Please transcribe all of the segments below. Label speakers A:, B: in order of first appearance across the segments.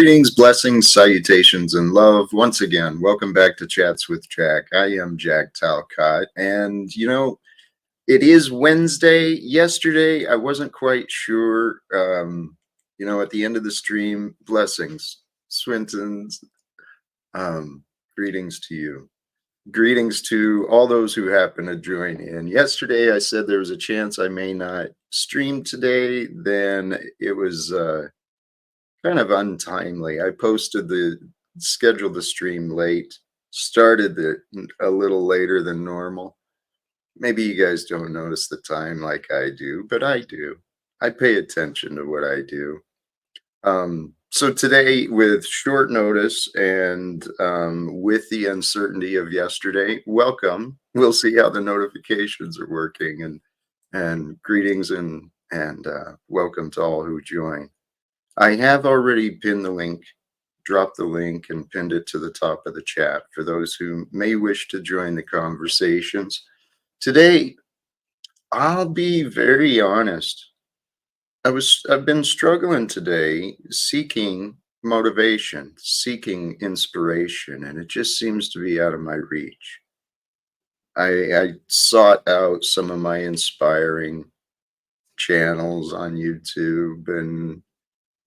A: Greetings, blessings, salutations, and love. Once again, welcome back to Chats with Jack. I am Jack Talcott, and it is Wednesday. Yesterday, I wasn't quite sure. At the end of the stream, blessings, Swinton's. Greetings to you. Greetings to all those who happen to join in. Yesterday, I said there was a chance I may not stream today. Then it was kind of untimely. I scheduled the stream late, started it a little later than normal. Maybe you guys don't notice the time like I do, but I do. I pay attention to what I do. So today, with short notice and with the uncertainty of yesterday, welcome. We'll see how the notifications are working, and greetings and welcome to all who join. I have already pinned the link, dropped the link, and pinned it to the top of the chat for those who may wish to join the conversations. Today, I'll be very honest. I've been struggling today, seeking motivation, seeking inspiration, and it just seems to be out of my reach. I sought out some of my inspiring channels on YouTube, and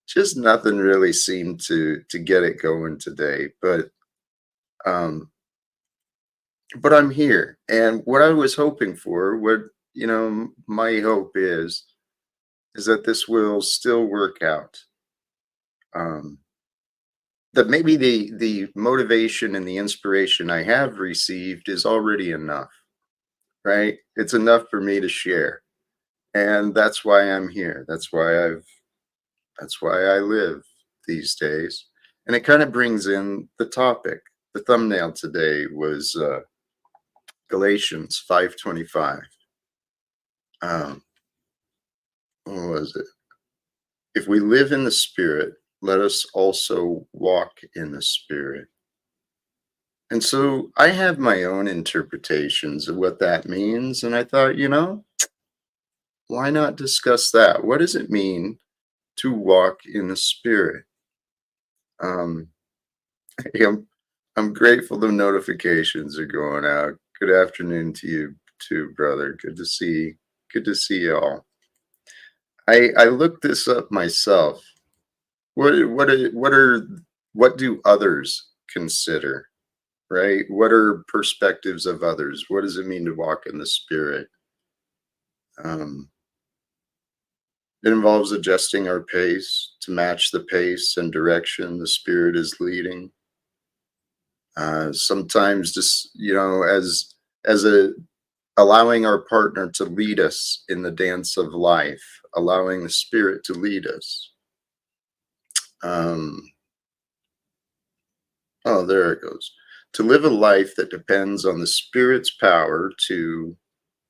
A: just nothing really seemed to get it going today. But I'm here, and what I was hoping for, my hope is that this will still work out. That maybe the motivation and the inspiration I have received is already enough, right? It's enough for me to share, and that's why I'm here. That's why I live these days. And it kind of brings in the topic. The thumbnail today was Galatians 5:25. What was it? If we live in the Spirit, let us also walk in the Spirit. And so I have my own interpretations of what that means. And I thought, why not discuss that? What does it mean to walk in the Spirit? I'm grateful the notifications are going out. Good afternoon to you too, brother. Good to see y'all. I looked this up myself. What do others consider? Right? What are perspectives of others? What does it mean to walk in the Spirit? It involves adjusting our pace to match the pace and direction the Spirit is leading. Sometimes just, allowing our partner to lead us in the dance of life, allowing the Spirit to lead us. There it goes. To live a life that depends on the Spirit's power to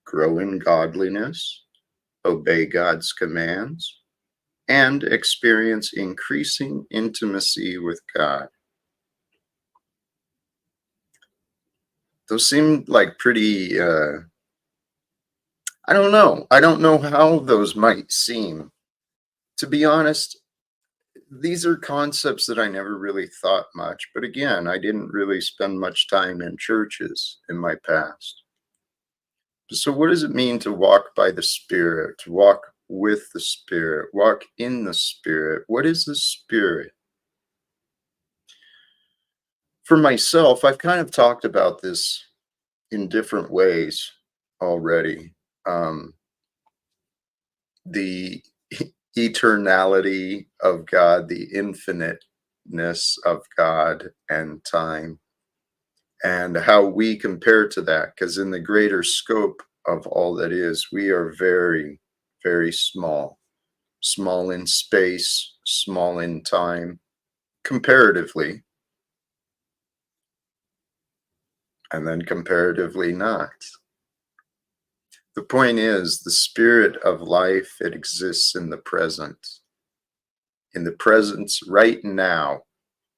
A: grow in godliness, obey God's commands, and experience increasing intimacy with God. Those seem like pretty, I don't know. I don't know how those might seem. To be honest, these are concepts that I never really thought much. But again, I didn't really spend much time in churches in my past. So what does it mean to walk by the Spirit, to walk with the Spirit, walk in the Spirit? What is the Spirit? For myself, I've kind of talked about this in different ways already. The eternality of God, the infiniteness of God and time, and how we compare to that, because in the greater scope of all that is, we are very, very small in space, small in time, comparatively, and then comparatively not. The point is, the Spirit of life, it exists in the present right now,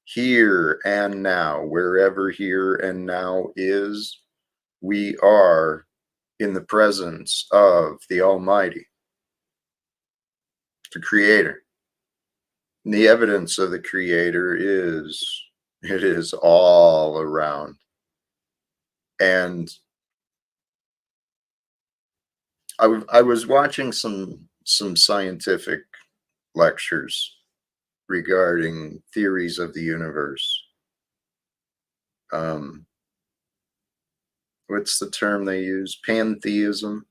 A: here and now, wherever here and now is. We are in the presence of the Almighty, the Creator. The evidence of the creator is, it is all around. And I was watching some scientific lectures regarding theories of the universe. Um, what's the term they use? Pantheism.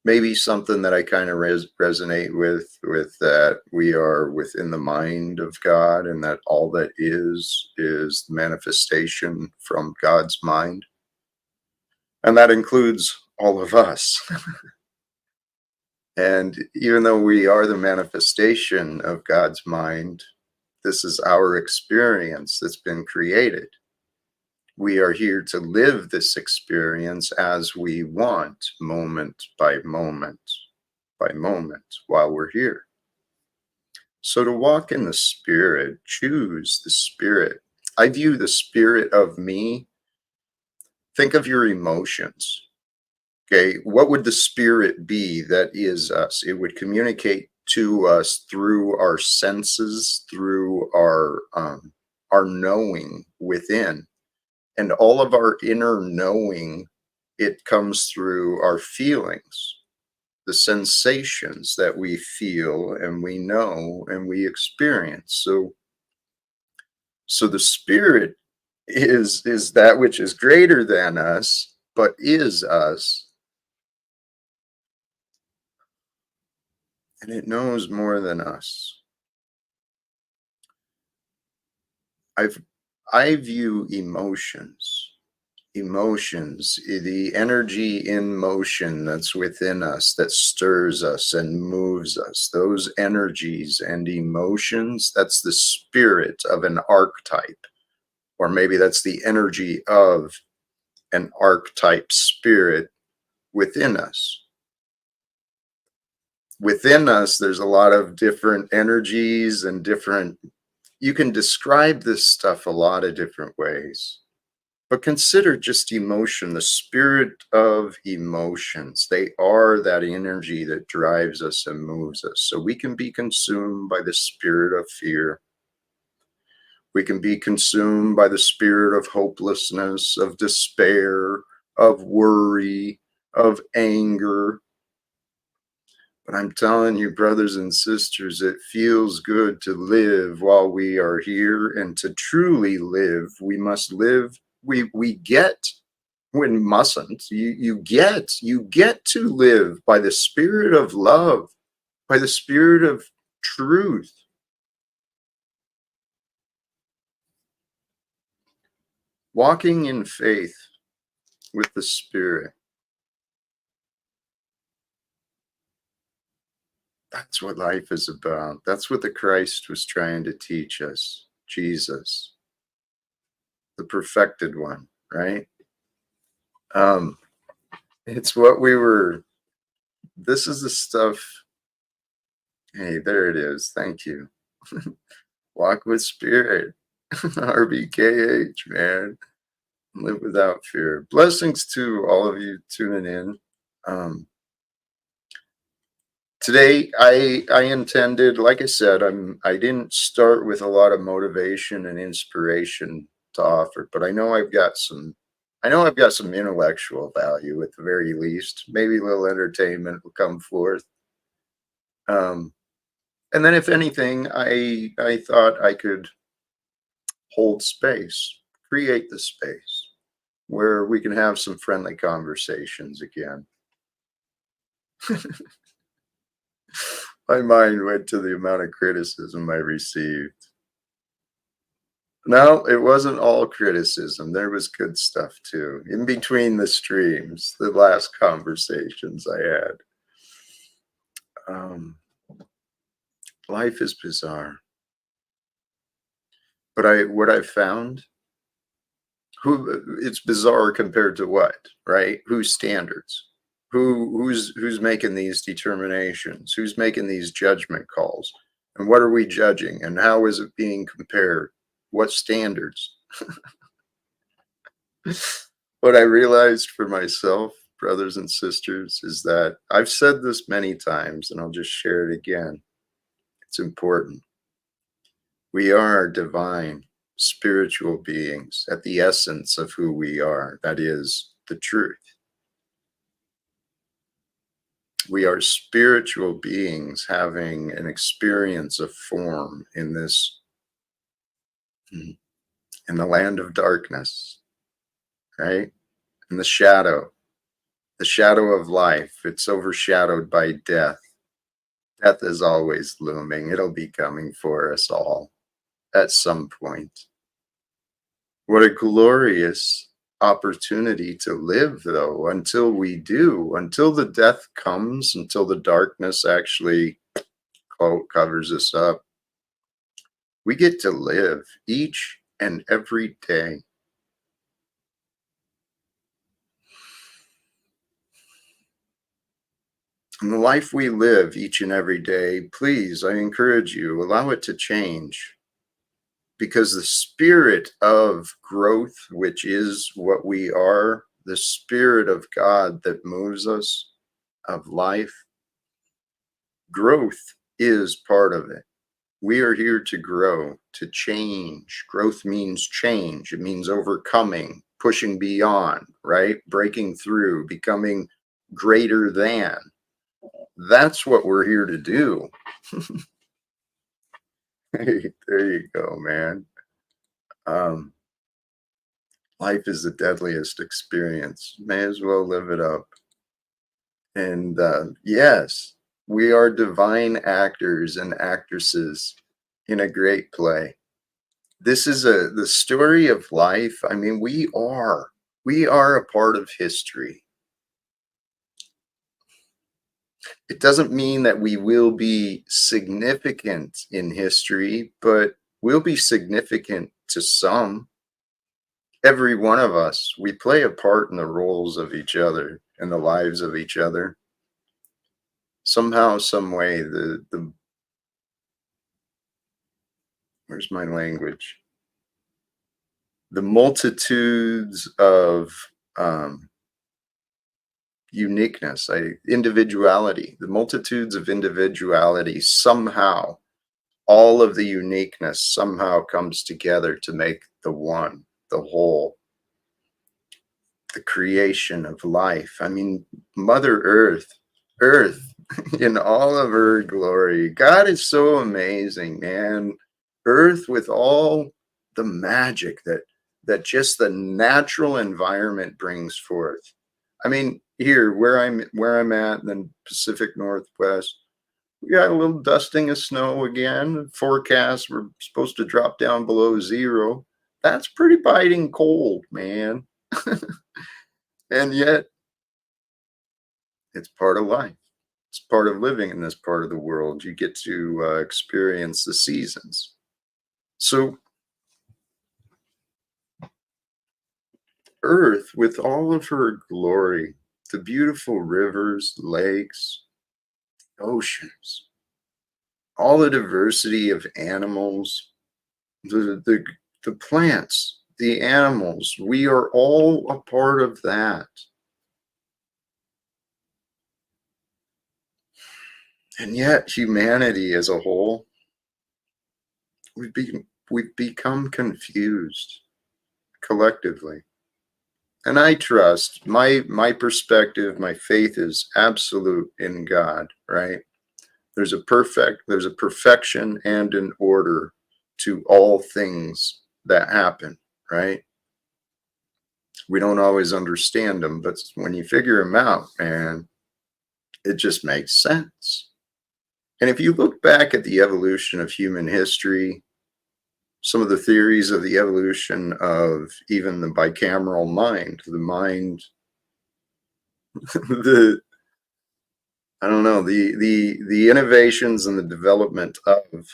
A: Maybe something that I kind of resonate with that we are within the mind of God, and that all that is the manifestation from God's mind, and that includes all of us. And even though we are the manifestation of God's mind, this is our experience that's been created. We are here to live this experience as we want, moment by moment by moment, while we're here. So to walk in the Spirit, choose the Spirit. I view the Spirit of me. Think of your emotions. Okay, what would the Spirit be that is us? It would communicate to us through our senses, through our knowing within, and all of our inner knowing. It comes through our feelings, the sensations that we feel and we know and we experience. So the Spirit is that which is greater than us, but is us. And it knows more than us. I view emotions, the energy in motion that's within us, that stirs us and moves us, those energies and emotions, that's the spirit of an archetype, or maybe that's the energy of an archetype spirit within us. Within us, there's a lot of different energies and different, you can describe this stuff a lot of different ways. But consider just emotion, the spirit of emotions. They are that energy that drives us and moves us. So we can be consumed by the spirit of fear. We can be consumed by the spirit of hopelessness, of despair, of worry, of anger. But I'm telling you, brothers and sisters, it feels good to live while we are here, and to truly live, we must live. We get, when mustn't, you get to live by the spirit of love, by the spirit of truth. Walking in faith with the Spirit. That's what life is about. That's what the Christ was trying to teach us. Jesus, the perfected one, right? It's what we were. This is the stuff. Hey, there it is. Thank you. Walk with Spirit. RBKH, man. Live without fear. Blessings to all of you tuning in. Today, I intended, like I said, I didn't start with a lot of motivation and inspiration to offer, but I know I've got some intellectual value at the very least. Maybe a little entertainment will come forth. And then if anything, I thought I could hold space, create the space where we can have some friendly conversations again. My mind went to the amount of criticism I received. No, it wasn't all criticism. There was good stuff too. In between the streams, the last conversations I had. Life is bizarre. But what I found, it's bizarre compared to what, right? Whose standards? Who's making these determinations? Who's making these judgment calls? And what are we judging? And how is it being compared? What standards? What I realized for myself, brothers and sisters, is that I've said this many times, and I'll just share it again. It's important. We are divine spiritual beings at the essence of who we are. That is the truth. We are spiritual beings having an experience of form in this, in the land of darkness, right? In the shadow of life. It's overshadowed by death. Death is always looming. It'll be coming for us all at some point. What a glorious opportunity to live, though, until we do, until the death comes, until the darkness actually covers us up. We get to live each and every day. And the life we live each and every day, please, I encourage you, allow it to change. Because the spirit of growth, which is what we are, the spirit of God that moves us, of life, growth is part of it. We are here to grow, to change. Growth means change. It means overcoming, pushing beyond, right? Breaking through, becoming greater than. That's what we're here to do. Hey, there you go, man. Um, Life is the deadliest experience. May as well live it up. And yes, we are divine actors and actresses in a great play. This is the story of life. I mean, we are a part of history. It doesn't mean that we will be significant in history, but we'll be significant to some. Every one of us, we play a part in the roles of each other and the lives of each other. Somehow, some way, the where's my language? The multitudes of um, uniqueness, individuality, the multitudes of individuality, somehow, all of the uniqueness somehow comes together to make the one, the whole, the creation of life. I mean, Mother Earth in all of her glory. God is so amazing, man. Earth with all the magic that just the natural environment brings forth. I mean, here where I'm at in the Pacific Northwest, we got a little dusting of snow again. Forecasts we're supposed to drop down below zero. That's pretty biting cold, man. And yet it's part of life. It's part of living in this part of the world. You get to experience the seasons. So Earth, with all of her glory, the beautiful rivers, lakes, oceans, all the diversity of animals, the plants, the animals, we are all a part of that. And yet humanity as a whole, we've become confused collectively. And I trust my perspective, my faith is absolute in God, right? There's a perfection and an order to all things that happen, right? We don't always understand them, but when you figure them out, man, it just makes sense. And if you look back at the evolution of human history, some of the theories of the evolution of even the bicameral mind, the mind, the I don't know, the innovations and the development of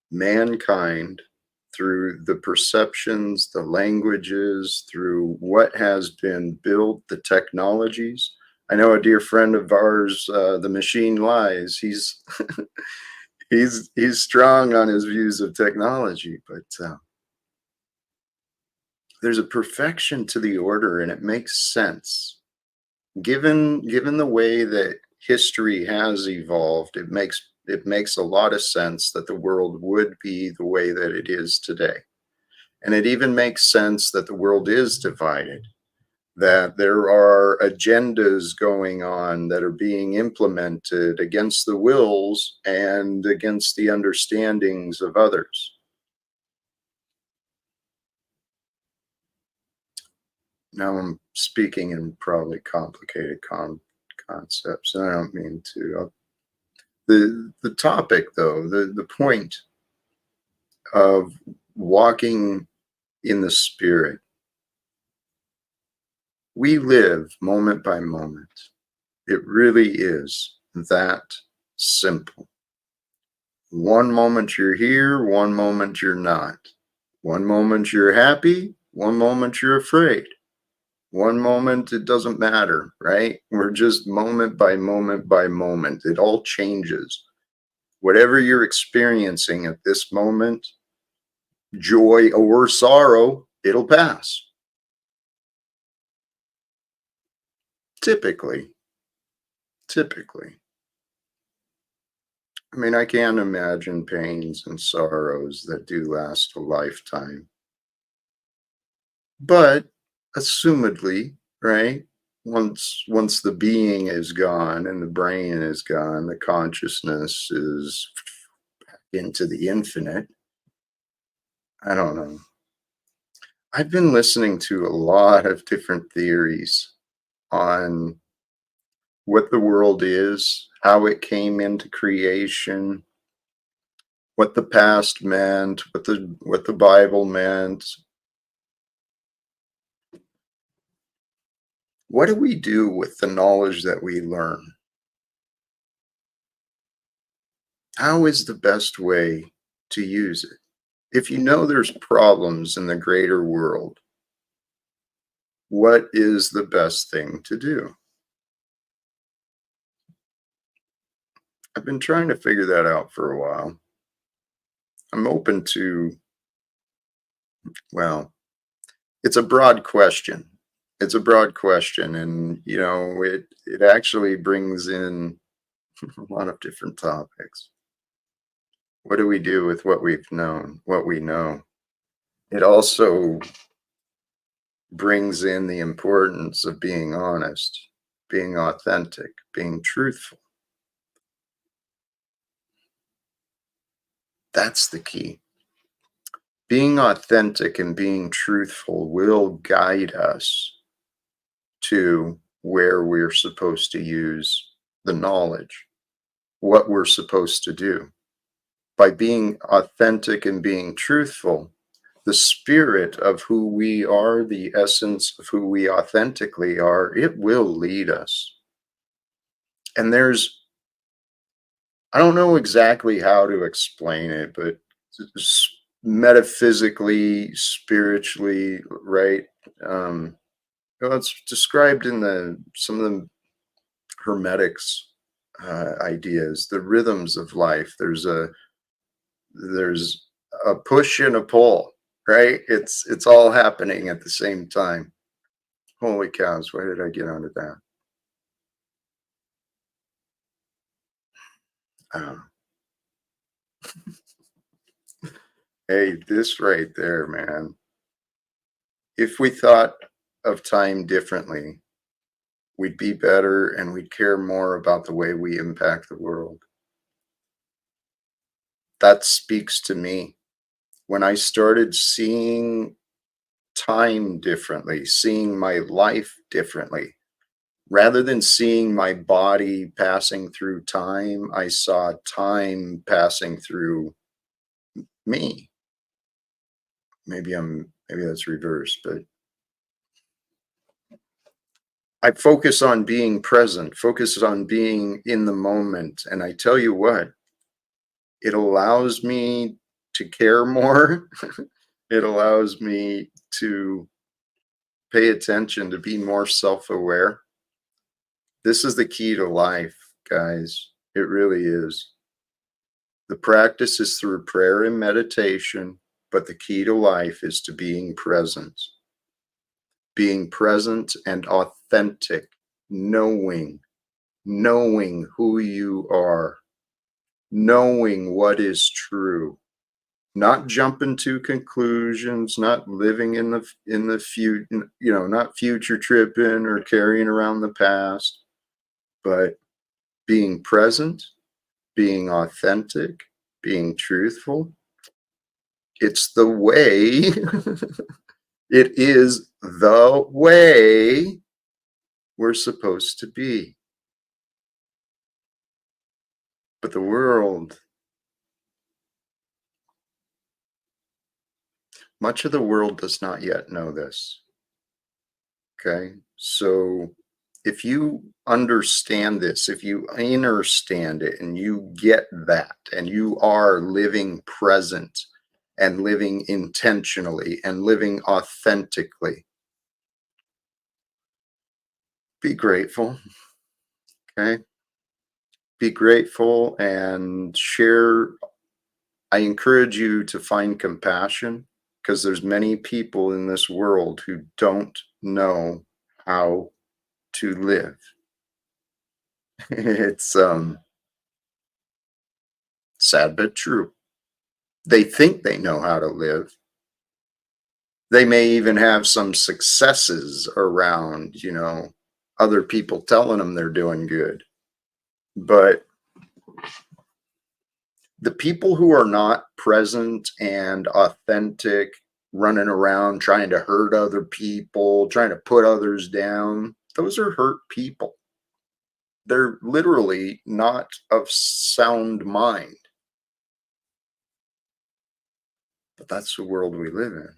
A: mankind through the perceptions, the languages, through what has been built, the technologies. I know a dear friend of ours, the Machine Lies. He's he's strong on his views of technology, but there's a perfection to the order, and it makes sense. Given the way that history has evolved, it makes it makes a lot of sense that the world would be the way that it is today. And it even makes sense that the world is divided, that there are agendas going on that are being implemented against the wills and against the understandings of others. Now I'm speaking in probably complicated concepts, and I don't mean to. The topic, though, the point of walking in the spirit, we live moment by moment. It really is that simple. One moment you're here, one moment you're not. One moment you're happy, one moment you're afraid. One moment it doesn't matter, right? We're just moment by moment by moment. It all changes. Whatever you're experiencing at this moment, joy or sorrow, it'll pass. Typically. Typically. I mean, I can imagine pains and sorrows that do last a lifetime. But assumedly, right? Once the being is gone and the brain is gone, the consciousness is into the infinite. I don't know. I've been listening to a lot of different theories on what the world is, how it came into creation, what the past meant, what the Bible meant. What do we do with the knowledge that we learn? How is the best way to use it? If you know there's problems in the greater world, what is the best thing to do? I've been trying to figure that out for a while. I'm open to, well, it's a broad question. It's a broad question, and it actually brings in a lot of different topics. What do we do with what we've known, what we know? It also brings in the importance of being honest, being authentic, being truthful. That's the key. Being authentic and being truthful will guide us to where we're supposed to use the knowledge, what we're supposed to do. By being authentic and being truthful, the spirit of who we are, the essence of who we authentically are, it will lead us. And I don't know exactly how to explain it, but metaphysically, spiritually, right? Well, it's described in some of the hermetics ideas, the rhythms of life. There's a push and a pull, right? It's all happening at the same time. Holy cows! Why did I get onto that? Uh, hey, this right there, man. If we thought of time differently, we'd be better and we'd care more about the way we impact the world. That speaks to me. When I started seeing time differently, seeing my life differently, rather than seeing my body passing through time, I saw time passing through me. Maybe that's reversed, but I focus on being present, focus on being in the moment. And I tell you what, it allows me to care more. It allows me to pay attention, to be more self aware. This is the key to life, guys. It really is. The practice is through prayer and meditation, but the key to life is to being present and authentic, knowing who you are. knowing what is true, not jumping to conclusions, not living in the future, not future tripping or carrying around the past, but being present, being authentic, being truthful. It's the way. It is the way we're supposed to be. But the world, much of the world does not yet know this. Okay. So if you understand this, if you understand it and you get that, and you are living present and living intentionally and living authentically, be grateful. Okay. Be grateful and share. I encourage you to find compassion, because there's many people in this world who don't know how to live. It's sad but true. They think they know how to live. They may even have some successes around, other people telling them they're doing good. But the people who are not present and authentic, running around trying to hurt other people, trying to put others down, those are hurt people. They're literally not of sound mind. But that's the world we live in.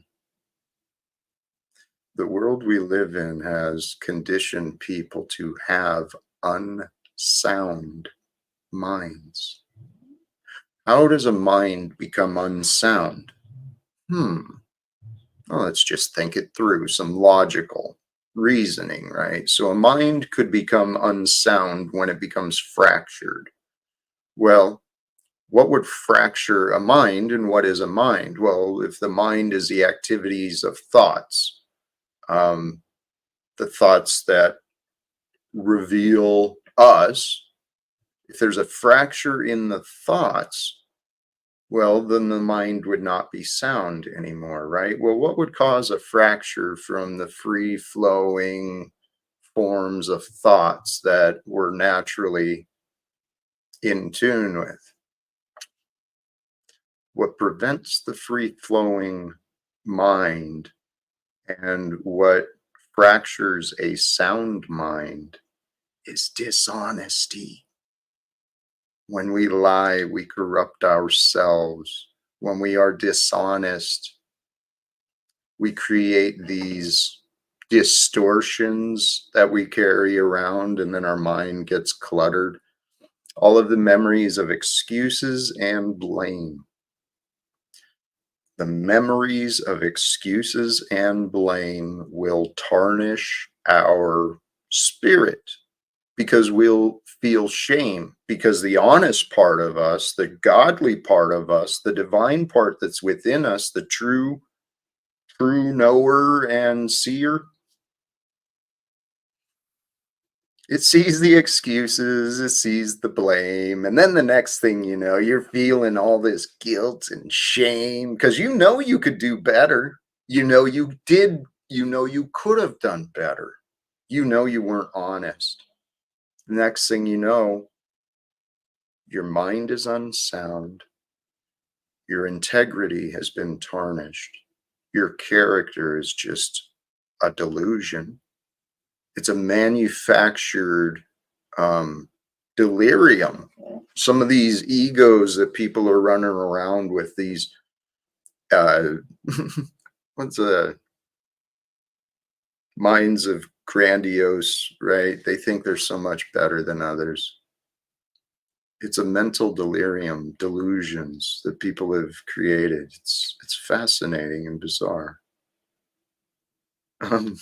A: The world we live in has conditioned people to have unsound minds. How does a mind become unsound? Well, let's just think it through. Some logical reasoning, right? So a mind could become unsound when it becomes fractured. Well, what would fracture a mind, and what is a mind? Well, if the mind is the activities of thoughts, the thoughts that reveal us, if there's a fracture in the thoughts, well, then the mind would not be sound anymore, right? Well, what would cause a fracture from the free flowing forms of thoughts that we're naturally in tune with? What prevents the free flowing mind and what fractures a sound mind is dishonesty. When we lie, we corrupt ourselves. When we are dishonest, we create these distortions that we carry around, and then our mind gets cluttered. All of the memories of excuses and blame. The memories of excuses and blame will tarnish our spirit, because we'll feel shame, because the honest part of us, the godly part of us, the divine part that's within us, the true knower and seer, it sees the excuses, it sees the blame, and then the next thing you know, you're feeling all this guilt and shame, because you could do better. You did, you could have done better. You weren't honest. The next thing you know, your mind is unsound. Your integrity has been tarnished. Your character is just a delusion. It's a manufactured delirium. Some of these egos that people are running around with, these uh, what's minds of grandiose, right? They think they're so much better than others. It's a mental delirium, delusions that people have created. It's fascinating and bizarre. Um,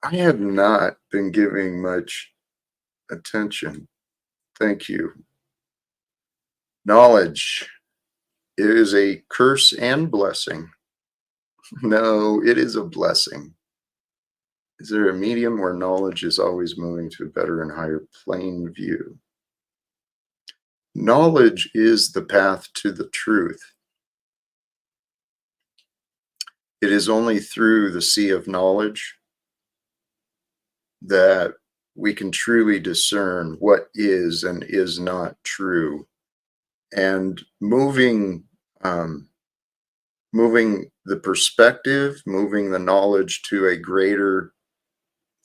A: I have not been giving much attention. Thank you. Knowledge is a curse and blessing. No, it is a blessing. Is there a medium where knowledge is always moving to a better and higher plane view? Knowledge is the path to the truth. It is only through the sea of knowledge that we can truly discern what is and is not true. And um, moving the perspective, moving the knowledge to a greater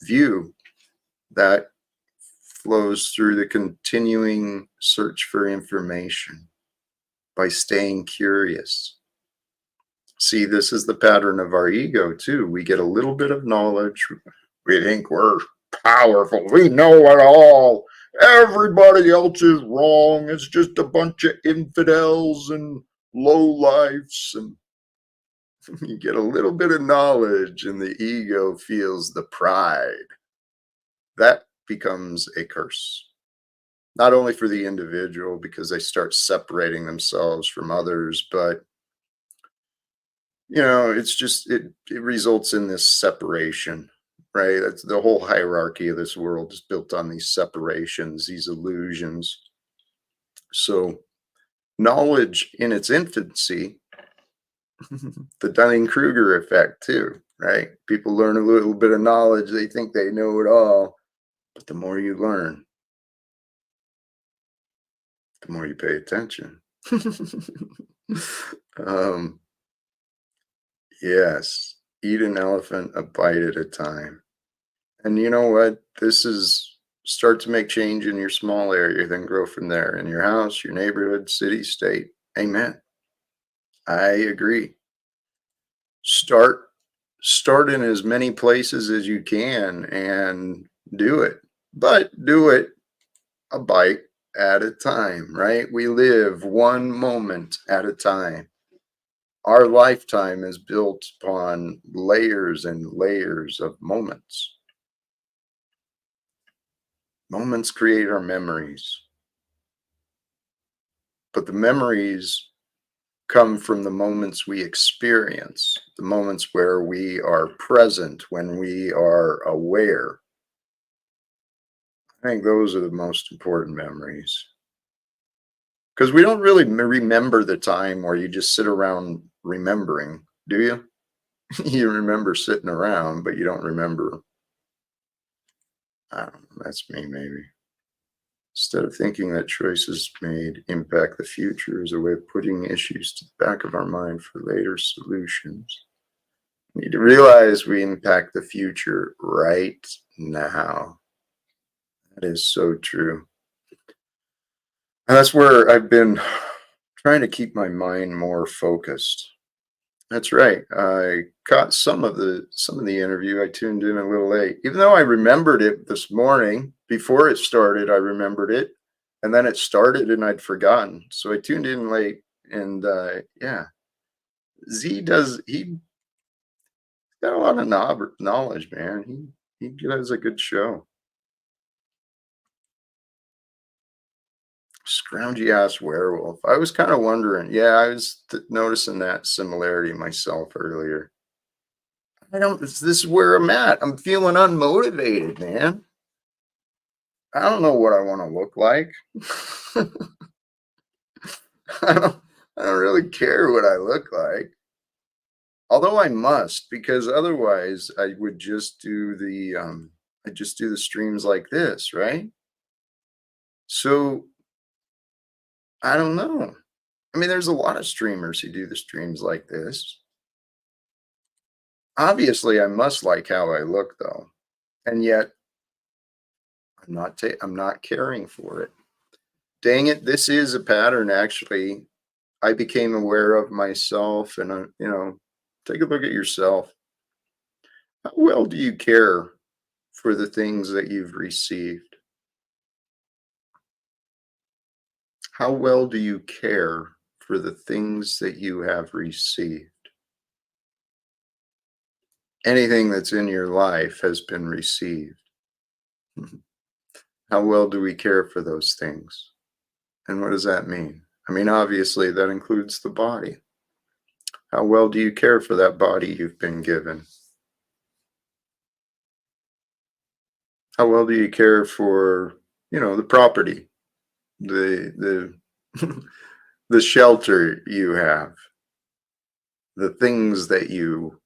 A: view that flows through the continuing search for information by staying curious. See, this is the pattern of our ego, too. We get a little bit of knowledge. We think we're powerful. We know it all. Everybody else is wrong. It's just a bunch of infidels and lowlifes. And you get a little bit of knowledge, and the ego feels the pride. That becomes a curse. Not only for the individual, because they start separating themselves from others, but it's just it results in this separation, right? That's the whole hierarchy of this world is built on these separations, these illusions. So knowledge in its infancy, the Dunning-Kruger effect too, right? People learn a little bit of knowledge, they think they know it all, but the more you learn, the more you pay attention. um, yes, eat an elephant a bite at a time. And you know what? This is start to make change in your small area, then grow from there in your house, your neighborhood, city, state. Amen. I agree. Start start in as many places as you can and do it. But do it a bite at a time, right? We live one moment at a time. Our lifetime is built upon layers and layers of moments. Moments create our memories, but the memories come from the moments we experience, the moments where we are present, when we are aware. I think those are the most important memories because we don't really remember the time where you just sit around remembering, do you? You remember sitting around, but you don't remember. I don't know, that's me, maybe. Instead of thinking that choices made impact the future as a way of putting issues to the back of our mind for later solutions, we need to realize we impact the future right now. That is so true. And that's where I've been trying to keep my mind more focused. That's right. I caught some of the interview. I tuned in a little late. Even though I remembered it this morning, before it started, I remembered it. And then it started and I'd forgotten. So I tuned in late and yeah. He got a lot of knowledge, man. He does a good show. Scroungy ass werewolf. I was kind of wondering. Yeah, I was noticing that similarity myself earlier. This is where I'm at. I'm feeling unmotivated, man. I don't know what I want to look like. I don't, I don't really care what I look like. Although I must, because otherwise I would I just do the streams like this, right? So I don't know. I mean, there's a lot of streamers who do the streams like this. Obviously, I must like how I look though. And yet I'm not caring for it. Dang it, this is a pattern actually I became aware of myself and take a look at yourself. How well do you care for the things that you've received? How well do you care for the things that you have received? Anything that's in your life has been received. How well do we care for those things? And what does that mean? I mean, obviously, that includes the body. How well do you care for that body you've been given? How well do you care for, the property, the the shelter you have, the things that you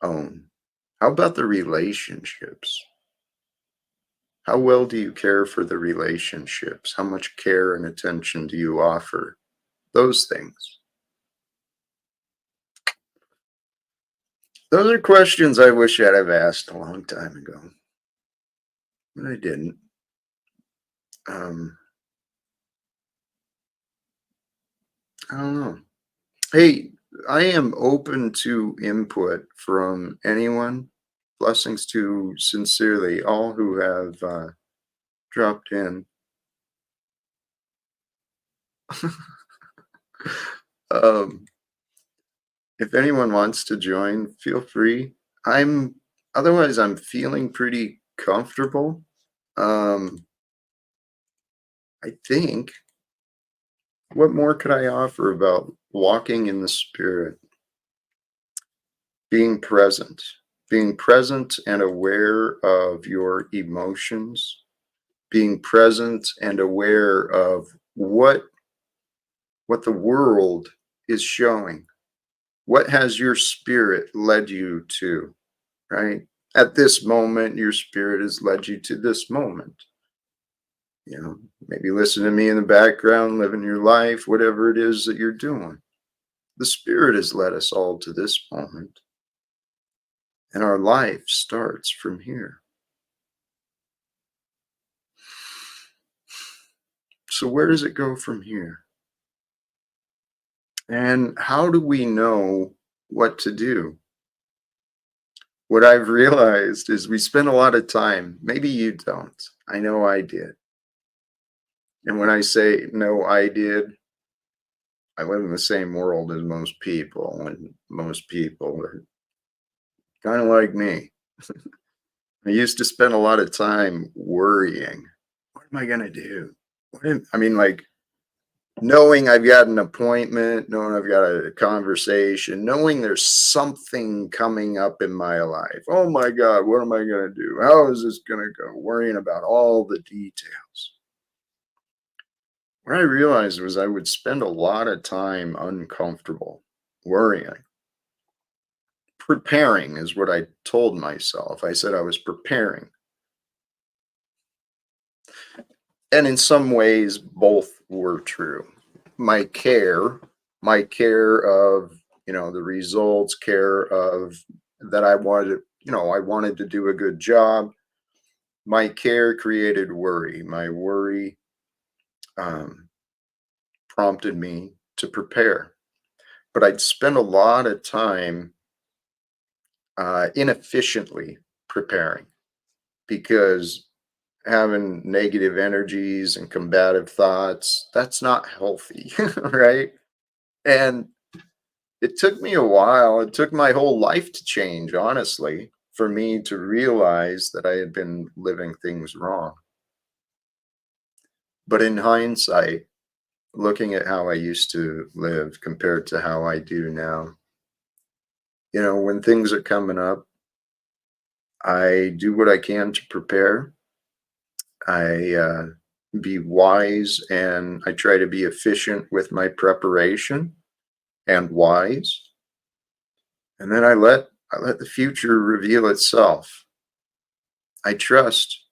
A: own. How about the relationships? How well do you care for the relationships? How much care and attention do you offer those things? Those are questions I wish I'd have asked a long time ago, but I didn't. Um, I don't know. Hey, I am open to input from anyone. Blessings to sincerely all who have dropped in. um, if anyone wants to join, feel free. I'm otherwise I'm feeling pretty comfortable. Um, I think what more could I offer about walking in the spirit, being present and aware of your emotions, being present and aware of what what the world is showing. What has your spirit led you to, right? At this moment, your spirit has led you to this moment. You know, maybe listen to me in the background, living your life, whatever it is that you're doing. The spirit has led us all to this moment, and our life starts from here. So, where does it go from here? And how do we know what to do? What I've realized is we spend a lot of time, maybe you don't. I know I did. And when I say no, I did, I live in the same world as most people, and most people are kind of like me. I used to spend a lot of time worrying. What am I going to do? I mean, like knowing I've got an appointment, knowing I've got a conversation, knowing there's something coming up in my life. Oh my God, what am I going to do? How is this going to go? Worrying about all the details. What I realized was I would spend a lot of time uncomfortable, worrying. Preparing is what I told myself. I said I was preparing. And in some ways, both were true. My care, my care of, the results, care of that I wanted, I wanted to do a good job. My care created worry. My worry um, prompted me to prepare. But I'd spend a lot of time inefficiently preparing because having negative energies and combative thoughts, that's not healthy, right? And it took me a while. It took my whole life to change, honestly, for me to realize that I had been living things wrong. But in hindsight, looking at how I used to live compared to how I do now, when things are coming up, I do what I can to prepare. I be wise and I try to be efficient with my preparation and wise. And then I let the future reveal itself. I trust.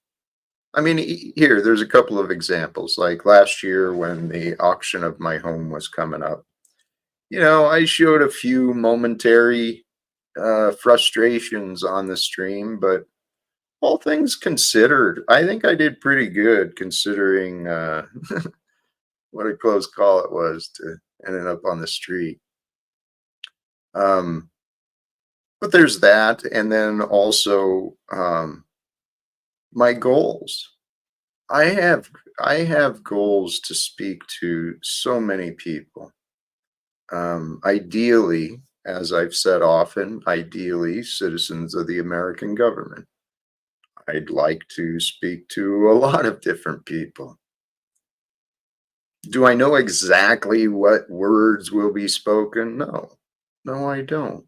A: I mean, here, there's a couple of examples. Like last year when the auction of my home was coming up, I showed a few momentary frustrations on the stream, but all things considered, I think I did pretty good considering what a close call it was to ending up on the street. Um, but there's that, and then also my goals. I have goals to speak to so many people. Ideally, as I've said often, ideally citizens of the American government. I'd like to speak to a lot of different people. Do I know exactly what words will be spoken? No. No, I don't.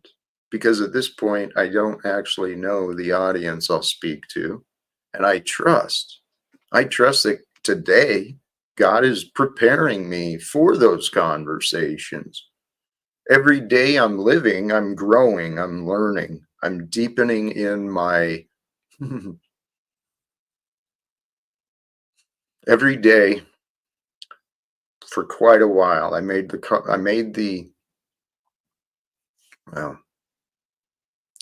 A: Because at this point, I don't actually know the audience I'll speak to. And I trust that today God is preparing me for those conversations. Every day I'm living, I'm growing, I'm learning, I'm deepening in my every day for quite a while. Well,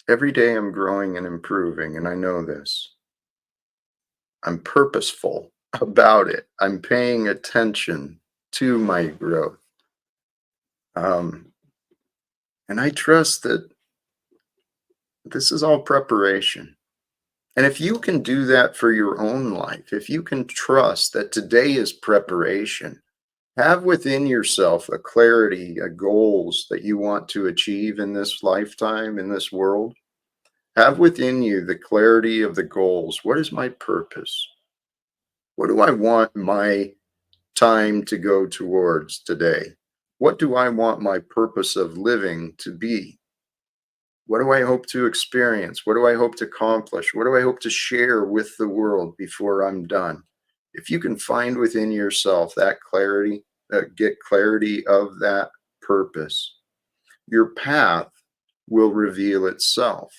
A: every day I'm growing and improving, and I know this. I'm purposeful about it. I'm paying attention to my growth. Um, and I trust that this is all preparation. And if you can do that for your own life, if you can trust that today is preparation, have within yourself a clarity, a goals that you want to achieve in this lifetime, in this world. Have within you the clarity of the goals. What is my purpose? What do I want my time to go towards today? What do I want my purpose of living to be? What do I hope to experience? What do I hope to accomplish? What do I hope to share with the world before I'm done? If you can find within yourself that clarity, get clarity of that purpose, your path will reveal itself.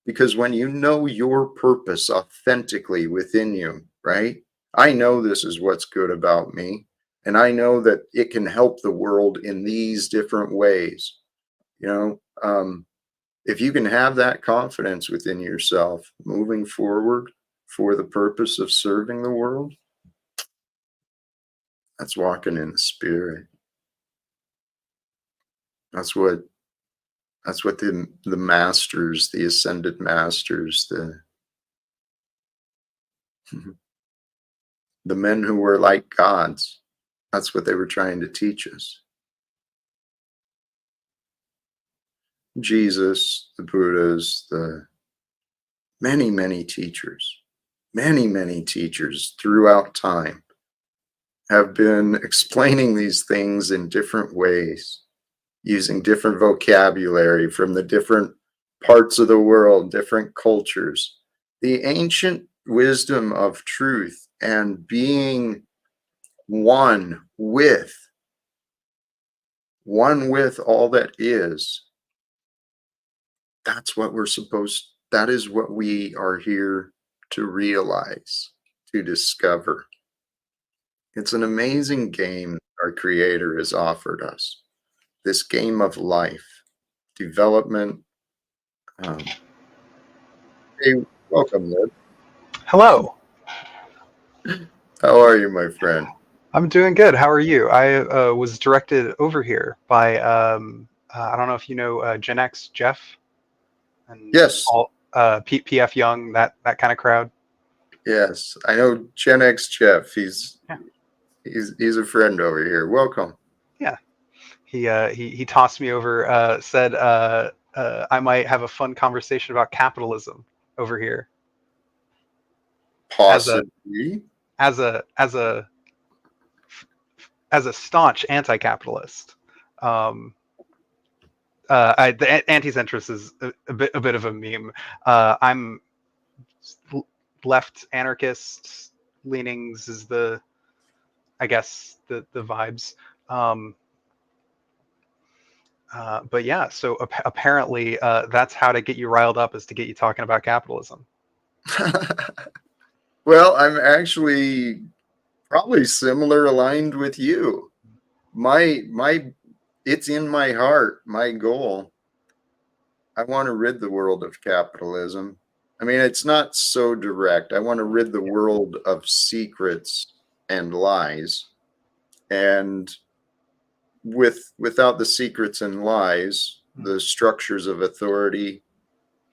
A: Because when you know your purpose authentically within you, right? I know this is what's good about me. And I know that it can help the world in these different ways. You know, if you can have that confidence within yourself moving forward for the purpose of serving the world, that's walking in the spirit. That's what the masters, the ascended masters, the men who were like gods, that's what they were trying to teach us. Jesus, the Buddhas, the many teachers throughout time have been explaining these things in different ways, using different vocabulary from the different parts of the world, different cultures. The ancient wisdom of truth and being one with all that is, that is what we are here to realize, to discover. It's an amazing game our creator has offered us. This game of life, development. Hey, welcome, Lib.
B: Hello.
A: How are you, my friend?
B: I'm doing good. How are you? I was directed over here by I don't know if you know Gen X Jeff and
A: Yes,
B: all PF Young, that kind of crowd.
A: yes. I know Gen X Jeff.
B: Yeah,
A: He's a friend over here. Welcome.
B: yeah. He tossed me over. Said I might have a fun conversation about capitalism over here as a
A: Possibly.
B: as a as a as a staunch anti-capitalist. Um, the anti-centrist is a bit of a meme. I'm left anarchist leanings is the I guess the vibes. Um, but yeah, so apparently that's how to get you riled up is to get you talking about capitalism.
A: Well, I'm actually probably similar aligned with you. My it's in my heart, my goal. I want to rid the world of capitalism. I mean, it's not so direct. I want to rid the world of secrets and lies. And without the secrets and lies, the structures of authority,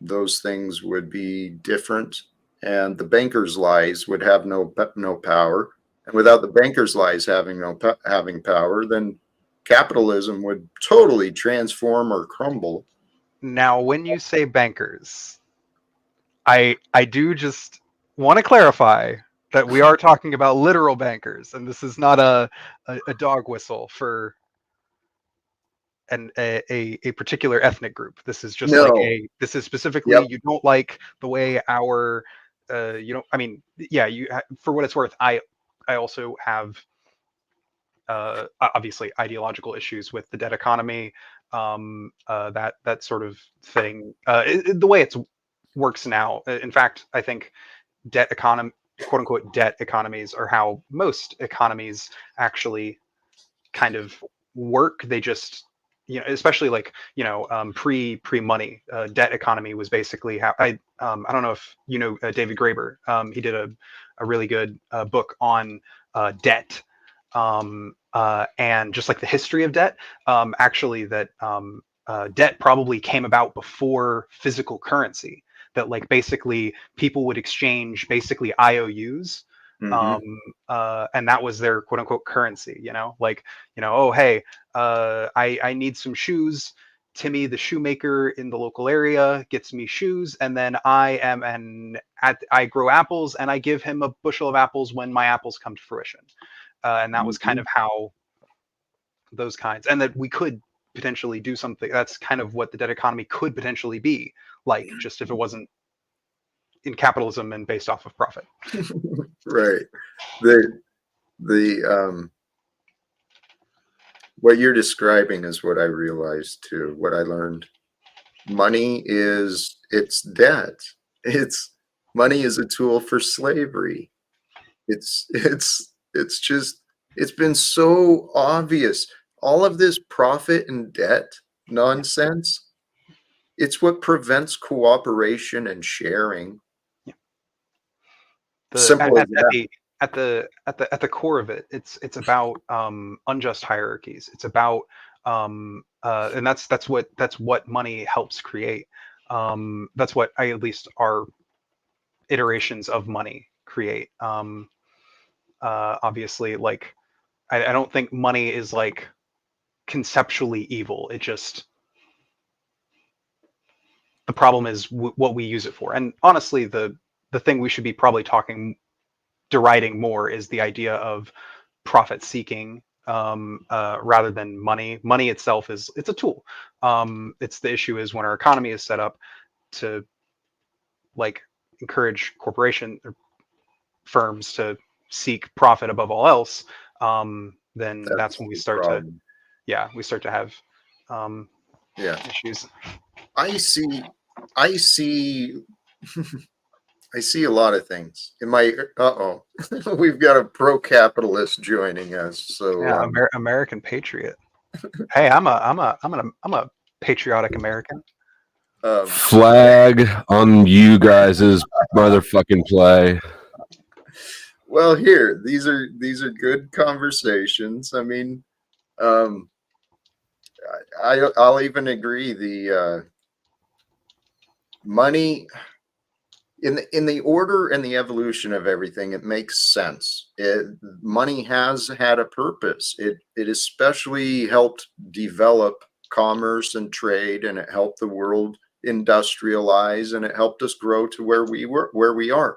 A: those things would be different, and the bankers' lies would have no power. And without the bankers' lies having power, then capitalism would totally transform or crumble.
B: Now, when you say bankers, I do just want to clarify that we are talking about literal bankers, and this is not a dog whistle for a particular ethnic group. This is just like
A: No.
B: this is specifically
A: Yep.
B: you don't like the way our you don't I mean yeah you for what it's worth I also have obviously ideological issues with the debt economy, that sort of thing. The way it works now, in fact, I think debt economy, quote unquote, debt economies are how most economies actually kind of work. They just, especially like, pre money, debt economy was basically how I don't know if David Graeber. He did a really good book on debt, and just like the history of debt. Actually, that debt probably came about before physical currency. That like basically people would exchange basically IOUs,
A: Hmm.
B: and that was their quote unquote currency. Like, oh hey, I need some shoes. Timmy, the shoemaker in the local area, gets me shoes, and then I grow apples, and I give him a bushel of apples when my apples come to fruition. And that was kind
A: Hmm.
B: of how those kinds, and that we could potentially do something. That's kind of what the debt economy could potentially be like, just if it wasn't in capitalism and based off of profit.
A: Right. The what you're describing is what I realized too, what I learned. Money is it's debt. It's money is a tool for slavery. It's just it's been so obvious. All of this profit and debt
B: Yeah.
A: nonsense, it's what prevents cooperation and sharing.
B: Yeah. the
A: Simple as
B: at
A: that.
B: the at the core of it, it's about unjust hierarchies. It's about and that's what money helps create. That's what I, at least our iterations of money create. Obviously, like I don't think money is like conceptually evil. It just, the problem is what we use it for. And honestly, the thing we should be probably deriding more is the idea of profit seeking, rather than money. Money itself it's a tool. It's the issue is when our economy is set up to like encourage corporation or firms to seek profit above all else. Then that's
A: That's
B: when we
A: the
B: start to,
A: problem.
B: yeah, we start to have um,
A: Yeah.
B: issues.
A: I see I see I see a lot of things in my uh-oh. We've got a pro-capitalist joining us. So
B: Yeah, American patriot. Hey, I'm a patriotic American.
A: um
C: Flag on you guys' motherfucking play.
A: well here, these are good conversations. I mean, um I'll even agree the money in the order and the evolution of everything, it makes sense. Money has had a purpose. It especially helped develop commerce and trade, and it helped the world industrialize, and it helped us grow to where we are.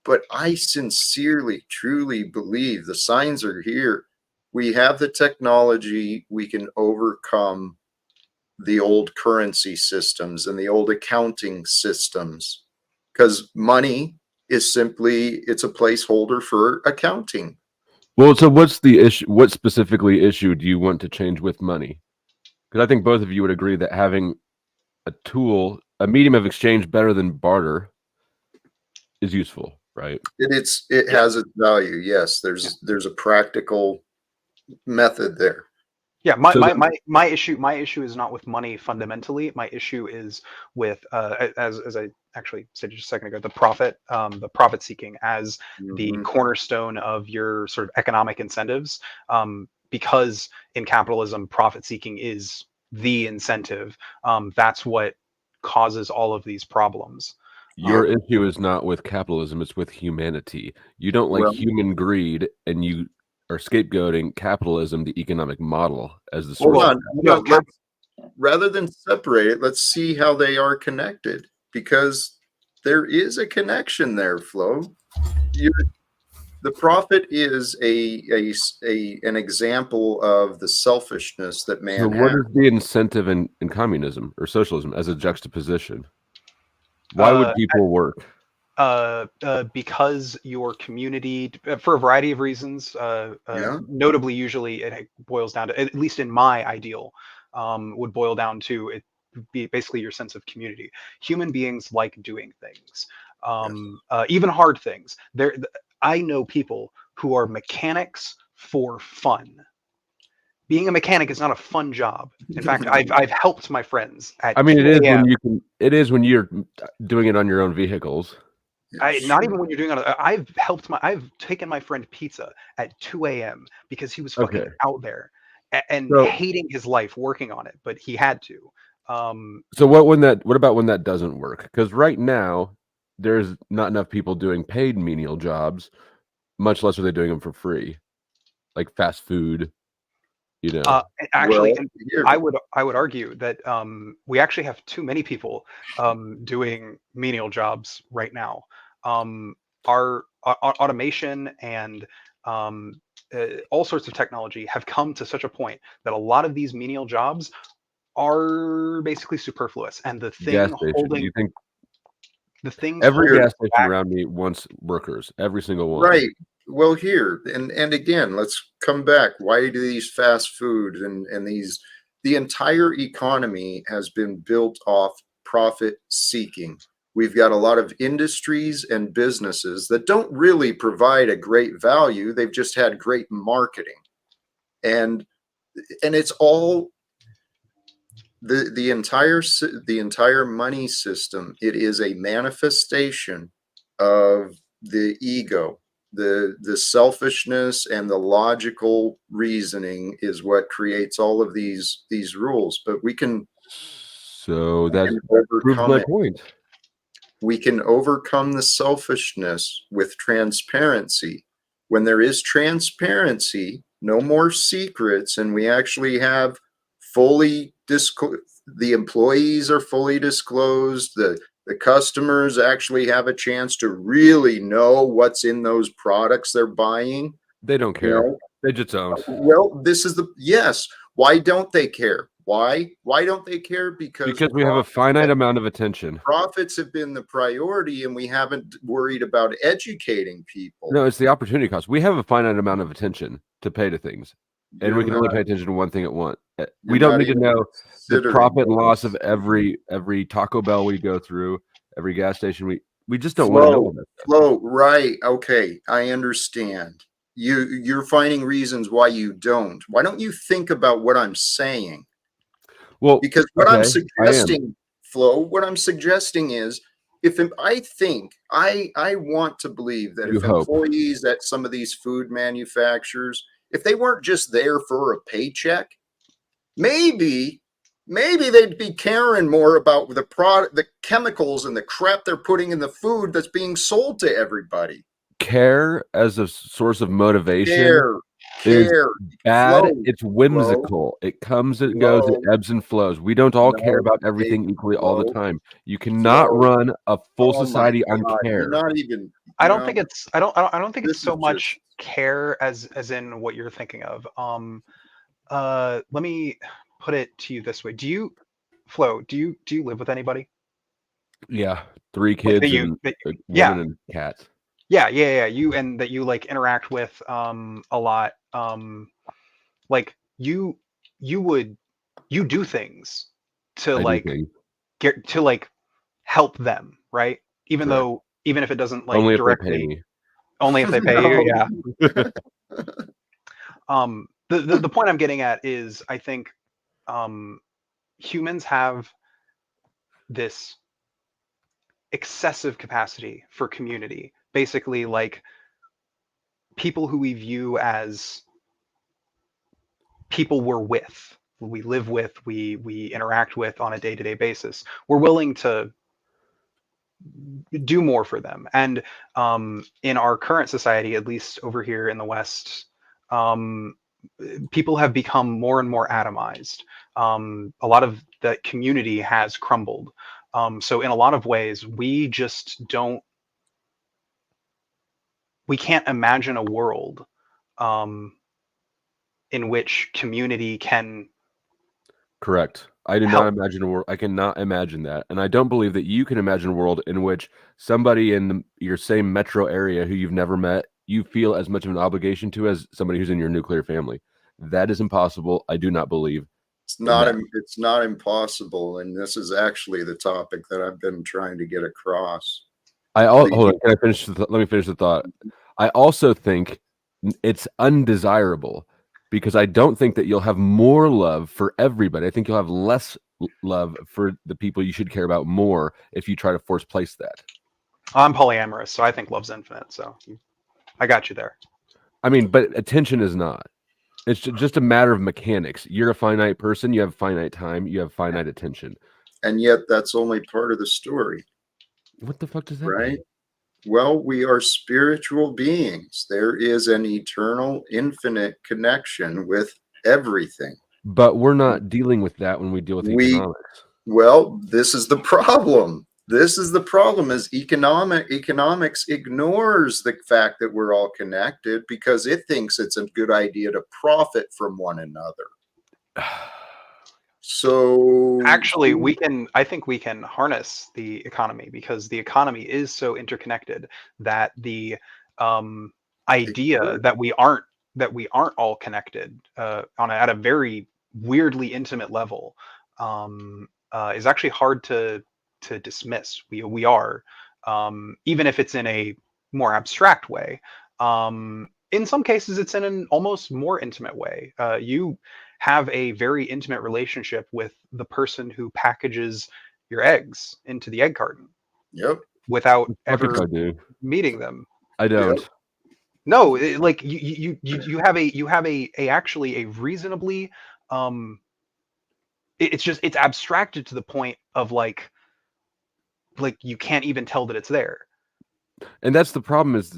A: But I sincerely, truly believe the signs are here. We have the technology. We can overcome the old currency systems and the old accounting systems, because money is simply it's a placeholder for accounting.
C: Well, so what's the issue? What specifically issue do you want to change with money? Because I think both of you would agree that having a tool, a medium of exchange better than barter is useful, right?
A: It
B: Yeah,
A: has its value. Yes,
B: yeah,
A: there's a practical method there.
B: yeah. My,
C: So
B: my
C: then,
B: my my issue is not with money fundamentally. My issue is with, as I actually said just a second ago, the profit seeking as the
A: Hmm.
B: cornerstone of your sort of economic incentives. Because in capitalism, profit seeking is the incentive. That's what causes all of these problems.
C: your
A: Yep.
B: Um,
C: issue is not with capitalism, it's with humanity. You don't like
A: Well,
C: human greed, and you are scapegoating capitalism, the economic model, as the
A: hold
C: source of
A: on.
C: that.
B: no,
A: Let's rather than separate it, let's see how they are connected, because there is a connection there, Flo. You the prophet is an example of the selfishness that
C: So
A: man
C: what
A: has.
C: is the incentive in communism or socialism as a juxtaposition? Why
B: uh,
C: would people work?
B: Because your community, for a variety of reasons,
A: Yeah.
B: notably, usually it boils down to, at least in my ideal, would boil down to it be basically your sense of community. Human beings like doing things,
A: Yes.
B: even hard things. I know people who are mechanics for fun. Being a mechanic is not a fun job. In fact, I've helped my friends at
C: I mean, it
B: 2
C: is
B: a.m.
C: when you can. It is when you're doing it on your own vehicles.
A: Yeah,
B: Not
A: sure.
B: even when you're doing it. I've taken my friend pizza at 2 a.m. because he was
C: Okay.
B: fucking out there and
C: So,
B: hating his life working on it, but he had to. Um,
C: so what about when that doesn't work? Because right now there's not enough people doing paid menial jobs, much less are they doing them for free, like fast food. You know,
B: Actually,
A: Well,
B: and
A: here,
B: I would argue that we actually have too many people doing menial jobs right now. Um, our automation and all sorts of technology have come to such a point that a lot of these menial jobs are basically superfluous, and
C: gas station. Do you think
B: the things
C: every
B: holding
A: here,
C: gas
B: us
C: station
B: back.
C: around me wants workers? Every single one.
A: right. Well, here, and again, let's come back. Why do these fast food and the entire economy has been built off profit seeking. We've got a lot of industries and businesses that don't really provide a great value. They've just had great marketing. And it's all the entire money system. It is a manifestation of the ego. The selfishness and the logical reasoning is what creates all of these rules, but
C: So that
A: can
C: proves
A: overcome
C: my
A: it.
C: point.
A: We can overcome the selfishness with transparency. When there is transparency, no more secrets, and we actually have fully the employees are fully disclosed, the customers actually have a chance to really know what's in those products they're buying.
C: They don't
A: You
C: care.
A: know,
C: They just don't.
A: well, this is the yes. Why don't they care? Why don't they care? Because
C: Because we have a finite amount of attention.
A: profits have been the priority, and we haven't worried about educating people.
C: No, it's the opportunity cost. We have a finite amount of attention to pay to things, and we
A: You're
C: can
A: not
C: only pay attention to one thing at once.
A: you're
C: We don't
A: not
C: need to
A: even
C: know the
A: considering
C: profit and loss of
A: those.
C: every Taco Bell we go through, every gas station we just don't want to know
A: Flow,
C: all that stuff.
A: flow, right. Okay, I understand. You're finding reasons why you don't. Why don't you think about what I'm saying?
C: Well,
A: Because what I'm
C: okay, I am.
A: suggesting, Flo, what I'm suggesting is if I think I want to believe that
C: You
A: if
C: hope.
A: employees at some of these food manufacturers, if they weren't just there for a paycheck, maybe they'd be caring more about the product, the chemicals and the crap they're putting in the food that's being sold to everybody.
C: Care as a source of motivation
A: Care,
C: is
A: care,
C: bad.
A: flow,
C: It's
A: flow,
C: whimsical. It comes, it goes, it
A: flow.
C: ebbs and flows. We don't all care
A: No,
C: about
A: they
C: everything equally all the
A: flow,
C: time. You cannot
A: flow.
C: run a full
A: Oh my
C: society on
A: God, you're
C: care.
A: not even,
B: I don't think it's I don't think it's
A: this is
B: so
A: just,
B: much care as in what you're thinking of. Let me put it to you this way. Flo, do you live with anybody?
C: Yeah, 3
B: Like
C: kids and a
B: yeah,
C: woman and cats.
B: yeah. You and that you like interact with a lot. Like you would you do things to
C: I do
B: like
C: things.
B: get to like help them, right?
C: Correct.
B: Even if it doesn't like
C: Only if they pay
B: directly,
C: me.
B: only if they pay you,
A: no.
B: yeah. The point I'm getting at is I think um humans have this excessive capacity for community. Basically, like people who we view as people we're with, we live with, we interact with on a day-to-day basis. We're willing to do more for them. And in our current society, at least over here in the West, um, people have become more and more atomized. A lot of the community has crumbled. So in a lot of ways, we can't imagine a world um, in which community can
C: Correct. I do
B: Help.
C: not imagine a world. I cannot imagine that, and I don't believe that you can imagine a world in which somebody in your same metro area who you've never met, you feel as much of an obligation to as somebody who's in your nuclear family. That is impossible. I do not believe
A: It's
C: in
A: not
C: that.
A: it's not impossible, and this is actually the topic that I've been trying to get across.
C: Hold on. Can I finish? Let me finish the thought. I also think it's undesirable because I don't think that you'll have more love for everybody. I think you'll have less love for the people you should care about more if you try to force place that.
B: I'm polyamorous, so I think love's infinite. So I got you there.
C: I mean, but attention is not. It's just a matter of mechanics. You're a finite person. You have finite time. You have finite attention.
A: And yet that's only part of the story,
C: What the fuck does that
A: right?
C: mean?
A: Well, we are spiritual beings. There is an eternal, infinite connection with everything.
C: But we're not dealing with that when we deal with economics.
A: Well, this is the problem. This is the problem is economics ignores the fact that we're all connected because it thinks it's a good idea to profit from one another. So
B: Actually, I think we can harness the economy because the economy is so interconnected that the idea that we aren't all connected at a very weirdly intimate level is actually hard to dismiss. We are, even if it's in a more abstract way. In some cases, it's in an almost more intimate way. You have a very intimate relationship with the person who packages your eggs into the egg carton.
A: Yep.
B: Without
C: Fuck if
B: ever
C: I do.
B: meeting them.
C: I don't.
A: Yep.
B: No, like you have a actually a reasonably it's abstracted to the point of like you can't even tell that it's there.
C: And that's the problem is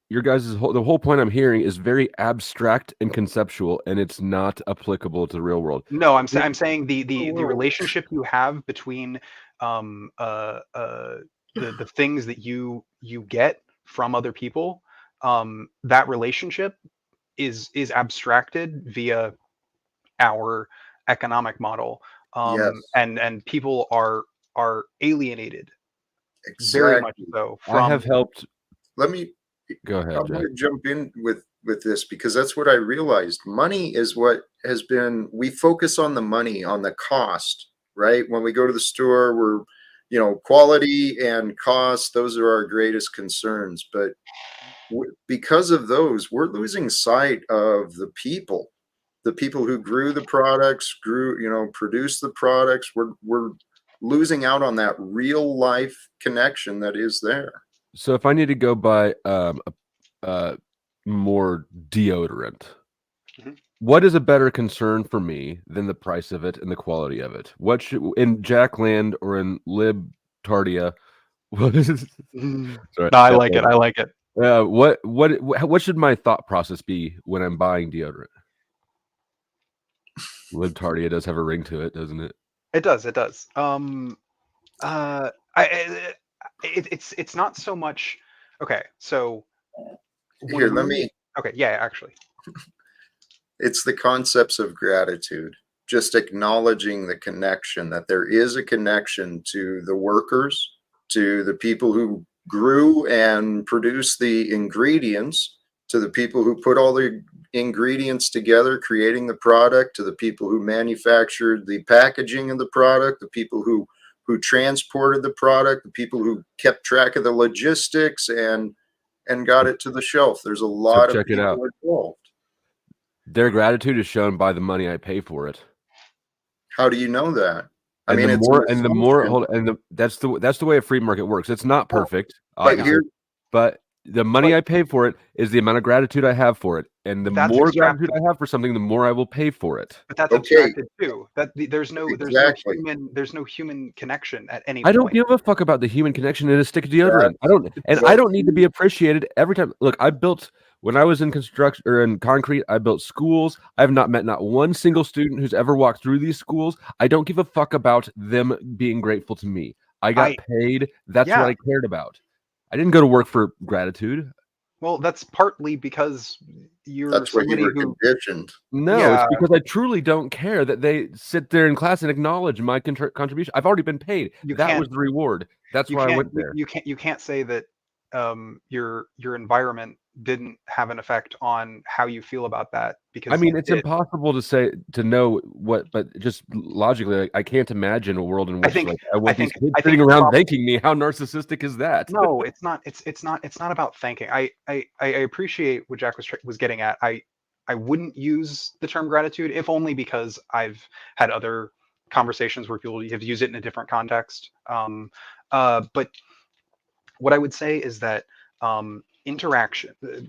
C: your guys' the whole point I'm hearing is very abstract and conceptual, and it's not applicable to the real world.
B: No, I'm saying the relationship you have between the things that you get from other people, that relationship is abstracted via our economic model,
A: Yes.
B: and people are alienated very much
A: Exactly.
B: so
C: I
B: from.
C: have helped.
A: Let me
C: Go ahead,
A: I
C: Jack.
A: want to jump in with this because that's what I realized. Money is what has been, we focus on the money, on the cost, right? When we go to the store, we're, quality and cost, those are our greatest concerns. But because of those, we're losing sight of the people who grew the products, produced the products. We're losing out on that real life connection that is there.
C: So if I need to go buy more deodorant,
B: Mhm.
C: what is a better concern for me than the price of it and the quality of it? What should in Jackland or in Libtardia? What is
B: No,
C: sorry?
B: I like it. I like it.
C: What should my thought process be when I'm buying deodorant? Libtardia does have a ring to it, doesn't it?
B: It does. It does. It's not so much. Okay, so
A: Here, let me.
B: Okay, yeah, actually.
A: It's the concepts of gratitude, just acknowledging the connection, that there is a connection to the workers, to the people who grew and produced the ingredients, to the people who put all the ingredients together, creating the product, to the people who manufactured the packaging of the product, the people who transported the product, the people who kept track of the logistics and got it to the shelf. There's a lot of people involved.
C: Their gratitude is shown by the money I pay for it.
A: How do you know that?
C: That's the way a free market works. It's not perfect, but the money I pay for it is the amount of gratitude I have for it, and the more gratitude I have for something, the more I will pay for it.
B: But that's abstracted too. That there's no human connection at any point.
C: I don't give a fuck about the human connection in a stick of deodorant. I don't need to be appreciated every time. Look, when I was in construction or in concrete, I built schools. I have not met not one single student who's ever walked through these schools. I don't give a fuck about them being grateful to me. I got paid. That's what I cared about. I didn't go to work for gratitude.
B: Well, that's partly because you're
A: That's what you
B: somebody
A: were
B: who,
A: conditioned.
C: No, it's
B: yeah,
C: because I truly don't care that they sit there in class and acknowledge my contribution. I've already been paid.
B: you
C: That
B: can't
C: was the reward. That's
B: you
C: why I
B: can't
C: went there.
B: you can't say that your environment didn't have an effect on how you feel about that,
C: I
B: because
C: mean,
B: it
C: it's
B: did.
C: impossible to know what, but just logically, like, I can't imagine a world in
B: I
C: which
B: think
C: like I
B: I
C: want these
B: think
C: kids
B: I think
C: sitting
B: the
C: around
B: problem.
C: thanking me. How narcissistic is that?
B: No, it's not. It's not about thanking. I appreciate what Jack was getting at. I wouldn't use the term gratitude, if only because I've had other conversations where people have used it in a different context. But what I would say is that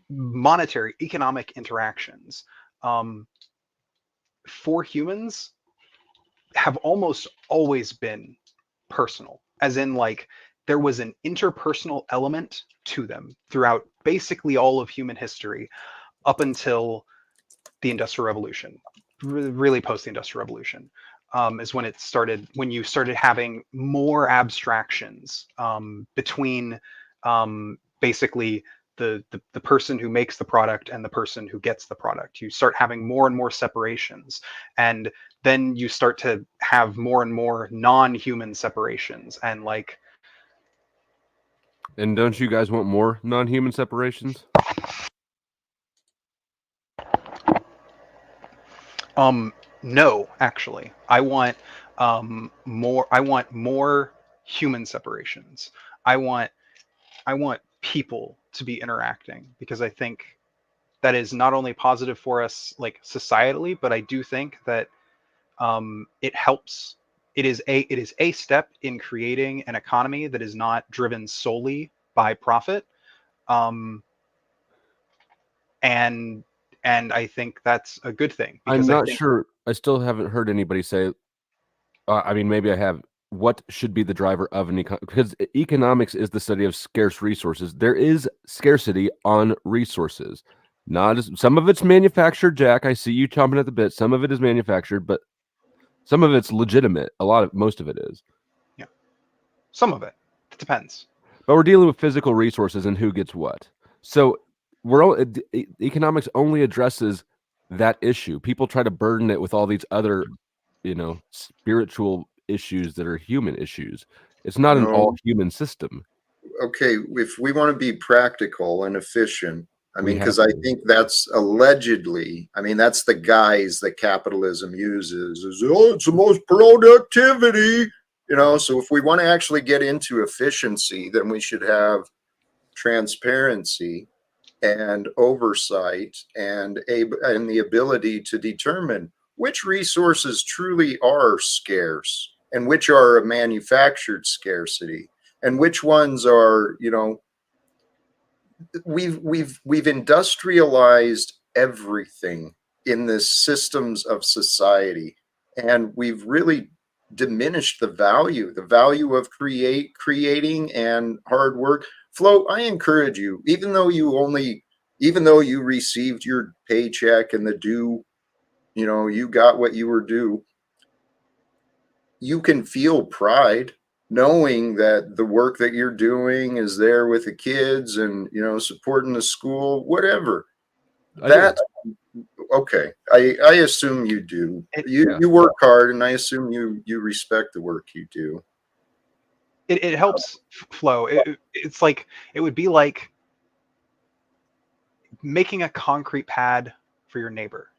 B: monetary, economic interactions, um, for humans have almost always been personal, as in, like, there was an interpersonal element to them throughout basically all of human history up until the Industrial Revolution. Really, post the Industrial Revolution is when it started, when you started having more abstractions between basically the person who makes the product and the person who gets the product. You start having more and more separations, and then you start to have more and more non-human separations, and like,
C: And don't you guys want more non-human separations?
B: no, actually, I want more human separations. I want i want people to be interacting, because I think that is not only positive for us, like, societally, but I do think that it helps. It is a step in creating an economy that is not driven solely by profit, um, and I think that's a good thing,
C: I'm
B: because I
C: not
B: think
C: sure. I still haven't heard anybody say. I mean, maybe I have. What should be the driver of an because economics is the study of scarce resources. There is scarcity on resources. Not as some of it's manufactured, Jack. I see you chomping at the bit. Some of it is manufactured, but some of it's legitimate. Most of it is.
B: yeah, some of it depends.
C: But we're dealing with physical resources and who gets what. So we're all, economics only addresses that issue. People try to burden it with all these other, spiritual issues that are human issues. It's not an all
A: No.
C: human system.
A: Okay, if we want to be practical and efficient, I
C: We
A: mean,
C: have
A: because I
C: to.
A: think that's allegedly, I mean, that's the guise that capitalism uses is, oh, it's the most productivity, So if we want to actually get into efficiency, then we should have transparency and oversight and the ability to determine which resources truly are scarce and which are a manufactured scarcity and which ones are, we've industrialized everything in the systems of society, and we've really diminished the value of creating and hard work. Flo, I encourage you, even though you received your paycheck and the due, you got what you were due, you can feel pride knowing that the work that you're doing is there with the kids and supporting the school, whatever.
C: I do.
A: That okay, I assume you do.
B: It
A: you
C: Yeah.
A: you work hard, and I assume you respect the work you do.
B: it helps flow. It's like, it would be like making a concrete pad for your neighbor.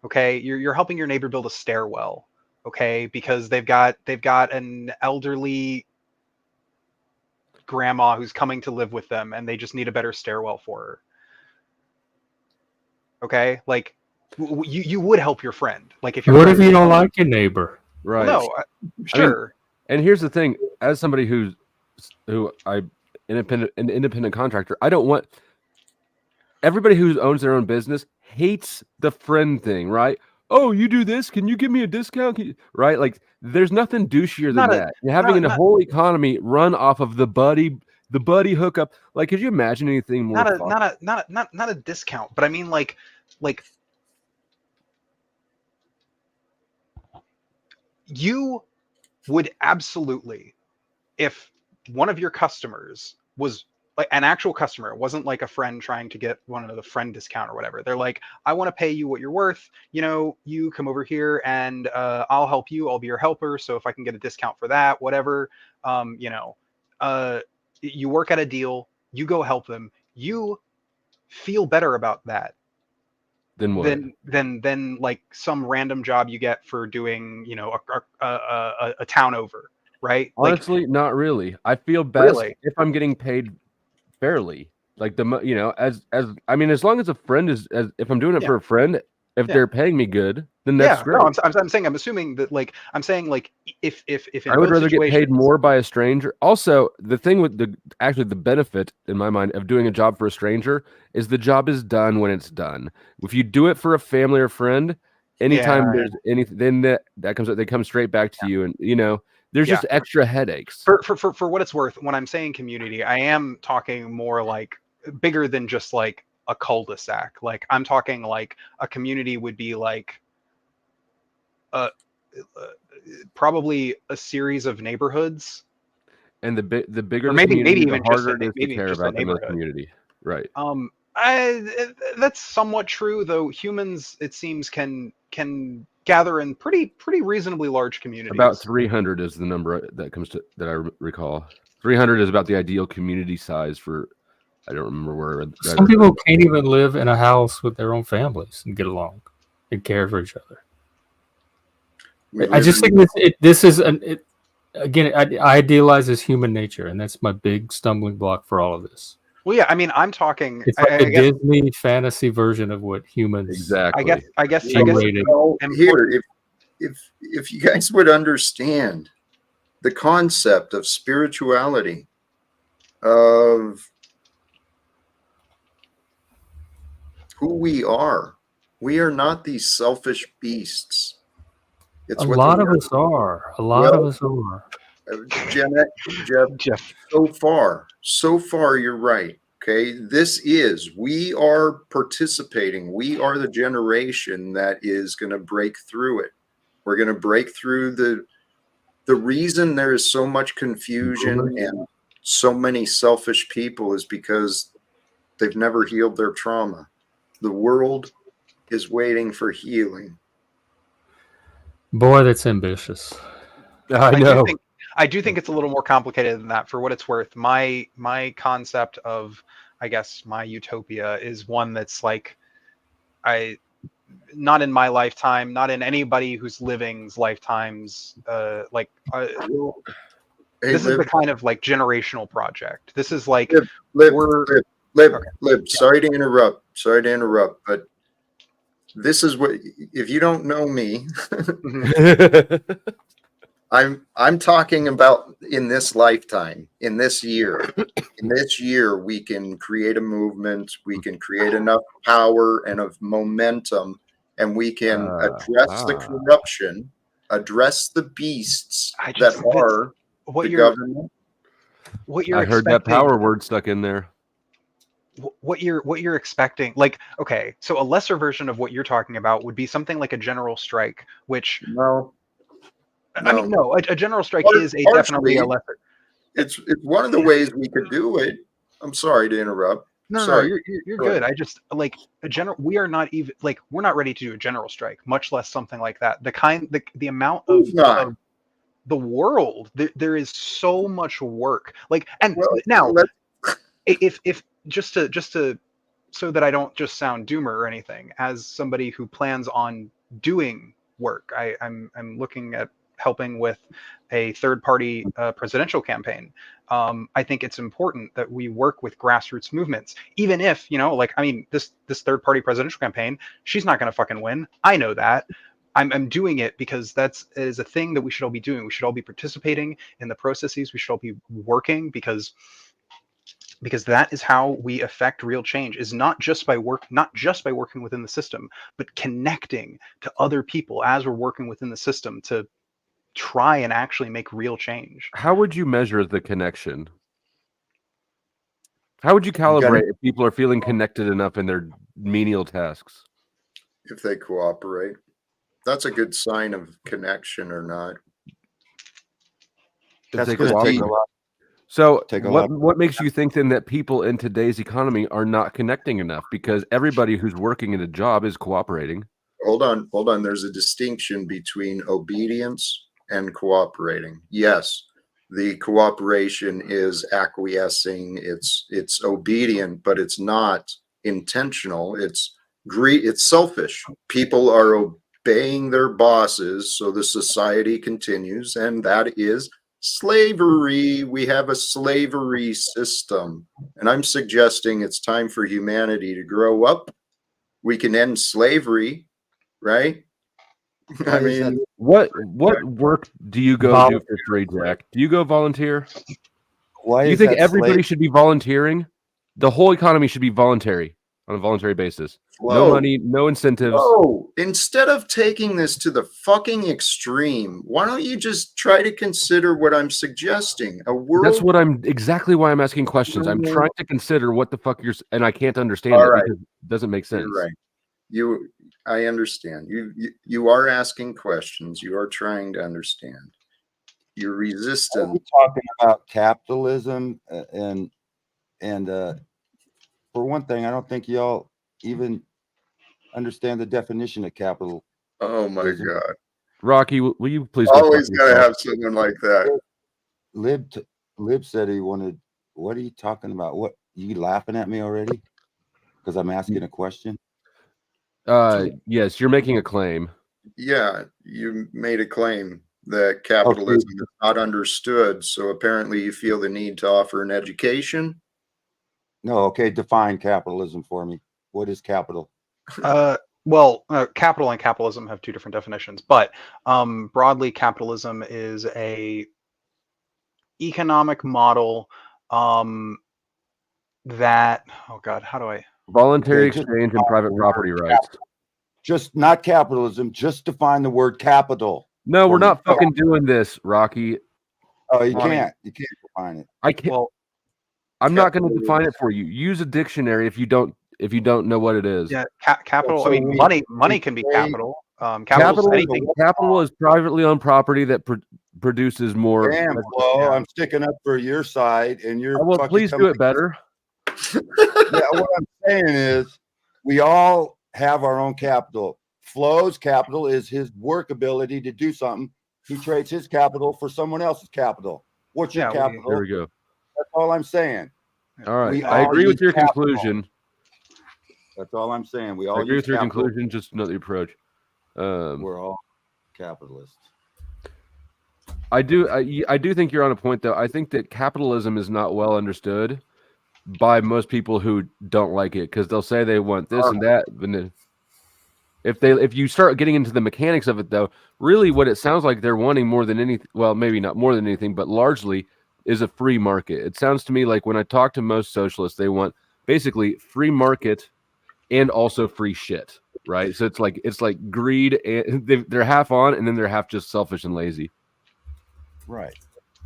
B: Okay, you're helping your neighbor build a stairwell. Okay, because they've got an elderly grandma who's coming to live with them, and they just need a better stairwell for her. Okay, like, you would help your friend, like, if your
D: What if
B: friend
D: you
B: was
D: don't
B: having.
D: like your neighbor?
B: Well,
C: Right.
B: no,
C: I mean,
B: sure.
C: and here's the thing: as somebody who an independent contractor, I don't want everybody who owns their own business hates the friend thing, right? Oh, you do this? Can you give me a discount? Right? Like, there's nothing douchier than
B: Not a
C: that. You're having
B: not
C: a
B: not
C: whole economy run off of the buddy hookup. Like, could you imagine anything more
B: not a
C: fucked?
B: not a discount, but I mean, like you would absolutely, if one of your customers was like an actual customer. It wasn't like a friend trying to get one of the friend discount or whatever. They're like, I want to pay you what you're worth. You come over here and I'll help you. I'll be your helper. So if I can get a discount for that, whatever, uh, you work at a deal, you go help them, you feel better about that
C: Then what?
B: than like some random job you get for doing, a town over, right? Like,
C: Honestly, not really. I feel best
B: really?
C: if I'm getting paid fairly. Like as long as a friend if I'm doing it
B: Yeah.
C: for a friend, if
B: Yeah.
C: they're paying me good, then that's
B: Yeah,
C: great.
B: no, I'm saying, I'm assuming that, like, I'm saying, like, if in
C: I would
B: both
C: rather get paid
B: situations,
C: more by a stranger. Also, the thing with the benefit in my mind of doing a job for a stranger is the job is done when it's done. If you do it for a family or friend, anytime
B: yeah,
C: there's anything, then they come straight back to you, and there's
B: yeah.
C: just extra headaches.
B: For what it's worth, when I'm saying community, I am talking more like bigger than just like a cul-de-sac. Like, I'm talking like a community would be like uh, probably a series of neighborhoods,
C: And the bigger
B: or
C: the
B: maybe
C: community, the
B: even just
C: harder it is to care
B: a
C: about them as a
B: neighborhood.
C: community. Right.
B: That's somewhat true, though. Humans, it seems, can gather in pretty reasonably large
C: About
B: communities.
C: 300 is the number that I recall. 300 is about the ideal community size for. I don't remember where I read
D: Some
C: it.
D: people can't even live in a house with their own families and get along and care for each other. I just think this is again, it idealizes human nature, and that's my big stumbling block for all of this.
B: Well, yeah, I mean, I'm talking.
D: It's like a Disney fantasy version of what humans.
C: Exactly.
B: I guess.
A: Well, here, if you guys would understand the concept of spirituality, of who we are not these selfish beasts. It's
D: a lot of us are. A lot of us are.
B: Jeff.
A: So far, you're right. Okay, we are participating. We are the generation that is going to break through it. We're going to break through the reason there is so much confusion and so many selfish people is because they've never healed their trauma. The world is waiting for healing.
D: Boy, that's ambitious.
C: I know.
B: I do think it's a little more complicated than that. For what it's worth, my concept of, I guess, my utopia is one that's like, not in my lifetime, not in anybody who's living's lifetimes. This is the kind of like generational project. This is like
A: Lib. Sorry to interrupt, but this is what, if you don't know me, I'm talking about in this lifetime, in this year. In this year, we can create a movement, we can create enough power and of momentum, and we can address the corruption, address the beasts that are the government.
B: What you're
C: I heard that power word stuck in there.
B: What you're expecting, like, okay, so a lesser version of what you're talking about would be something like a general strike, which I mean, no, a general strike is definitely a lesser.
A: It's one of the ways we could do it. I'm sorry to interrupt.
B: No, you're good. I just like we are not even like, we're not ready to do a general strike, much less something like that. The amount of the world, there is so much work. Like, and now if just to so that I don't just sound doomer or anything, as somebody who plans on doing work, I'm looking at helping with a third-party presidential campaign. I think it's important that we work with grassroots movements, even if, like, I mean, this third-party presidential campaign, she's not going to fucking win. I know that. I'm doing it because it is a thing that we should all be doing. We should all be participating in the processes. We should all be working because that is how we affect real change, is not just by working within the system, but connecting to other people as we're working within the system to try and actually make real change.
C: How would you measure the connection? How would you calibrate if people are feeling connected enough in their menial tasks?
A: If they cooperate. That's a good sign of connection or not.
E: That's going to take a lot.
C: So
E: Take a look.
C: what makes you think then that people in today's economy are not connecting enough? Because everybody who's working in a job is cooperating.
A: Hold on. There's a distinction between obedience and cooperating. Yes, the cooperation is acquiescing. It's obedient, but it's not intentional. It's selfish. People are obeying their bosses, so the society continues, and that is slavery. We have a slavery system, and I'm suggesting it's time for humanity to grow up. We can end slavery, right? I mean,
C: what work do you go do for free, Jack? Do you go volunteer?
E: Why
C: Do you
E: is
C: think
E: that
C: everybody should be volunteering? The whole economy should be voluntary on a voluntary basis. No
A: Whoa.
C: money, no incentives.
A: Oh, instead of taking this to the fucking extreme, why don't you just try to consider what I'm suggesting? A world.
C: That's what exactly why I'm asking questions. I'm trying to consider what the fuck and I can't understand
A: All
C: it
A: right.
C: because it doesn't make sense.
A: You're right. I understand. You are asking questions. You are trying to understand. You're resistant.
E: We're talking about capitalism and for one thing, I don't think y'all even understand the definition of capital.
A: Oh my God.
C: Rocky, will you please
A: always gotta have someone like that.
E: Lib said he wanted. What are you talking about? What, you laughing at me already? Because I'm asking a question.
C: Yes, you're making a claim.
A: Yeah, you made a claim that capitalism is not understood, so apparently you feel the need to offer an education.
E: No, okay, define capitalism for me. What is capital?
B: Well, capital and capitalism have two different definitions, but broadly, capitalism is a economic model that, oh God, how do I?
C: Voluntary exchange and private property rights.
E: Just not capitalism. Just define the word capital.
C: No, we're not fucking doing this, Rocky.
E: Oh, you can't. You can't define it.
C: I can't. Well, I'm not going to define it for you. Use a dictionary if you don't know what it is.
B: Yeah, capital. I mean, money can be capital.
C: Capital is privately owned property that produces more.
E: Damn, Flo, I'm sticking up for your side, and you're.
C: Well, please do it better.
E: Yeah, what I'm saying is, we all have our own capital. Flo's capital is his work ability to do something. He trades his capital for someone else's capital. What's your capital?
C: There we go.
E: That's all I'm saying.
C: All right, I agree with your conclusion.
E: That's all I'm saying. We all
C: agree with your conclusion, just not the approach.
E: We're all capitalists.
C: I do think you're on a point, though. I think that capitalism is not well understood by most people who don't like it, because they'll say they want this and that. But if you start getting into the mechanics of it, though, really what it sounds like they're wanting more than anything, well, maybe not more than anything, but largely is a free market. It sounds to me like when I talk to most socialists, they want basically free market and also free shit, right? So it's like greed, and they're half on, and then they're half just selfish and lazy.
E: Right.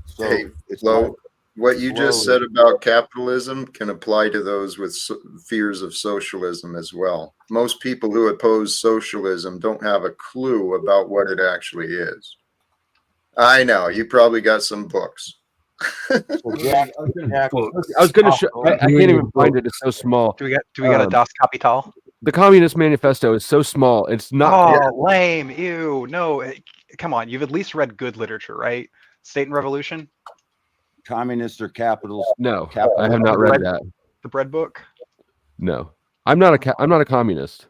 E: So
A: hey, Flo, what you just said about capitalism can apply to those with fears of socialism as well. Most people who oppose socialism don't have a clue about what it actually is. I know, you probably got some books.
C: I was going to show. I can't even find it. It's so small.
B: Do we got a Das Kapital?
C: The Communist Manifesto is so small. It's not.
B: Oh, lame! Ew! No, come on. You've at least read good literature, right? State and Revolution.
E: Communists or capitalists?
C: No, I have not read that.
B: The Bread Book.
C: No, I'm not a communist.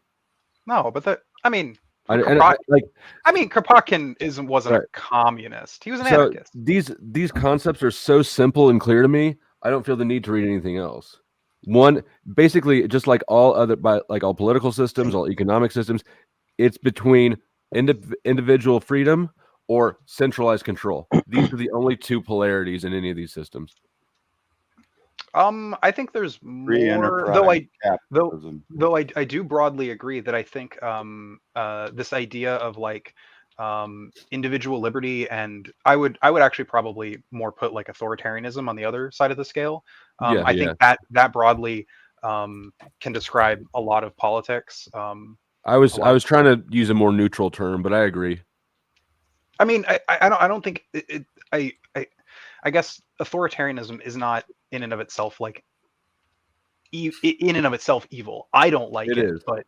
B: No, but I mean.
C: Kropotkin
B: wasn't a communist. He was an anarchist.
C: These concepts are so simple and clear to me. I don't feel the need to read anything else. One, basically, just like all political systems, all economic systems, it's between individual freedom or centralized control. These are the only two polarities in any of these systems.
B: I think there's more, though I do broadly agree that I think this idea of individual liberty, and I would actually probably more put like authoritarianism on the other side of the scale. I think that broadly can describe a lot of politics.
C: I was trying to use a more neutral term, but I agree.
B: I mean, I don't think I guess authoritarianism is not in and of itself like in and of itself evil. I don't like
C: It
B: it,
C: is.
B: but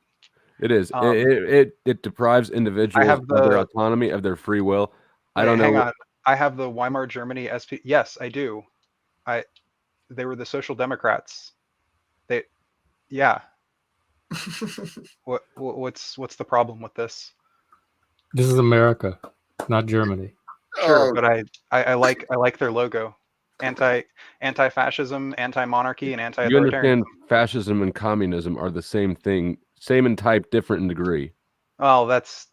C: It is.
B: um,
C: It deprives
B: I
C: individuals
B: have
C: of their
B: the
C: autonomy, of their free will. I
B: wait,
C: don't
B: hang
C: know.
B: on. I have the Weimar Germany SP. Yes, I do. I They were the Social Democrats. They yeah. What's the problem with this?
D: This is America, not Germany.
B: Sure,
A: Oh,
B: but I like their logo. Anti-fascism, anti-monarchy, and
C: You
B: anti-authoritarianism.
C: understand fascism and communism are the same thing, same in type, different in degree.
B: Well,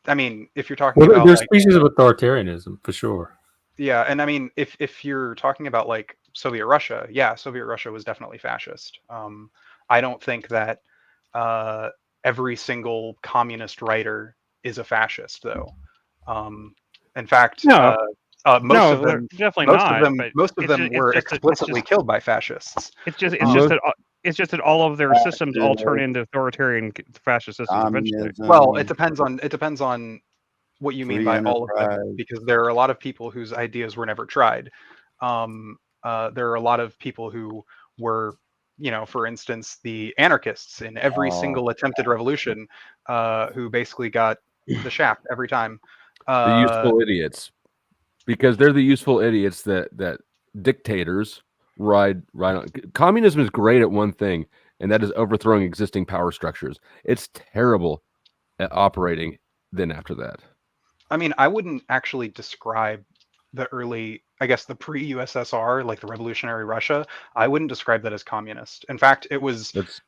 B: I mean, if you're talking
D: Well,
B: about
D: there's
B: like,
D: species of authoritarianism for sure.
B: yeah, and I mean, if you're talking about like Soviet Russia, yeah, Soviet Russia was definitely fascist. I don't think that uh, every single communist writer is a fascist, though. In fact,
F: No,
B: most of
F: they're
B: them,
F: definitely not. But
B: most of them were
F: it's
B: explicitly killed by fascists.
C: Most-
F: it's just that all of their systems all turn
E: Fascism,
F: into authoritarian fascist systems eventually.
E: communism,
B: Well, it depends on what you mean
E: free
B: by all of them,
E: enterprise.
B: because there are a lot of people whose ideas were never tried. There are a lot of people who were, for instance, the anarchists in every
E: Oh,
B: single attempted revolution, who basically got the shaft every time.
C: the useful idiots, because they're the useful idiots that dictators ride on. Communism is great at one thing, and that is overthrowing existing power structures. It's terrible at operating then after that.
B: I mean, I wouldn't actually describe the early, I guess, the pre-USSR, like the revolutionary Russia. I wouldn't describe that as communist. In fact, it was
C: That's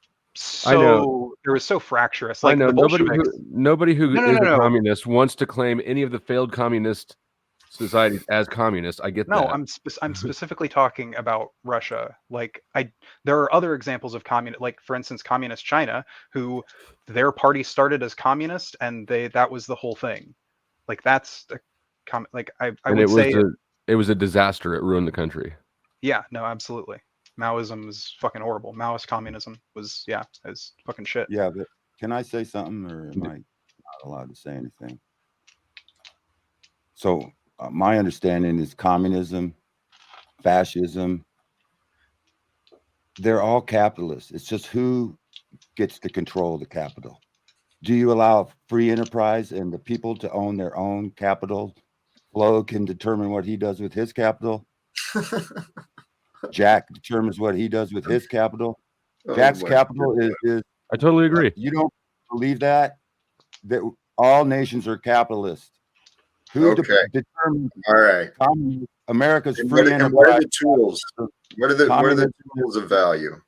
C: I know.
B: so fractious.
C: I
B: Like
C: know
B: the Bolsheviks.
C: nobody who
B: No, no,
C: is
B: no,
C: a
B: no.
C: communist wants to claim any of the failed communist societies as communist. I get
B: No,
C: that.
B: I'm specifically talking about Russia. Like there are other examples of like for instance, communist China, who their party started as communist, and that was the whole thing. Like that's the like I
C: And
B: would say,
C: it was a disaster. It ruined the country.
B: yeah, no, absolutely. Maoism was fucking horrible. Maoist communism was, yeah, it was fucking shit.
E: Yeah, but can I say something, or am I not allowed to say anything? So my understanding is communism, fascism, they're all capitalists. It's just who gets to control the capital. Do you allow free enterprise and the people to own their own capital? Flo can determine what he does with his capital. Jack determines what he does with his capital.
A: oh
E: Jack's
A: my
E: capital is
C: I totally agree.
E: you don't believe that all nations are capitalist. Who
A: Okay.
E: determines
A: All right.
E: America's
A: And
E: free
A: what are
E: enterprise?
A: the tools? What are the
E: Communism.
A: tools of value?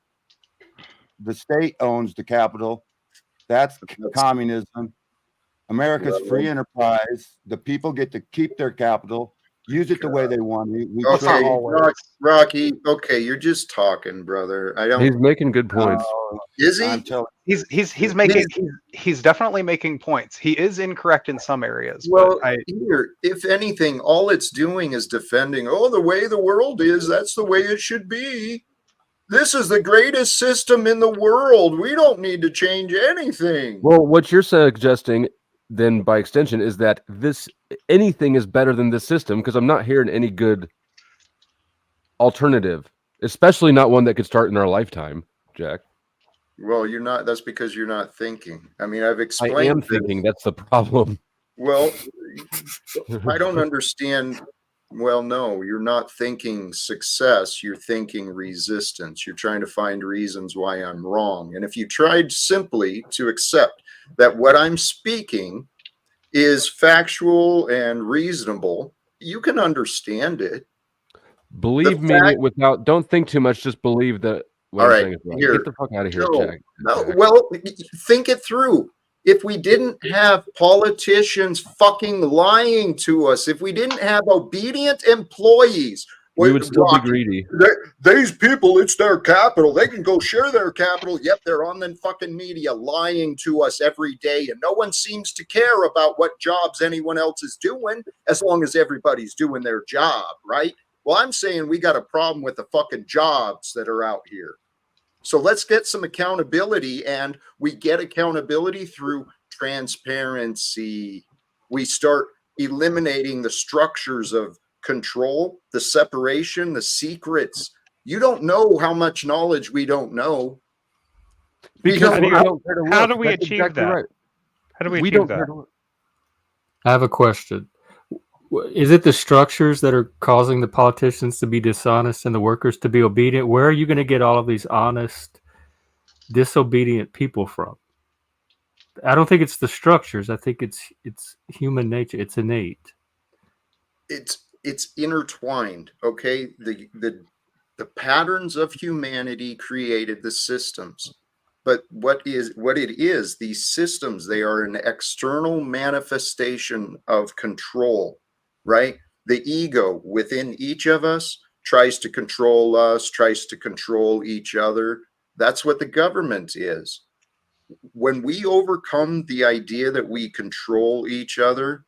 E: The state owns the capital. That's communism. America's free enterprise. The people get to keep their capital, use it the way they want. We
B: It's not
A: Okay,
B: always.
A: Rocky. Okay, you're just talking, brother. I don't.
C: He's making good points.
A: Is he?
E: I'm telling
B: He's definitely making points. He is incorrect in some areas,
A: Well,
B: but
A: here, if anything, all it's doing is defending. Oh, the way the world is, that's the way it should be. This is the greatest system in the world. We don't need to change anything.
C: Well, what you're suggesting, then, by extension, is that anything is better than this system, because I'm not hearing any good alternative, especially not one that could start in our lifetime, Jack.
A: Well, you're not. That's because you're not thinking. I mean, I've
C: I
A: explained.
C: am thinking. That's the problem.
A: Well, I don't understand. Well, no, you're not thinking success. You're thinking resistance. You're trying to find reasons why I'm wrong. And if you tried simply to accept that what I'm speaking is factual and reasonable, you can understand it.
C: Believe me without. Don't think too much. Just believe that.
A: All right, here,
C: get the fuck out of here,
A: Joe.
C: Jack.
A: No, well, think it through. If we didn't have politicians fucking lying to us, if we didn't have obedient employees,
C: we would still be greedy.
A: These people, it's their capital. They can go share their capital. Yep, they're on the fucking media lying to us every day, and no one seems to care about what jobs anyone else is doing as long as everybody's doing their job, right? Well, I'm saying we got a problem with the fucking jobs that are out here. So let's get some accountability, and we get accountability through transparency. We start eliminating the structures of control, the separation, the secrets. You don't know how much knowledge we don't know.
C: Because
F: How do
C: we
F: you-
C: don't care to
F: how
C: look.
F: do we
C: That's
F: achieve
C: exactly
F: that?
C: right.
F: How do we
C: We
F: achieve
C: don't care
F: that?
C: to look.
D: I have a question. Is it the structures that are causing the politicians to be dishonest and the workers to be obedient? Where are you going to get all of these honest, disobedient people from? I don't think it's the structures. I think it's human nature. It's innate.
A: It's intertwined. Okay, the patterns of humanity created the systems, but what it is, these systems, they are an external manifestation of control, right? The ego within each of us tries to control us, tries to control each other. That's what the government is. When we overcome the idea that we control each other,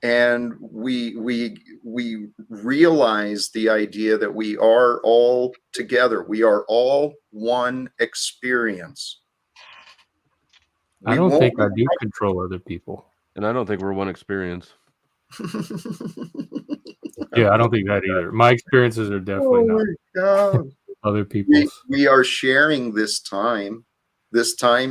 A: and we realize the idea that we are all together, we are all one experience.
D: I don't think I do control other people.
C: And I don't think we're one experience.
D: Yeah, I don't think that either. My experiences are definitely not other people's.
A: We are sharing this time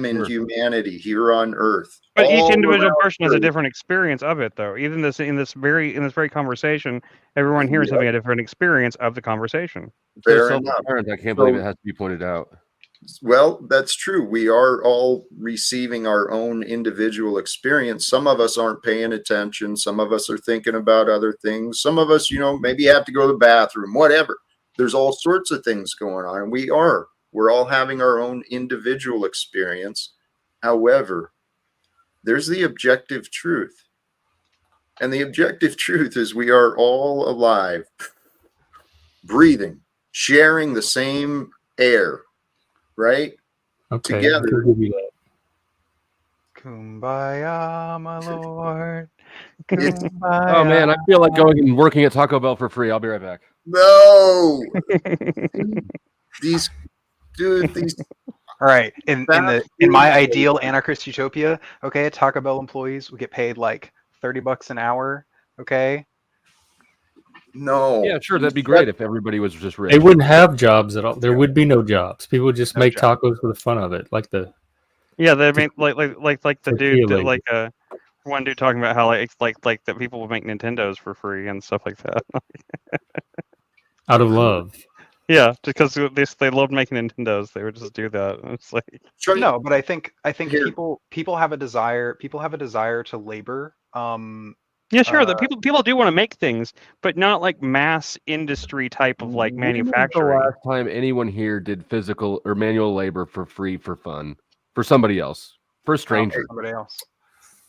A: in humanity here on Earth.
F: But each
A: all
F: individual
A: around
F: person has a
A: Earth.
F: different experience of it, though. Even in this very conversation, everyone here is having a different experience of the conversation.
A: Fair
C: So
A: enough.
C: self-apparent, I can't believe it has to be pointed out.
A: Well, that's true. We are all receiving our own individual experience. Some of us aren't paying attention. Some of us are thinking about other things. Some of us, maybe have to go to the bathroom, whatever. There's all sorts of things going on. We're all having our own individual experience. However, there's the objective truth. And the objective truth is we are all alive, breathing, sharing the same air. Right?
D: Okay,
A: Together.
D: I can give you that.
B: Kumbaya, my lord.
A: It's-
B: Kumbaya.
C: Oh man, I feel like going and working at Taco Bell for free. I'll be right back.
A: No. these
B: All right. In my ideal anarchist utopia, okay, Taco Bell employees would get paid like $30 an hour. Okay.
A: no.
C: Yeah, sure, that'd be great if everybody was just rich.
D: They wouldn't have jobs at all. There would be no jobs. People would just
B: No
D: make
B: job.
D: tacos for the fun of it, like the
F: Yeah, they make like the
D: Tortilla
F: dude that,
D: lady.
F: one dude talking about how like that people would make Nintendos for free and stuff like that.
D: out of love.
F: Yeah, just because they loved making Nintendos, they would just do that. And it's like
B: No, but I think
A: Here.
B: people have a desire to labor.
F: yeah, sure. The people do want to make things, but not like mass industry type of like
C: When was
F: manufacturing.
C: the last time anyone here did physical or manual labor for free for fun for somebody else, for a stranger?
B: Somebody else.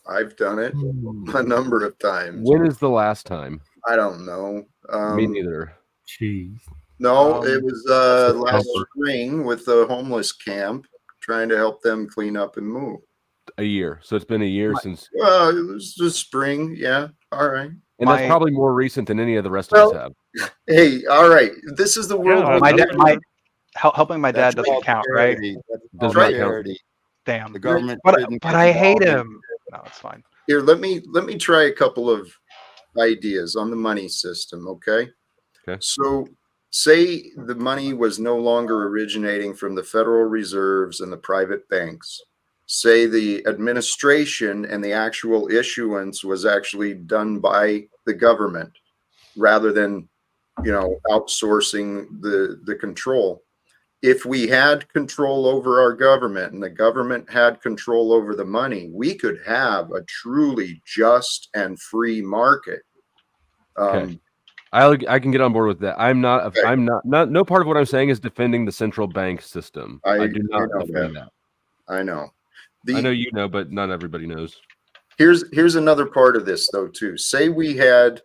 A: I've done it a number of times.
C: When is the last time?
A: I don't know.
C: Me neither.
D: Jeez.
A: No, it was last
D: helper.
A: spring with the homeless camp, trying to help them clean up and move.
C: A year. So it's been a year since,
A: Well, it was the spring. Yeah. All right.
C: and that's probably more recent than any of the rest of
A: Well,
C: us have.
A: Hey, all right. This is the world.
F: Yeah,
B: My
A: we
B: dad,
A: live in.
B: helping my dad
E: That's
B: doesn't
E: called
B: count, right?
E: charity. That's
C: Does
E: called
C: not count.
E: charity.
B: Damn.
E: The government
B: But
E: shouldn't get
B: I hate
E: involved in-
B: him. No, it's fine.
A: Here, let me try a couple of ideas on the money system, okay?
C: Okay.
A: So say the money was no longer originating from the Federal Reserves and the private banks. Say the administration and the actual issuance was actually done by the government rather than, outsourcing the control. If we had control over our government and the government had control over the money, we could have a truly just and free market.
C: Okay. I can get on board with that.
A: Okay.
C: No part of what I'm saying is defending the central bank system. I do not
A: know
C: defend that.
A: I know.
C: I know you know, but not everybody knows.
A: Here's another part of this though too. Say we had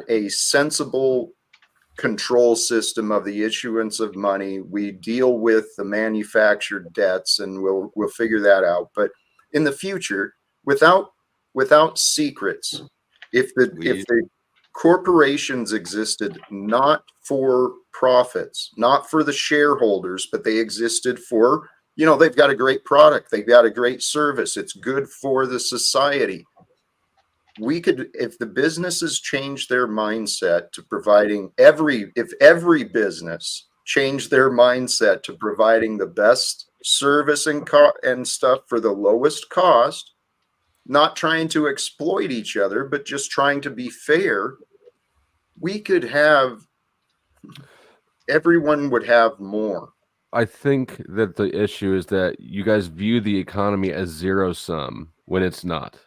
A: a sensible control system of the issuance of money. We deal with the manufactured debts, and we'll figure that out. But in the future, without secrets, if the corporations existed not for profits, not for the shareholders, but they existed for, they've got a great product, they've got a great service, it's good for the society. if the businesses change their mindset to providing if every business changed their mindset to providing the best service and stuff for the lowest cost, not trying to exploit each other, but just trying to be fair, we could have, everyone would have more.
C: I think that the issue is that you guys view the economy as zero sum when it's not.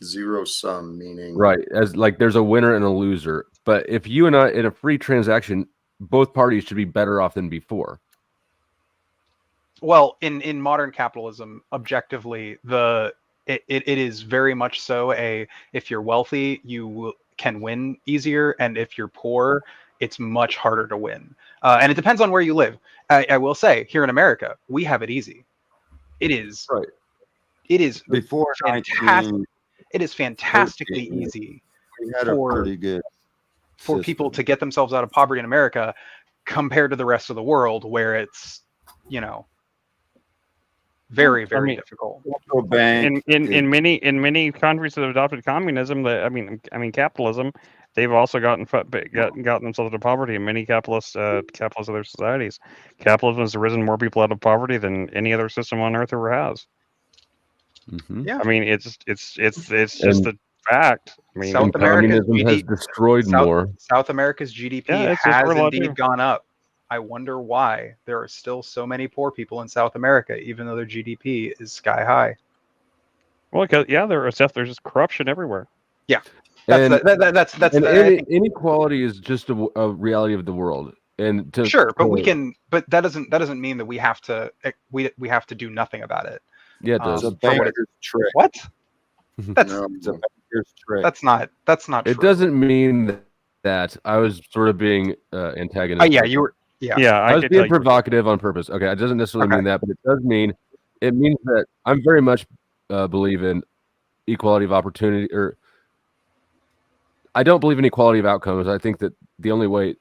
A: Zero sum, meaning
C: Right, as like there's a winner and a loser. But if you and I in a free transaction, both parties should be better off than before.
B: Well, in modern capitalism, objectively, it is very much so if you're wealthy, can win easier, and if you're poor, it's much harder to win. And it depends on where you live. I will say, here in America, we have it easy. It is
C: Right.
B: It is
E: Before
B: fantastic. It is fantastically easy
E: we had a pretty good
B: for people to get themselves out of poverty in America compared to the rest of the world, where it's, very, very difficult.
F: In many countries that have adopted communism, capitalism, they've also gotten themselves out of poverty. In many capitalist other societies, capitalism has risen more people out of poverty than any other system on earth ever has.
C: Mm-hmm.
B: Yeah,
F: I mean, it's just a fact. I mean,
B: South America's
C: communism has destroyed more.
B: South America's GDP has indeed gone up. I wonder why there are still so many poor people in South America, even though their GDP is sky high.
F: Well, there's just corruption everywhere.
B: Yeah, that's
C: inequality is just a reality of the world. And
B: but that doesn't mean that we have to do nothing about it.
C: Yeah, it does.
E: It's a banker's trick.
B: What?
E: It's a banker's trick.
B: That's not true.
C: It doesn't mean that. I was sort of being antagonistic.
B: Yeah, you were.
F: Yeah,
C: I was being provocative on purpose. Okay, it doesn't necessarily mean that, but it means that I'm very much believe in equality of opportunity, or I don't believe in equality of outcomes. I think that the only way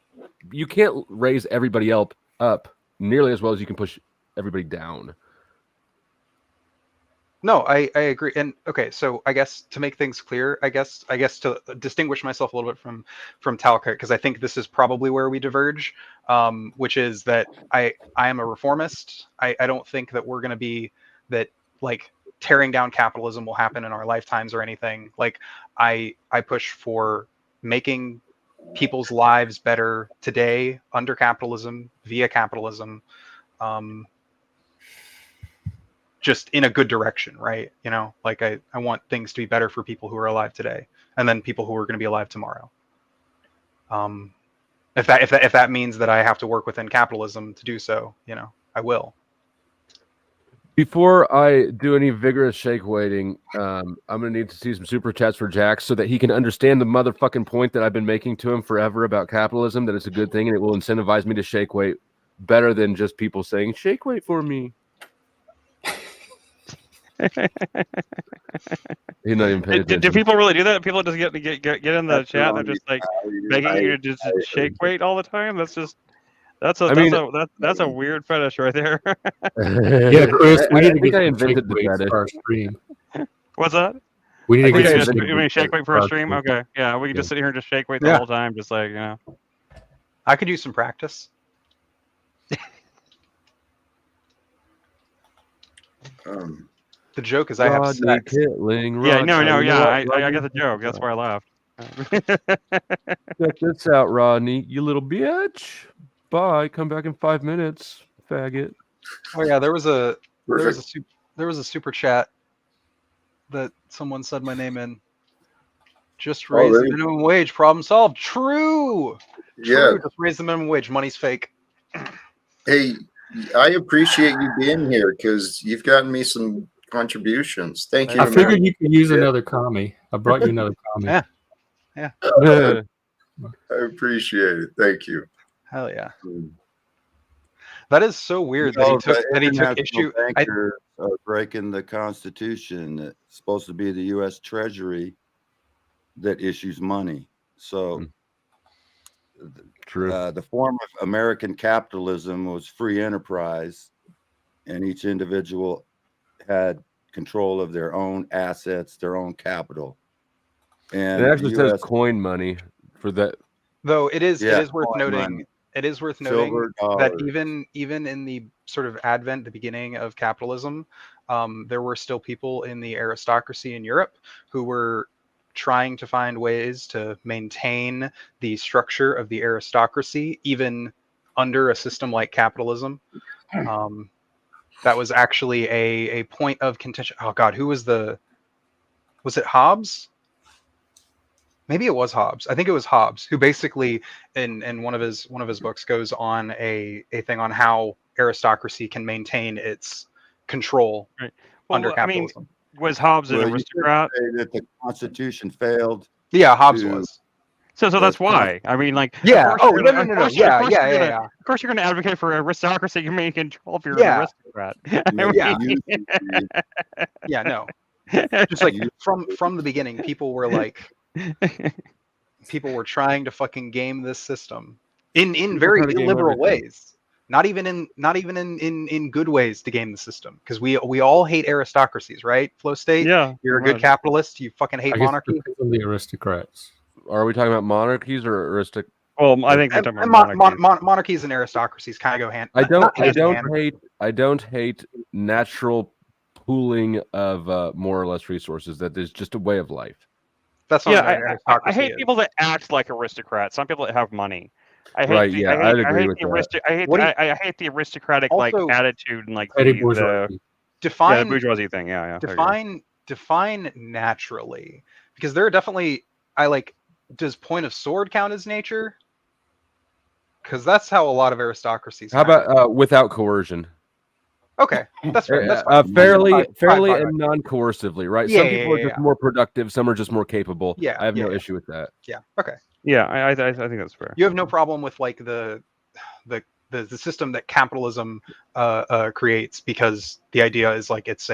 C: you can't raise everybody up nearly as well as you can push everybody down.
B: No, I agree. And okay, so I guess to make things clear, I guess to distinguish myself a little bit from Talcott, because I think this is probably where we diverge, which is that I am a reformist. I don't think that we're going to be that, like, tearing down capitalism will happen in our lifetimes or anything. Like, I push for making people's lives better today under capitalism, via capitalism. Just in a good direction, right? Like I want things to be better for people who are alive today, and then people who are going to be alive tomorrow. If that means that I have to work within capitalism to do so, I will.
C: Before I do any vigorous shake weighting, I'm gonna need to see some super chats for Jack so that he can understand the motherfucking point that I've been making to him forever about capitalism, that it's a good thing and it will incentivize me to shake weight better than just people saying shake weight for me. He's not even paying attention.
F: Do people really do that? People just get in the chat. They're just like begging you to just shake weight all the time. That's a weird fetish right there.
D: Yeah, Chris, we need to get
C: I invented the fetish
D: for our stream.
F: What's that?
D: We need to get
F: shake weight for a stream. Okay, yeah, we can just sit here and just shake weight the whole time, just like
B: I could use some practice. The joke is I have sex.
F: I got the joke. That's why I laughed.
C: Check this out, Rodney. You little bitch. Bye. Come back in 5 minutes, faggot.
B: Oh yeah, there was a super chat that someone said my name in. Just raise the minimum wage. Problem solved. True.
A: Yeah.
B: Just raise the minimum wage. Money's fake.
A: Hey, I appreciate you being here because you've gotten me some contributions. Thank you.
D: I figured you could use another commie. I brought you another commie.
B: Yeah.
A: I appreciate it. Thank you.
B: Hell yeah. That is so weird that he took issue.
E: Bankers are breaking the Constitution. It's supposed to be the U.S. Treasury that issues money. So
C: true.
E: The form of American capitalism was free enterprise, and each individual had control of their own assets, their own capital. And
C: It actually
E: the
C: says
E: US
C: coin money for that.
B: Though it is
E: Yeah,
B: worth
E: coin
B: noting.
E: money.
B: It is worth noting
E: Silver
B: that
E: dollars.
B: even in the sort of advent, the beginning of capitalism, there were still people in the aristocracy in Europe who were trying to find ways to maintain the structure of the aristocracy, even under a system like capitalism. That was actually a point of contention. Oh God, who was it Hobbes? Maybe it was Hobbes. I think it was Hobbes who basically in one of his books goes on a thing on how aristocracy can maintain its control
F: Right. Well,
B: under
F: I mean,
B: capitalism.
F: was Hobbes an
E: Well, you could
F: aristocrat?
E: say that the Constitution failed.
B: Yeah, Hobbes
E: to-
B: was.
F: So
E: the
F: that's why. I mean, like,
B: Yeah.
F: Of course
B: Oh,
F: you're
B: no,
F: gonna,
B: no,
F: of
B: no, no.
F: course,
B: Yeah,
F: of course
B: yeah,
F: you're
B: yeah,
F: gonna,
B: yeah.
F: of course you're gonna advocate for aristocracy. You're making control if you're
B: Yeah.
F: an aristocrat.
B: Yeah.
E: Yeah,
B: Yeah, no. Just like from the beginning, people were trying to fucking game this system in very
C: try to game
B: illiberal
C: everything.
B: ways. Not even in good ways to game the system, because we all hate aristocracies, right? Flow State,
F: Yeah,
B: you're a
F: pretty
B: good
F: much.
B: capitalist. You fucking hate
D: I guess
B: monarchy.
D: because of the aristocrats.
C: Are we talking about monarchies or aristocrats?
F: Well, I think we're talking
B: And
F: about monarchies.
B: monarchies and aristocracies kind of go hand.
C: I
B: not hand in hand.
C: I don't hate natural pooling of more or less resources. That is just a way of life.
B: That's not
F: Yeah,
B: what an
F: I
B: aristocracy
F: hate
B: is.
F: people that act like aristocrats. Some people that have money. I hate
C: Right,
F: the,
C: yeah,
F: I hate,
C: I'd
F: I
C: agree
F: hate
C: with
F: the
C: that.
F: I hate the aristocratic
B: Also-
F: like attitude and like
D: Petty
F: the
D: bourgeoisie.
F: the
B: Define
F: bourgeoisie thing. Yeah, I agree.
B: define naturally, because there are definitely does point of sword count as nature? Because that's how a lot of aristocracies.
C: How
B: kind of-
C: about without coercion?
B: Okay, that's fair. That's fine.
C: Fairly
B: Fine.
C: and non-coercively, right?
B: Yeah,
C: Some
B: yeah,
C: people are
B: yeah,
C: just more productive. Some are just more capable.
B: Yeah,
C: I have
B: yeah,
C: no
B: yeah.
C: issue with that.
B: Yeah. Okay.
F: Yeah, I think that's fair.
B: You have no problem with like the system that capitalism creates, because the idea is like it's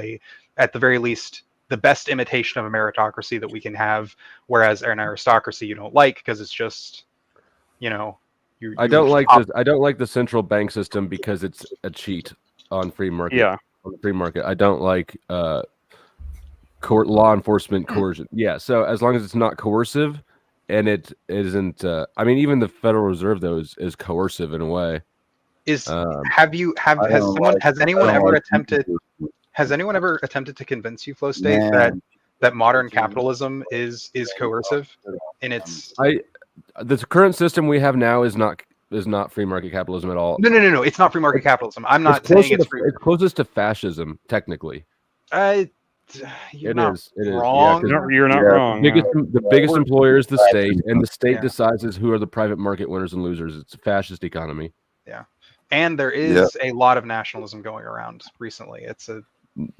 B: at the very least the best imitation of a meritocracy that we can have, whereas an aristocracy you don't like because it's just
C: I don't like this. I don't like the central bank system because it's a cheat on free market.
F: Yeah.
C: On free market. I don't like court law enforcement coercion. Yeah. So as long as it's not coercive, and it isn't. I mean, even the Federal Reserve though is coercive in a way.
B: Has
E: I
B: anyone
E: don't
B: ever
E: like
B: attempted
E: people.
B: has anyone ever attempted to convince you, Flow State,
E: Man.
B: that modern capitalism is coercive in its
C: The current system we have now is not free market capitalism at all.
B: no, it's not free market capitalism. I'm not saying it's free.
C: It's closest to fascism technically.
B: You're
C: It
B: not
C: is. It is.
B: wrong.
C: Yeah, 'cause
F: You're not
E: Yeah.
F: wrong.
C: the biggest employer is the state, and the state
B: Yeah.
C: decides who are the private market winners and losers. It's a fascist economy.
B: And there is a lot of nationalism going around recently.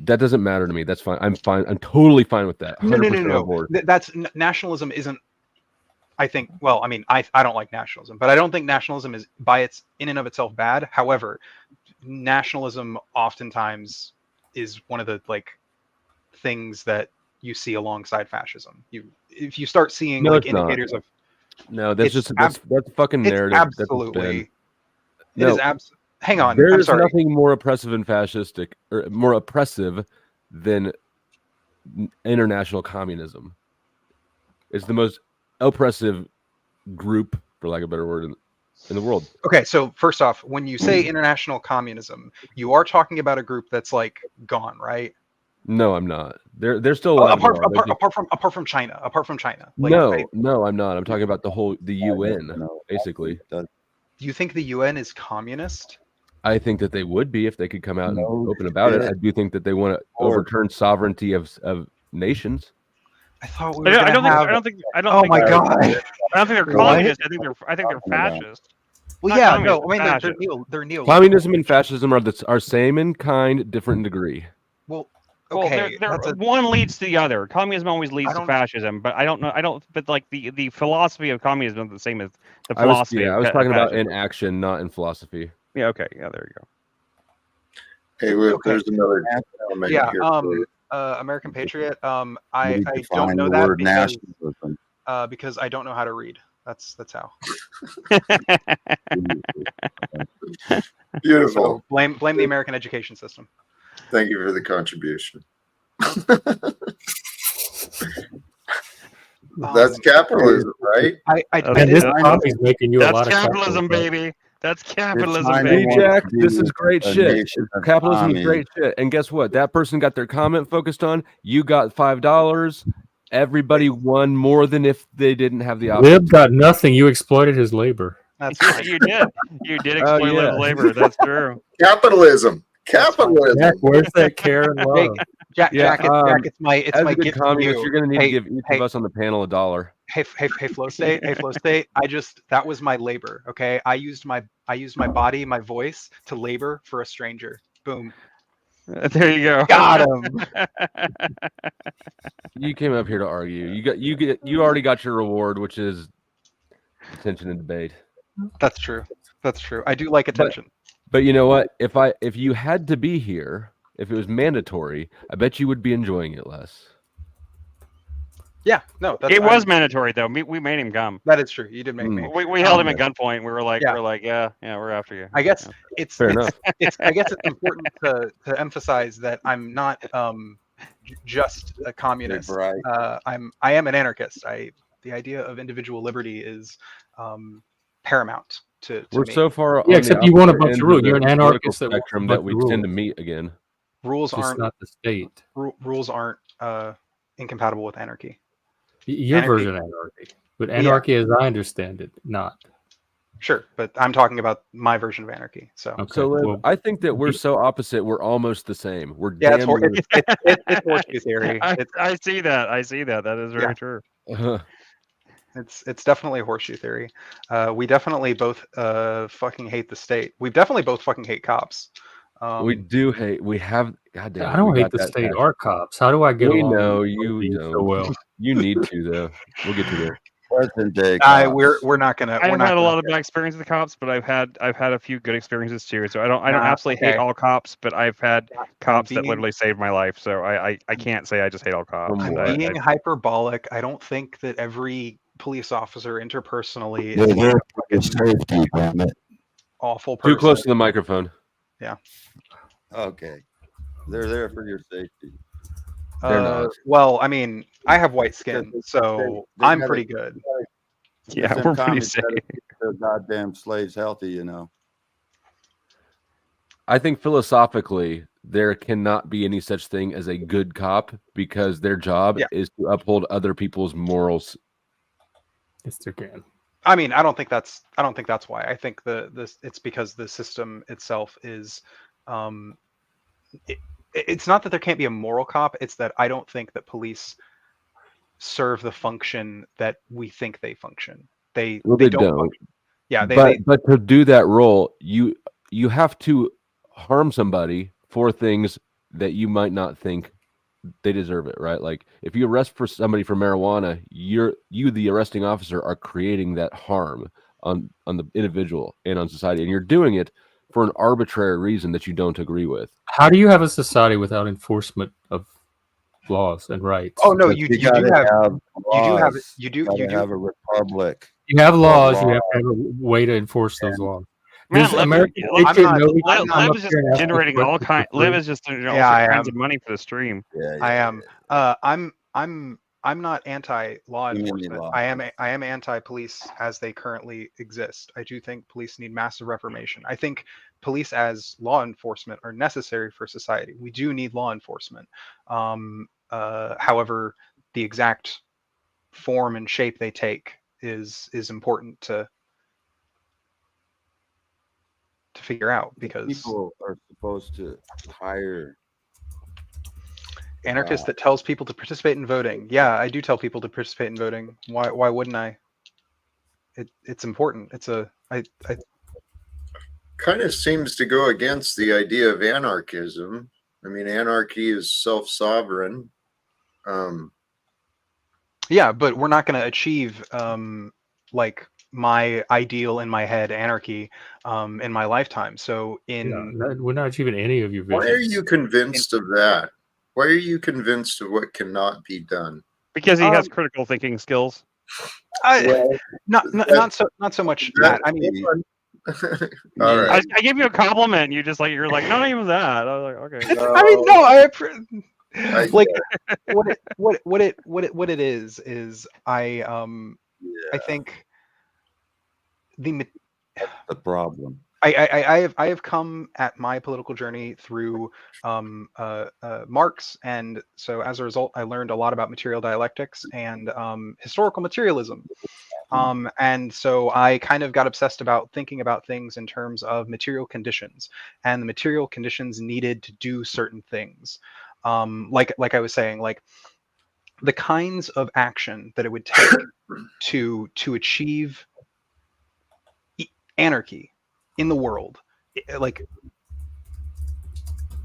C: That doesn't matter to me. That's fine. I'm fine. I'm totally fine with that. 100%
B: no.
C: on board.
B: Nationalism isn't. I think. Well, I mean, I don't like nationalism, but I don't think nationalism is in and of itself bad. However, nationalism oftentimes is one of the things that you see alongside fascism. If you start seeing
C: No, it's not.
B: indicators of
C: No, that's
B: It's
C: just that's fucking narrative.
B: it's absolutely.
C: No,
B: It is Hang on.
C: There
B: I'm
C: is
B: sorry.
C: nothing more oppressive and fascistic, or more oppressive than international communism. It's the most oppressive group, for lack of a better word, in the world.
B: Okay, so first off, when you say international communism, you are talking about a group that's gone, right?
C: No, I'm not. They're still alive.
B: Apart from China.
C: No, I'm not. I'm talking about the UN, basically.
B: Do you think the UN is communist?
C: I think that they would be if they could come out and open about it. I do think that they want to overturn sovereignty of nations.
B: I thought we were
F: I don't
B: have...
F: think.
B: Oh my god!
F: I don't think they're communist. I think they're fascist.
B: Well,
F: Not
B: yeah,
F: communist,
B: no. I mean,
F: fascist.
B: they're neo.
C: Communism and fascism are same in kind, different in degree.
B: Well,
F: Well,
B: okay.
F: one leads to the other. Communism always leads
B: I
F: to
B: don't-
F: fascism, but I don't know. But the philosophy of communism is the same as the philosophy.
C: I was
F: of
C: talking about
F: fascism.
C: in action, not in philosophy.
F: Yeah. Okay. Yeah. There you go.
A: Hey, look,
B: Okay.
A: there's another element
B: Yeah.
A: here. for you.
B: American Patriot. I
E: We
B: don't
E: define
B: know
E: the
B: that
E: word nationalism.
B: because I don't know how to read. That's how.
A: Beautiful.
B: So blame the American education system.
A: Thank you for the contribution. That's capitalism, right?
B: I
D: And this coffee's making you a lot
F: That's
D: of
F: capitalism,
D: capital, right?
F: baby. That's capitalism,
E: China
F: baby.
E: wants
C: Jack,
E: to
C: this
E: be
C: is great
E: a
C: shit.
E: nation of
C: Capitalism is
E: commies.
C: great shit. And guess what? That person got their comment focused on. You got $5. Everybody won more than if they didn't have the option.
D: Lib got nothing. You exploited his labor.
B: That's
F: Yeah,
B: fine.
F: you did. You did
C: Oh,
F: exploit
C: yeah.
F: labor. That's true.
A: Capitalism.
B: That's fine.
A: Capitalism.
D: Jack, where's that care and
B: Hey,
D: love?
B: Jack,
C: Yeah,
B: Jack, it's my
C: As
B: my
C: a good
B: gift to
C: communist,
B: you.
C: you're going to need
B: Hey,
C: to give each
B: hey,
C: of us on the panel $1.
B: hey, Flow State, hey, Flow State. That was my labor. Okay, I used my body, my voice to labor for a stranger. Boom,
F: There you go.
B: got him.
C: You came up here to argue. You already got your reward, which is attention and debate.
B: That's true. That's true. I do like attention.
C: But you know what? If you had to be here, if it was mandatory, I bet you would be enjoying it less.
B: Yeah, no,
F: It was mandatory though. We made him come.
B: That is true. You did make me.
F: We held him at gunpoint. We were like,
B: Yeah.
F: yeah, we're after you.
B: I guess it's
C: Fair enough.
B: I guess it's important to emphasize that I'm not just a communist.
E: Right.
B: I am an anarchist. The idea of individual liberty is paramount to
C: We're
B: me.
C: so far on
D: Yeah,
C: the
D: except you want a
C: opposite
D: bunch
C: ends
D: of rules.
C: the
D: You're an
C: political
D: anarchist that wants a
C: spectrum
D: bunch
C: that we
D: of
C: tend to
D: rules.
C: meet again.
B: Rules
D: Just
B: aren't
D: not the state.
B: rules aren't incompatible with anarchy.
D: Your
B: Anarchy.
D: version of anarchy. But anarchy, as I understand it, not.
B: Sure, but I'm talking about my version of anarchy. So
D: Okay.
C: So Liv,
D: well,
C: I think that we're so opposite. We're almost the same. We're
B: yeah,
C: damn
B: it's horseshoe theory.
F: I see that. I see that. That is very
B: Yeah.
F: true.
B: It's definitely a horseshoe theory. We definitely both fucking hate the state. We definitely both fucking hate cops.
C: we do hate. We have. Goddamn.
D: I don't hate the state or cops. How do I get
C: We
D: along
C: know
D: with
C: you
D: you
C: don't.
D: so well?
C: You need to though. We'll get to there.
E: Present day.
B: We're not gonna.
F: I've
B: We're not
F: had a
B: gonna
F: lot of bad experiences with cops, but I've had a few good experiences too. So I don't
B: Nah,
F: absolutely hate
B: okay.
F: all cops, but I've had cops that
B: being-
F: literally saved my life. So I can't say I just hate all cops.
C: I'm
B: I'm being hyperbolic. I don't think that every police officer interpersonally
E: They're
B: is
E: there
B: like a
E: for your
B: fucking
E: safety, damn it.
B: awful person.
C: Too close to the microphone.
E: Okay. They're there for your safety.
C: They're not.
B: Well, I mean, I have white skin, so
E: they
B: I'm
E: gotta-
B: pretty good.
F: Yeah,
E: Them
F: we're pretty
E: commies
F: safe.
E: gotta keep their goddamn slaves healthy, you know.
C: I think philosophically there cannot be any such thing as a good cop because their job
B: Yeah.
C: is to uphold other people's morals.
D: Yes, there can.
B: I mean, I don't think that's why. I think it's because the system itself is it's not that there can't be a moral cop, it's that I don't think that police serve the function that we think they function. They don't. Function. Yeah,
C: but to do that role, you have to harm somebody for things that you might not think they deserve it, right? Like if you arrest for somebody for marijuana, you the arresting officer are creating that harm on the individual and on society, and you're doing it for an arbitrary reason that you don't agree with.
D: How do you have a society without enforcement of laws and rights?
B: Oh no,
E: But
B: you
E: gotta
B: do have
E: laws.
B: you do
E: have a republic.
D: You have laws. You
E: law.
D: have to have a way to enforce those laws.
F: Man,
D: Does
F: Liv,
D: America
F: Liv-
D: dictate nobody
F: Liv
D: can come
F: is
D: up
F: just
D: here and ask us
F: generating all
D: questions
F: kind.
D: for
F: Liv
D: free?
F: is just generating all
B: Yeah,
F: kinds
B: I
F: of money for the stream.
E: Yeah,
B: I am. I'm not anti-law
E: Community
B: enforcement.
E: law.
B: I am anti-police as they currently exist. I do think police need massive reformation. I think police as law enforcement are necessary for society. We do need law enforcement. However, the exact form and shape they take is important to figure out, because
E: people are supposed to hire
B: anarchist that tells people to participate in voting. Yeah, I do tell people to participate in voting. Why wouldn't I? It's important. I
A: Kind of seems to go against the idea of anarchism. I mean, anarchy is self-sovereign.
B: Yeah, but we're not going to achieve like my ideal in my head anarchy in my lifetime. So
D: we're not achieving any of your visions.
A: Why are you convinced of that? Why are you convinced of what cannot be done?
F: Because he has critical thinking skills.
B: not so much that. I mean,
A: all right.
F: I give you a compliment. You're like, not even that. I was like, okay.
B: I mean, no. Like what it is I think the
E: The problem.
B: I have come at my political journey through Marx, and so as a result, I learned a lot about material dialectics and historical materialism. And so I kind of got obsessed about thinking about things in terms of material conditions, and the material conditions needed to do certain things. Like I was saying, like the kinds of action that it would take to achieve anarchy in the world. Like,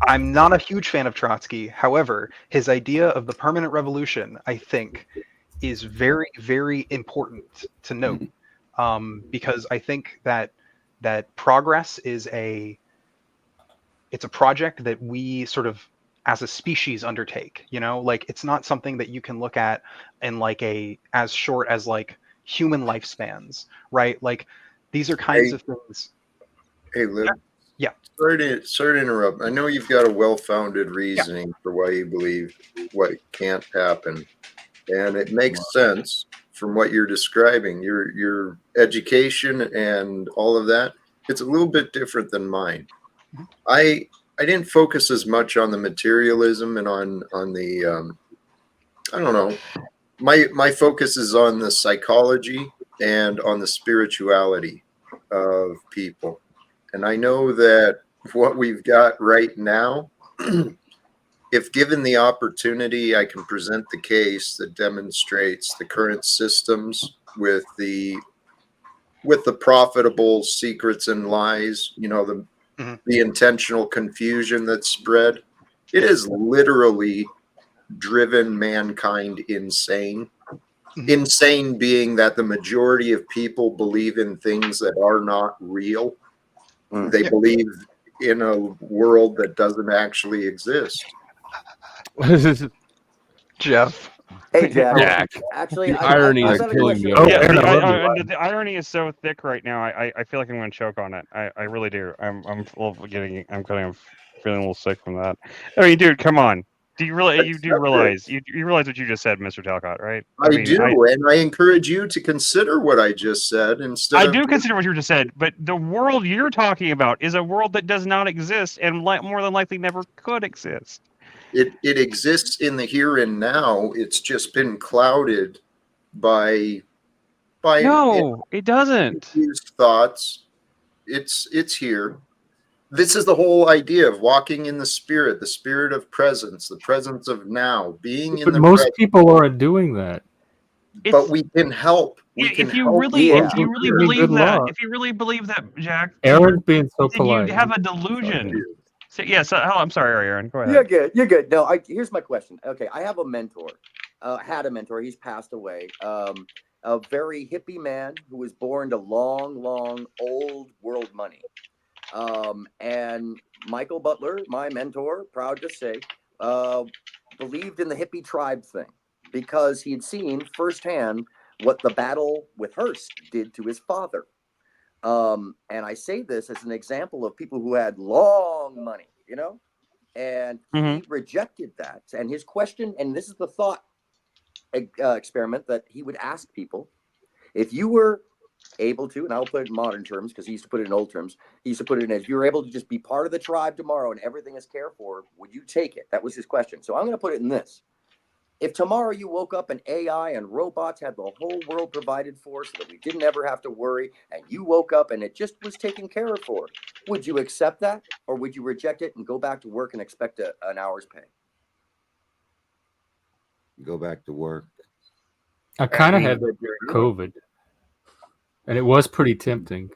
B: I'm not a huge fan of Trotsky. However, his idea of the permanent revolution, I think, is very, very important to note, because I think that progress is it's a project that we sort of as a species undertake. You know, like it's not something that you can look at in like as short as like human lifespans, right? Like these are kinds of things.
A: Hey, Lib.
B: Yeah.
A: Sorry to interrupt. I know you've got a well-founded reasoning for why you believe what can't happen, and it makes sense from what you're describing. Your education and all of that. It's a little bit different than mine. I didn't focus as much on the materialism and on the I don't know. My focus is on the psychology and on the spirituality of people. And I know that what we've got right now, if given the opportunity, I can present the case that demonstrates the current systems with the profitable secrets and lies, you know, the intentional confusion that's spread. It has literally driven mankind insane. Insane being that the majority of people believe in things that are not real. They believe in a world that doesn't actually exist.
B: Jeff.
G: Hey, Jack.
C: Jack.
G: Actually,
C: The irony
G: I've
C: is
G: got a
C: killing
G: question.
C: me.
F: The irony is so thick right now. I feel like I'm going to choke on it. I really do. I'm feeling a little sick from that. I mean, dude, come on. You realize what you just said, Mr. Talcott, right?
A: I do, and I encourage you to consider what I just said instead.
F: I do consider what you just said, but the world you're talking about is a world that does not exist and more than likely never could exist.
A: It exists in the here and now. It's just been clouded by
F: no, it doesn't.
A: Confused thoughts. It's here. This is the whole idea of walking in the spirit of presence, the presence of now, being in
D: But
A: the
D: most
A: present.
D: people aren't doing that.
A: But we can help.
F: If you really believe that, Jack,
D: Aaron's being so
F: then you
D: polite.
F: have a delusion. So, yes, I'm sorry, Aaron. Go ahead.
G: You're good. No, here's my question. Okay, I have a mentor. Had a mentor. He's passed away. A very hippie man who was born to long old world money. And Michael Butler, my mentor, proud to say, believed in the hippie tribe thing because he had seen firsthand what the battle with Hearst did to his father. And I say this as an example of people who had long money, you know, and he rejected that. And his question, and this is the thought experiment that he would ask people, if you were able to, and I'll put it in modern terms because he used to put it in old terms. He used to put it in as if you were able to just be part of the tribe tomorrow and everything is cared for, would you take it? That was his question. So I'm going to put it in this. If tomorrow you woke up and AI and robots had the whole world provided for so that we didn't ever have to worry, and you woke up and it just was taken care of for, would you accept that or would you reject it and go back to work and expect an hour's pay?
E: Go back to work.
D: I kind of had that during COVID. And it was pretty tempting,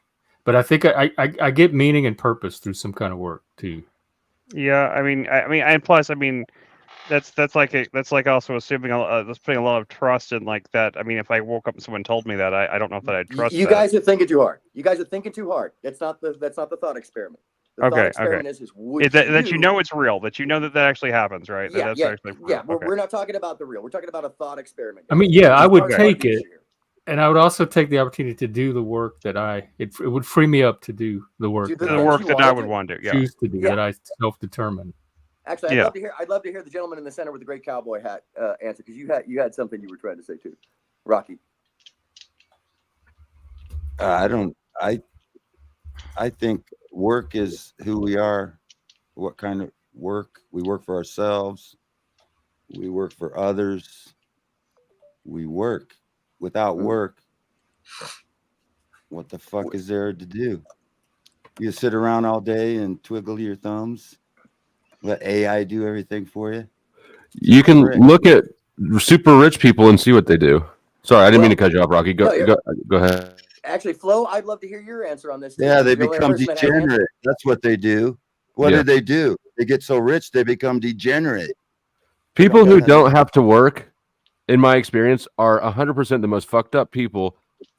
D: but I think I get meaning and purpose through some kind of work too.
F: Yeah, and plus, that's like also assuming that's putting a lot of trust in like that. I mean, if I woke up and someone told me that, I don't know if that I'd trust.
G: You guys are thinking too hard. You guys are thinking too hard. That's not the thought experiment. The thought experiment is
F: that you know it's real, that you know that actually happens, right?
G: Yeah,
F: Actually real.
G: We're not talking about the real. We're talking about a thought experiment.
D: I mean, yeah, I would take it. And I would also take the opportunity to do the work that it would free me up to do the work.
F: The work that I would want to
D: choose to do, that I self-determine.
G: Actually, I'd
F: Yeah.
G: love to hear the gentleman in the center with the great cowboy hat answer, because you had something you were trying to say too, Rocky.
E: I think work is who we are. What kind of work? We work for ourselves. We work for others. We work. Without work, what the fuck is there to do? You sit around all day and twiddle your thumbs. Let AI do everything for you.
C: You can
E: Correct.
C: look at super rich people and see what they do. Sorry, I didn't mean to cut you off, Rocky. Go ahead.
G: Actually, Flo, I'd love to hear your answer on this too.
E: Yeah, they
G: You're the only
E: become
G: person that has an answer.
E: degenerate. That's what they do. What do? They get so rich they become degenerate.
C: People who don't have to work, in my experience, are 100% the most fucked up people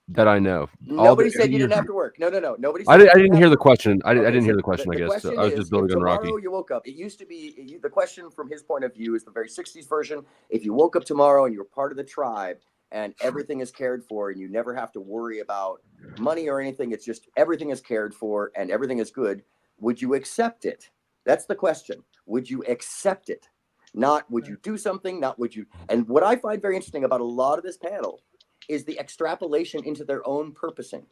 C: that I know.
G: Nobody said you didn't have to work. No. Nobody said
C: I didn't hear the question. I didn't hear the question, I guess.
G: Question
C: So I was
G: is,
C: just building
G: if
C: on Rocky.
G: tomorrow you woke up, it used to be, the question from his point of view is the very 60s version. If you woke up tomorrow and you're part of the tribe and everything is cared for and you never have to worry about money or anything, it's just everything is cared for and everything is good, would you accept it? That's the question. Would you accept it? Not would you do something, not would you. And what I find very interesting about a lot of this panel is the extrapolation into their own purposing,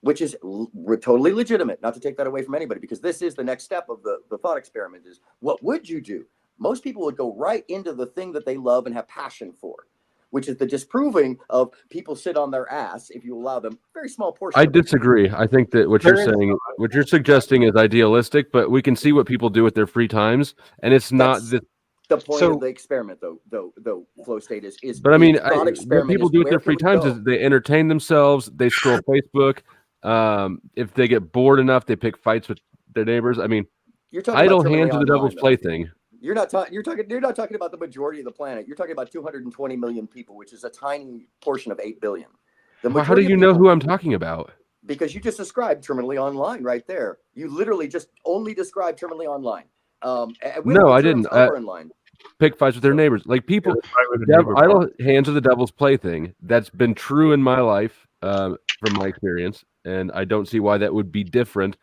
G: which is totally legitimate, not to take that away from anybody, because this is the next step of the thought experiment is, what would you do? Most people would go right into the thing that they love and have passion for, which is the disproving of people sit on their ass if you allow them. Very small portion.
C: I disagree. I think that what you're suggesting is idealistic, but we can see what people do with their free times, and it's not
G: the point of the experiment, though flow state is.
C: But I mean,
G: thought experiment
C: what people do with their free times is they entertain themselves. They scroll Facebook. If they get bored enough, they pick fights with their neighbors. I mean, idle hands are the devil's plaything. You're not talking
G: about the majority of the planet. You're talking about 220 million people, which is a tiny portion of 8 billion.
C: How do you know who I'm talking about?
G: Because you just described terminally online right there. You literally just only described terminally online.
C: No, I didn't. Pick fights with their neighbors. Like people, idle hands are the devil's plaything. That's been true in my life, from my experience, and I don't see why that would be different.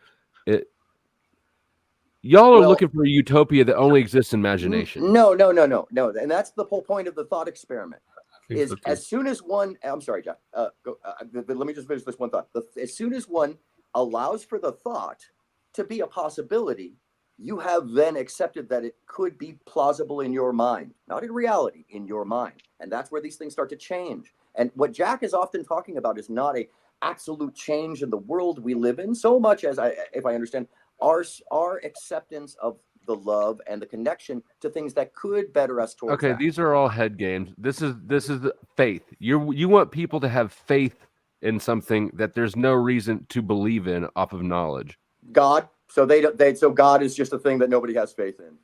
C: Y'all are looking for a utopia that only exists in imagination.
G: No. And that's the whole point of the thought experiment. Is as soon as one, I'm sorry, John. Let me just finish this one thought. As soon as one allows for the thought to be a possibility, you have then accepted that it could be plausible in your mind, not in reality, in your mind. And that's where these things start to change. And what Jack is often talking about is not a absolute change in the world we live in, so much as, if I understand, our acceptance of the love and the connection to things that could better us towards that.
C: These are all head games. This is the faith. You want people to have faith in something that there's no reason to believe in off of knowledge.
G: God. So so God is just a thing that nobody has faith in.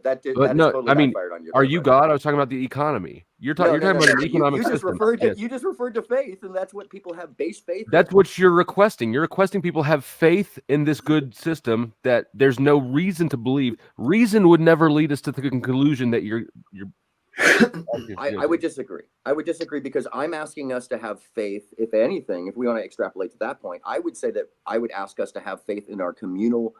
G: That is totally backfired on you.
C: Are you God? I was talking about the economy. You're talking about an economic system.
G: You just referred to faith, and that's what people have base faith in.
C: That's what you're requesting. You're requesting people have faith in this good system that there's no reason to believe. Reason would never lead us to the conclusion that you're
G: I would disagree. I would disagree because I'm asking us to have faith, if anything, if we want to extrapolate to that point, I would say that I would ask us to have faith in our communal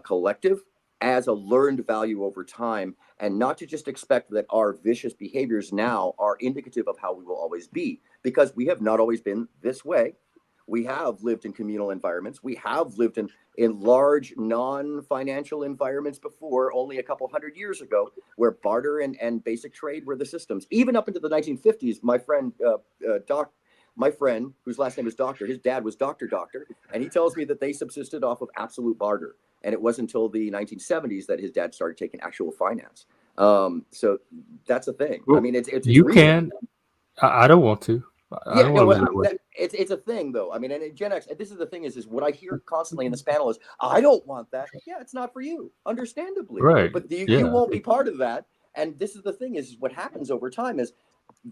G: collective as a learned value over time, and not to just expect that our vicious behaviors now are indicative of how we will always be, because we have not always been this way. We have lived in communal environments. We have lived in large non-financial environments before, only a couple hundred years ago, where barter and basic trade were the systems. Even up into the 1950s, my friend, whose last name is Doctor, his dad was Doctor, and he tells me that they subsisted off of absolute barter. And it wasn't until the 1970s that his dad started taking actual finance. So that's a thing.
D: Well,
G: I mean, it's
D: you can. I don't want to.
G: It's a thing, though. I mean, and Gen X, this is the thing is what I hear constantly in this panel is, I don't want that. Yeah, it's not for you, understandably.
D: Right.
G: But you won't be part of that. And this is the thing is what happens over time is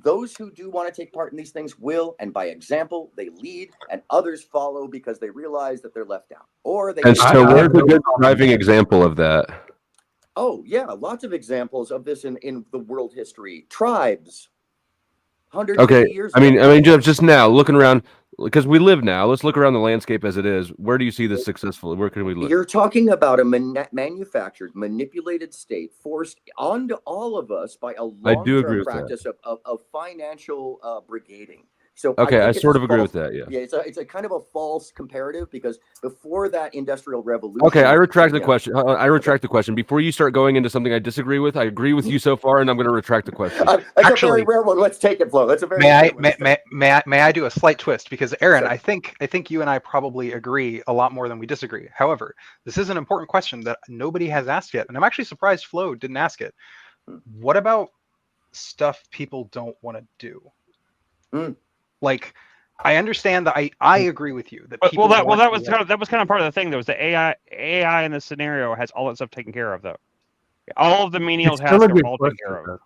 G: those who do want to take part in these things will, and by example, they lead, and others follow because they realize that they're left out. Or they.
C: And so, where's a good driving example of that?
G: Oh yeah, lots of examples of this in the world history. Tribes. Hundreds of years ago.
C: I mean, just now looking around, Because we live now. Let's look around the landscape as it is. Where do you see this successful? Where can we look?
G: You're talking about a manufactured, manipulated state forced onto all of us by a
C: I do agree
G: long-term
C: with that.
G: practice of financial brigading. So
C: Okay, I
G: think it's
C: sort
G: a
C: of agree
G: false-
C: with that. Yeah.
G: Yeah, it's a kind of a false comparative because before that industrial revolution.
C: Okay, I retract the
G: Yeah.
C: question. I retract the question. Before you start going into something I disagree with, I agree with you so far, and I'm going to retract the question.
G: That's
B: Actually-
G: a very rare one. Let's take it, Flo. That's a very
B: May I
G: rare one.
B: may I do a slight twist? Because Aaron,
G: Sure.
B: I think you and I probably agree a lot more than we disagree. However, this is an important question that nobody has asked yet, and I'm actually surprised Flo didn't ask it. What about stuff people don't want to do?
G: Mm.
B: Like, I understand that I agree with you that people
F: that
B: want
F: was
B: to
F: kind of part of the thing. Though, was the AI in this scenario has all that stuff taken care of, though. All of the menial
D: It's still
F: tasks
D: a
F: are
D: good
F: all taken
D: question,
F: care of.
D: though.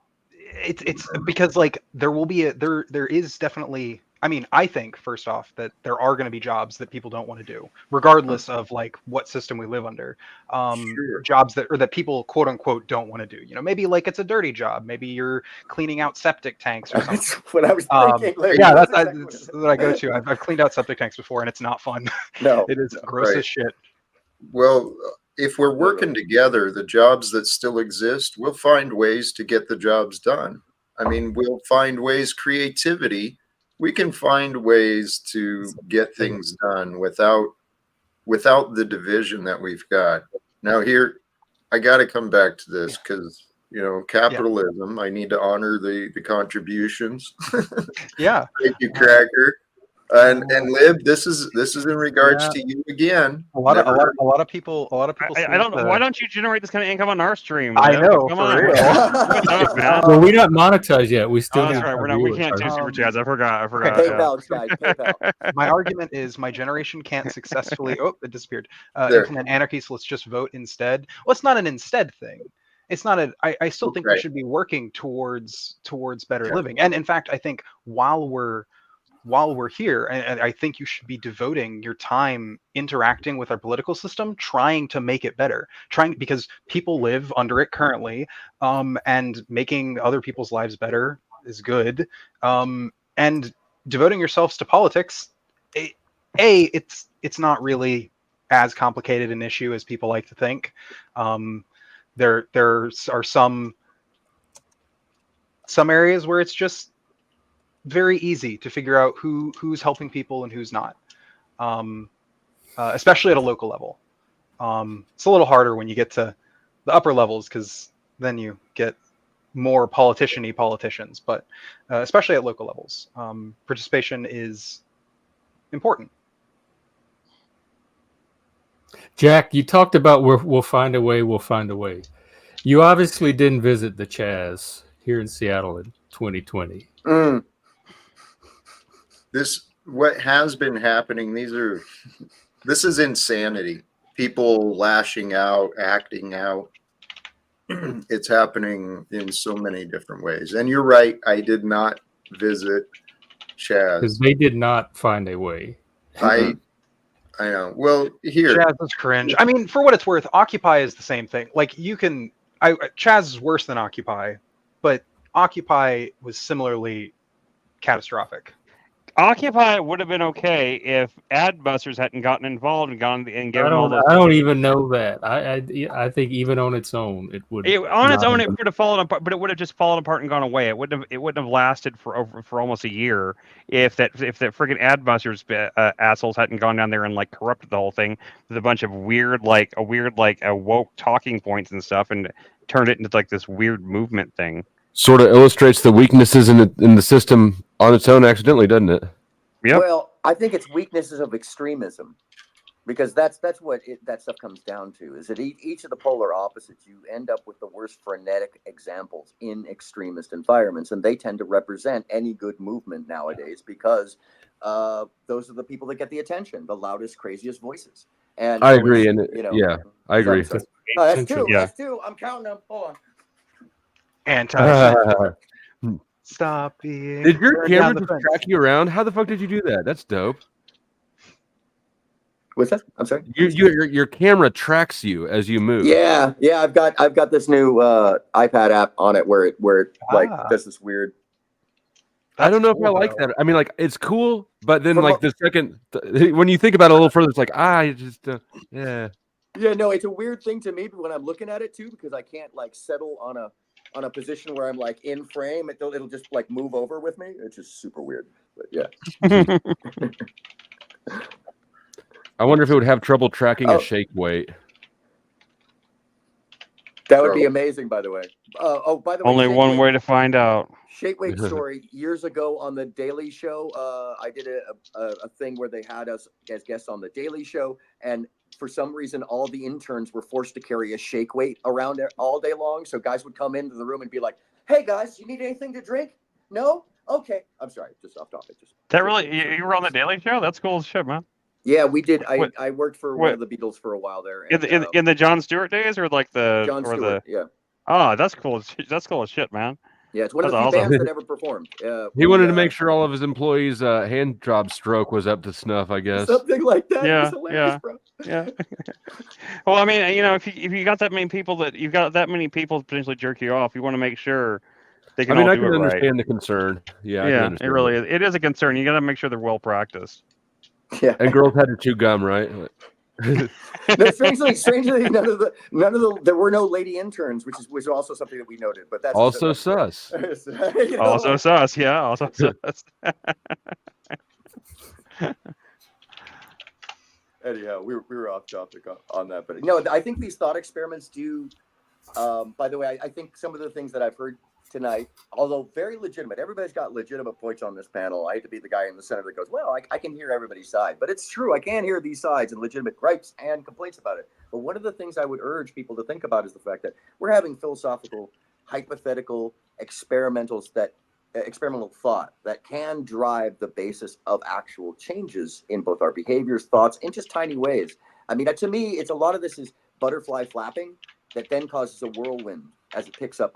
B: it's because like there will be there is definitely, I mean, I think first off that there are going to be jobs that people don't want to do regardless of like what system we live under.
A: Sure.
B: Jobs that people quote unquote don't want to do, maybe like it's a dirty job, maybe you're cleaning out septic tanks or something.
G: That's what I was thinking. Larry.
B: Yeah,
G: That's
B: that's
G: exactly what
B: that's
G: it is.
B: what I go to. I've cleaned out septic tanks before and it's not fun.
G: No.
B: It is gross
A: Right.
B: as shit.
A: Well, if we're working together, the jobs that still exist, we'll find ways to get the jobs done. I mean, we'll find ways, creativity. We can find ways to get things done without the division that we've got. Now here, I got to come back to this because, capitalism, I need to honor the contributions.
B: Yeah.
A: Thank you, Cracker. And Lib, this is in regards to you again.
B: A lot of people
F: I don't know. Why don't you generate this kind of income on our stream?
B: I
F: Lib?
B: know,
F: Come
B: for
F: on.
B: real.
F: What's up, man?
D: Well, we're not monetized yet. We still.
F: Oh, that's
D: need
F: right.
D: our
F: We
D: viewers.
F: can't do super chats. I forgot.
G: PayPal, guys. PayPal.
B: My argument is my generation can't successfully it disappeared.
A: There.
B: Implement anarchy, so let's just vote instead. Well, it's not an instead thing. It's not I still think we
A: Okay.
B: should be working towards better living. And in fact, I think while we're here, and I think you should be devoting your time interacting with our political system, trying to make it better, because people live under it currently, and making other people's lives better is good. And devoting yourselves to politics, it's not really as complicated an issue as people like to think. There are some areas where it's just very easy to figure out who's helping people and who's not, especially at a local level. It's a little harder when you get to the upper levels because then you get more politician-y politicians, but especially at local levels, participation is important.
D: Jack, you talked about we'll find a way. We'll find a way. You obviously didn't visit the Chaz here in Seattle in 2020.
G: Mm.
A: What has been happening, this is insanity. People lashing out, acting out. It's happening in so many different ways. And you're right, I did not visit Chaz.
D: Because they did not find a way.
A: I know. Well, here.
B: Chaz is cringe. I mean, for what it's worth, Occupy is the same thing. Like Chaz is worse than Occupy, but Occupy was similarly catastrophic.
F: Occupy would have been okay if Adbusters hadn't gotten involved and given all those.
D: I don't even know that. I think even on its own, it would.
F: On its own, it would have fallen apart, but it would have just fallen apart and gone away. It wouldn't have lasted for almost a year if that freaking Adbusters assholes hadn't gone down there and like corrupted the whole thing with a bunch of weird woke talking points and stuff and turned it into like this weird movement thing.
C: Sort of illustrates the weaknesses in the system on its own accidentally, doesn't it?
F: Yep.
G: Well, I think it's weaknesses of extremism, because that's what that stuff comes down to. Is that each of the polar opposites, you end up with the worst frenetic examples in extremist environments, and they tend to represent any good movement nowadays because those are the people that get the attention, the loudest, craziest voices. And
C: I agree, and
G: yeah,
C: I agree.
G: Sorry. Oh, that's two.
F: Yeah.
G: That's two. I'm counting them. Hold on.
B: Stop being.
C: Did your
B: burn down
C: camera
B: the
C: just
B: fence.
C: track you around? How the fuck did you do that? That's dope.
G: What's that? I'm sorry.
C: Your camera tracks you as you move.
G: Yeah. I've got this new iPad app on it where it like does this weird.
C: I don't know if I
B: cool,
C: like
B: though.
C: that. I mean, like it's cool, but then
G: From
C: like the second when you think about it a little further, it's like I just yeah.
G: Yeah, no, it's a weird thing to me when I'm looking at it too, because I can't like settle on a position where I'm like in frame. It'll just like move over with me. It's just super weird. But yeah.
C: I wonder if it would have trouble tracking
G: Oh.
C: a shake weight.
G: That would be amazing, by the way. By the way,
F: Only one way to find out.
G: Shake weight story. Years ago on the Daily Show, I did a thing where they had us as guests on the Daily Show, and for some reason, all the interns were forced to carry a shake weight around all day long. So guys would come into the room and be like, "Hey guys, you need anything to drink? No? Okay. I'm sorry, just off topic.
F: That really, you were on the Daily Show? That's cool as shit, man.
G: Yeah, we did. I worked for one of the Beatles for a while there. And,
F: in the Jon Stewart days, or like the
G: Jon Stewart, yeah.
F: Oh, that's cool. That's cool as shit, man.
G: Yeah, it's one of the few bands that ever performed.
C: He wanted to make sure all of his employees' hand job stroke was up to snuff, I guess.
G: Something like that.
F: Yeah,
G: It's hilarious, bro.
F: Yeah. Well, I mean, you know, if you got that many people potentially jerk you off, you want to make sure they can.
C: I mean,
F: all
C: I
F: do
C: can
F: it
C: understand
F: right.
C: the concern. Yeah,
F: Yeah, it really is. It is a concern. You got to make sure they're well practiced.
G: Yeah.
C: And girls had to chew gum, right?
G: No, strangely, none of the there were no lady interns, which was also something that we noted. But that's
C: also sus.
G: You know,
F: Also sus, yeah. Also sus.
G: Anyhow, we were off topic on that, but no, I think these thought experiments do. By the way, I think some of the things that I've heard tonight, although very legitimate, everybody's got legitimate points on this panel. I hate to be the guy in the center that goes, well, I can hear everybody's side, but it's true. I can hear these sides and legitimate gripes and complaints about it. But one of the things I would urge people to think about is the fact that we're having philosophical, hypothetical, experimental thought that can drive the basis of actual changes in both our behaviors, thoughts, in just tiny ways. I mean, to me, it's a lot of this is butterfly flapping that then causes a whirlwind as it picks up,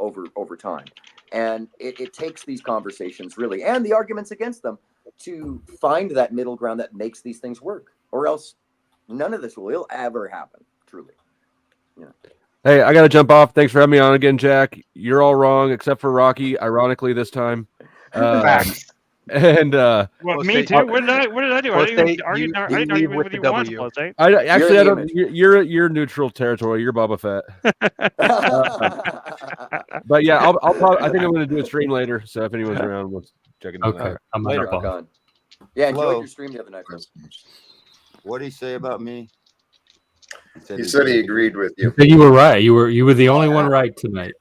G: over time. And it takes these conversations really, and the arguments against them, to find that middle ground that makes these things work, or else none of this will ever happen, truly. Yeah.
C: Hey, I got to jump off. Thanks for having me on again, Jack. You're all wrong, except for Rocky, ironically this time. And
F: well, me too. What did I do? I didn't argue with you once.
C: I don't. You're neutral territory. You're Boba Fett. But yeah, I'll I think I'm going to do a stream later. So if anyone's around, we'll check it out.
D: Okay, I'm
G: later. Yeah, enjoyed
E: Hello.
G: your stream the other night.
E: What did he say about me?
A: He said he agreed with you.
D: You were right. You were the only one right tonight.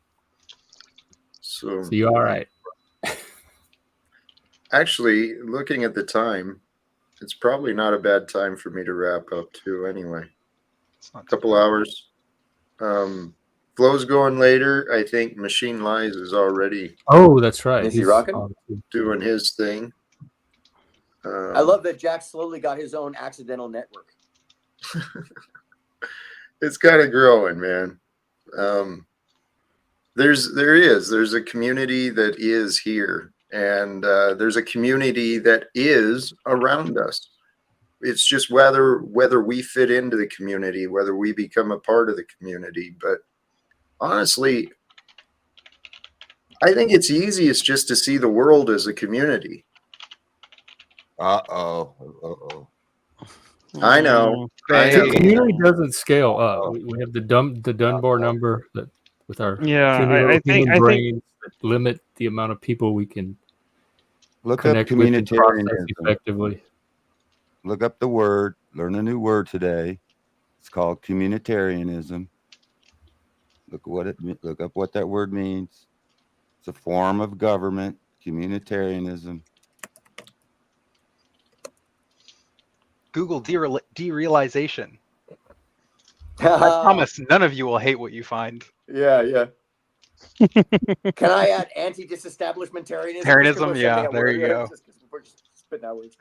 A: So
D: you're all right.
A: Actually, looking at the time, it's probably not a bad time for me to wrap up too. Anyway, a couple hours. Flow's going later. I think Machine Lies is already.
D: Oh, that's right.
G: Is he rocking?
A: Doing his thing.
G: I love that Jack slowly got his own accidental network.
A: It's kind of growing, man. There's a community that is here, and there's a community that is around us. It's just whether we fit into the community, whether we become a part of the community. But honestly, I think it's easiest just to see the world as a community.
E: Uh-oh.
A: I know.
D: The community doesn't scale up. We have the Dunbar number that with our
F: I think
D: brains that limit the amount of people we can
E: look up
D: communitarianism effectively.
E: Look up the word. Learn a new word today. It's called communitarianism. Look up what that word means. It's a form of government. Communitarianism.
B: Google derealization. I promise none of you will hate what you find.
G: Yeah. Can I add anti-disestablishmentarianism?
B: Yeah, there you go.
G: We're just spitting out words.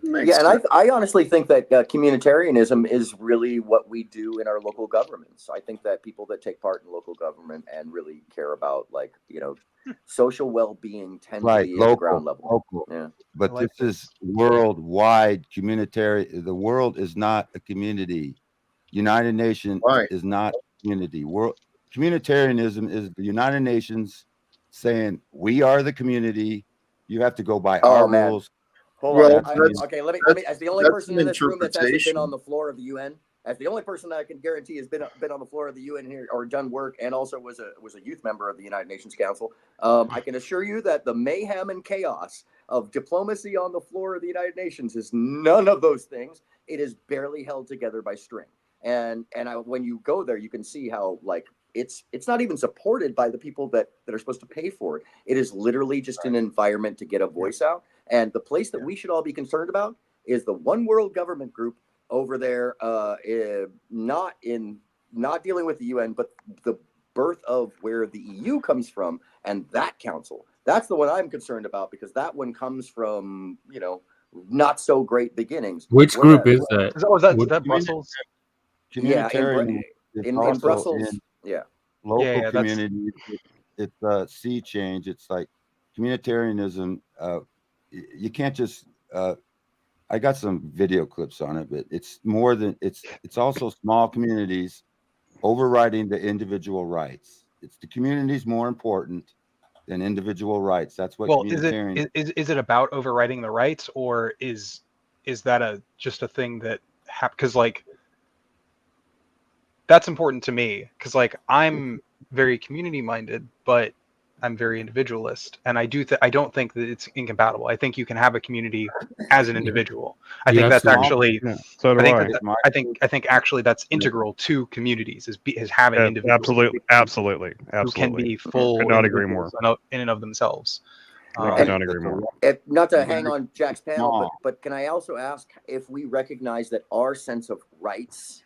G: Yeah, and I honestly think that communitarianism is really what we do in our local governments. I think that people that take part in local government and really care about, social well-being tend to be at the ground level.
E: Local.
G: Yeah.
E: But this is worldwide communitarian. The world is not a community. United Nations is not a community. communitarianism is the United Nations saying we are the community. You have to go by
G: Oh,
E: our
G: man.
E: rules.
G: Hold
A: Well,
G: on.
A: that's-
G: Okay, let me. As the only
A: that's
G: person
A: an
G: in this room that's actually been
A: interpretation.
G: on the floor of the UN, as the only person that I can guarantee has been on the floor of the UN here or done work, and also was a youth member of the United Nations Council, I can assure you that the mayhem and chaos of diplomacy on the floor of the United Nations is none of those things. It is barely held together by string. And when you go there, you can see how like it's not even supported by the people that are supposed to pay for it. It is literally just an environment to get a voice out. And the place that we should all be concerned about is the one world government group over there, not dealing with the UN, but the birth of where the EU comes from, and that council. That's the one I'm concerned about, because that one comes from, not so great beginnings.
D: Which group is that?
B: Is that Brussels?
E: Communitarian is
G: in
E: also
G: Brussels.
E: in
G: Yeah.
E: local
B: Yeah, that's-
E: communities. It's a sea change. It's like communitarianism. You can't just. I got some video clips on it, but it's more than it's also small communities overriding the individual rights. It's the communities more important than individual rights. That's what
B: Well,
E: communitarian.
B: is it about overriding the rights, or is that just a thing that because like that's important to me, because like I'm very community minded, but I'm very individualist, and I don't think that it's incompatible. I think you can have a community as an individual. I think that's actually.
F: Yeah, so do
B: I think actually that's integral to communities is having individuals.
F: Absolutely.
B: Who can be full
F: Could not agree more.
B: individuals in and of themselves.
F: Could not agree more.
G: Not to hang on Jack's panel, but can I also ask if we recognize that our sense of rights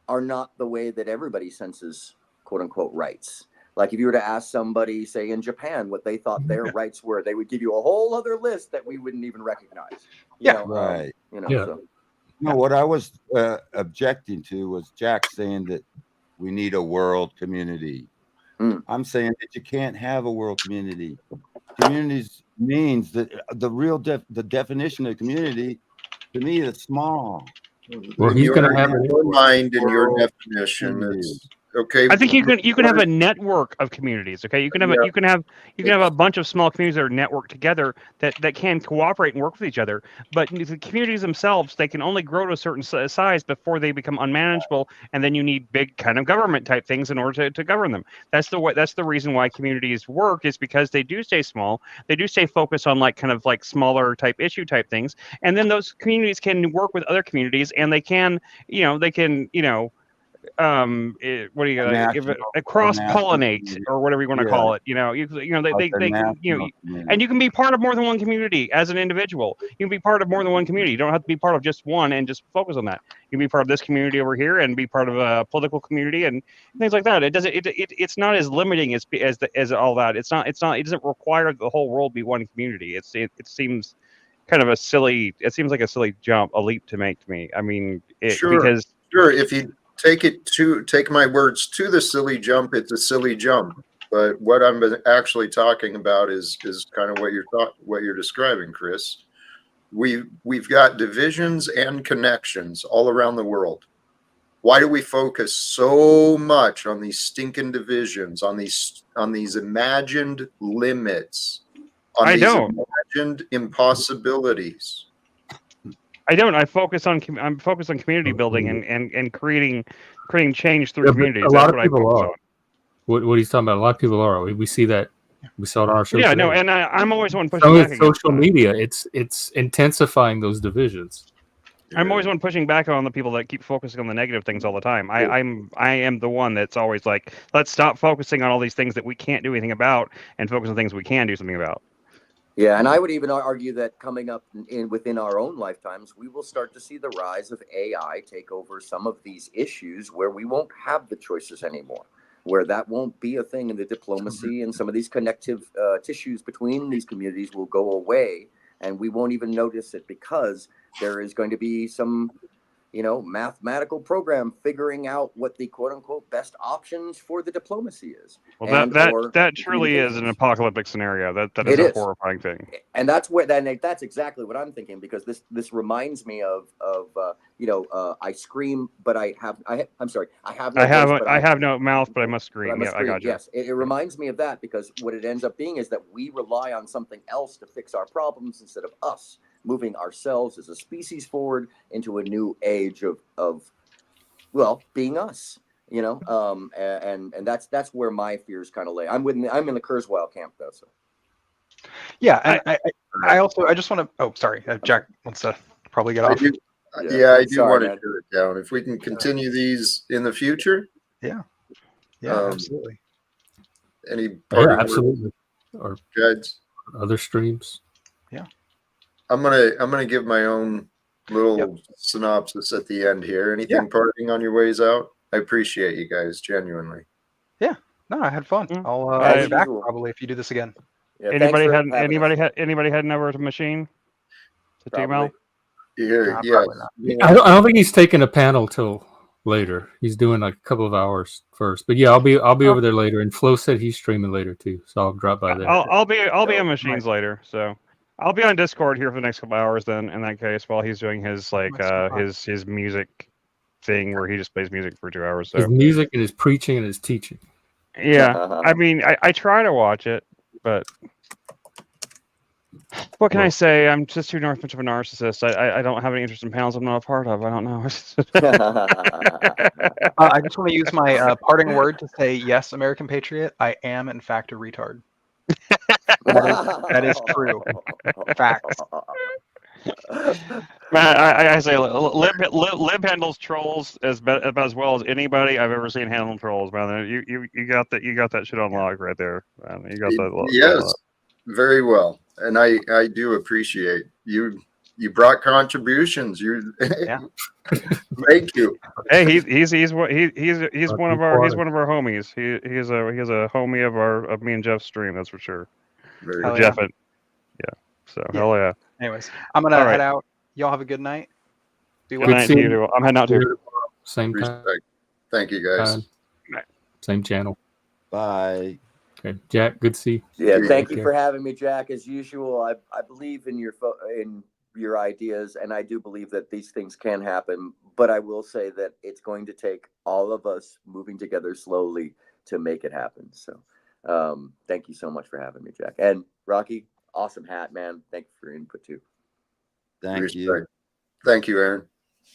G: are not the way that everybody senses quote unquote rights? Like if you were to ask somebody, say in Japan, what they thought their rights were, they would give you a whole other list that we wouldn't even recognize.
E: Right.
G: So.
E: No, what I was objecting to was Jack saying that we need a world community. I'm saying that you can't have a world community. Communities means that the definition of community to me is small.
D: Well, he's going to have
A: your mind and your definition. It's okay.
F: I think you can have a network of communities. Okay, you can have a bunch of small communities that are networked together that can cooperate and work with each other. But the communities themselves, they can only grow to a certain size before they become unmanageable, and then you need big kind of government type things in order to govern them. That's the reason why communities work, is because they do stay small. They do stay focused on like smaller type issue type things, and then those communities can work with other communities, and they can what do you cross pollinate or whatever you want to call it, and you can be part of more than one community as an individual. You can be part of more than one community. You don't have to be part of just one and just focus on that. You can be part of this community over here and be part of a political community and things like that. It's not as limiting as all that. It doesn't require the whole world be one community. It seems kind of a silly leap to make to me. I mean,
A: sure, if you take my words to the silly jump, it's a silly jump. But what I'm actually talking about is kind of what you're describing, Chris. We've got divisions and connections all around the world. Why do we focus so much on these stinking divisions, on these imagined limits, on these imagined impossibilities?
F: I don't. I'm focused on community building and creating change through communities.
D: A lot of people are. What he's talking about, a lot of people are. We see that. We saw it on our show.
F: Yeah,
D: today.
F: no, and I'm always one pushing back.
D: Social media, it's intensifying those divisions.
F: I'm always one pushing back on the people that keep focusing on the negative things all the time. I am the one that's always like, let's stop focusing on all these things that we can't do anything about and focus on things we can do something about.
G: Yeah, and I would even argue that coming up within our own lifetimes, we will start to see the rise of AI take over some of these issues where we won't have the choices anymore, where that won't be a thing, and the diplomacy and some of these connective tissues between these communities will go away, and we won't even notice it because there is going to be some mathematical program figuring out what the quote unquote best options for the diplomacy is.
F: Well,
G: and or
F: that
G: the
F: truly is an
G: communications.
F: apocalyptic scenario. That is
G: It
F: a
G: is.
F: horrifying thing.
G: And that's that's exactly what I'm thinking, because this reminds me of I scream, but I'm sorry, I have no voice, but
F: I have no mouth, but I must
G: but I
F: scream.
G: must
F: Yeah, I
G: scream.
F: got you.
G: Yes, it reminds me of that, because what it ends up being is that we rely on something else to fix our problems instead of us moving ourselves as a species forward into a new age of being us. And that's where my fears kind of lay. I'm in the Kurzweil camp though. So
B: Yeah, and I just want to. Oh, sorry, Jack wants to probably get
A: I
B: off.
A: do, I do want to shut it down. If we can continue these in the future,
B: Yeah, absolutely.
A: Any parting words,
D: absolutely. Or
A: guys?
D: other streams.
B: Yeah,
A: I'm gonna give my own little synopsis at the end here. Anything parting on your ways out? I appreciate you guys genuinely.
B: Yeah, no, I had fun. I'll be back probably if you do this again.
G: Yeah,
F: anybody heading over to machine to Gmail?
A: Yeah.
D: I don't think he's taking a panel till later. He's doing like a couple of hours first. But yeah, I'll be over there later. And Flo said he's streaming later too, so I'll drop by there.
F: I'll be on machines later. So I'll be on Discord here for the next couple hours. Then in that case, while he's doing his his music thing where he just plays music for 2 hours. So
D: his music and his preaching and his teaching.
F: Yeah, I mean, I try to watch it, but what can I say? I'm just too much of a narcissist. I don't have any interest in panels I'm not a part of. I don't know.
B: I just want to use my parting word to say, yes, American Patriot, I am in fact a retard. That is true. Facts.
F: Man, I say Lib handles trolls about as well as anybody I've ever seen handle trolls, man. You got that shit on lock right there, man. You got that.
A: Yes, very well, and I do appreciate you. You brought contributions. Thank you.
F: Hey, he's one of our homies. He's a homie of me and Jeff's stream. That's for sure.
A: Very
F: Jeff, So hell yeah.
B: Anyways, I'm gonna head out. Y'all have a good night.
F: Be well. Good night to you. I'm heading out too.
D: Same time.
A: Thank you guys.
D: Same channel.
E: Bye.
D: Okay, Jack. Good to see you.
G: Yeah, thank you for having me, Jack. As usual, I believe in your ideas, and I do believe that these things can happen. But I will say that it's going to take all of us moving together slowly to make it happen. So, thank you so much for having me, Jack. And Rocky, awesome hat, man. Thank you for your input too.
E: Thank you.
A: Thank you, Aaron.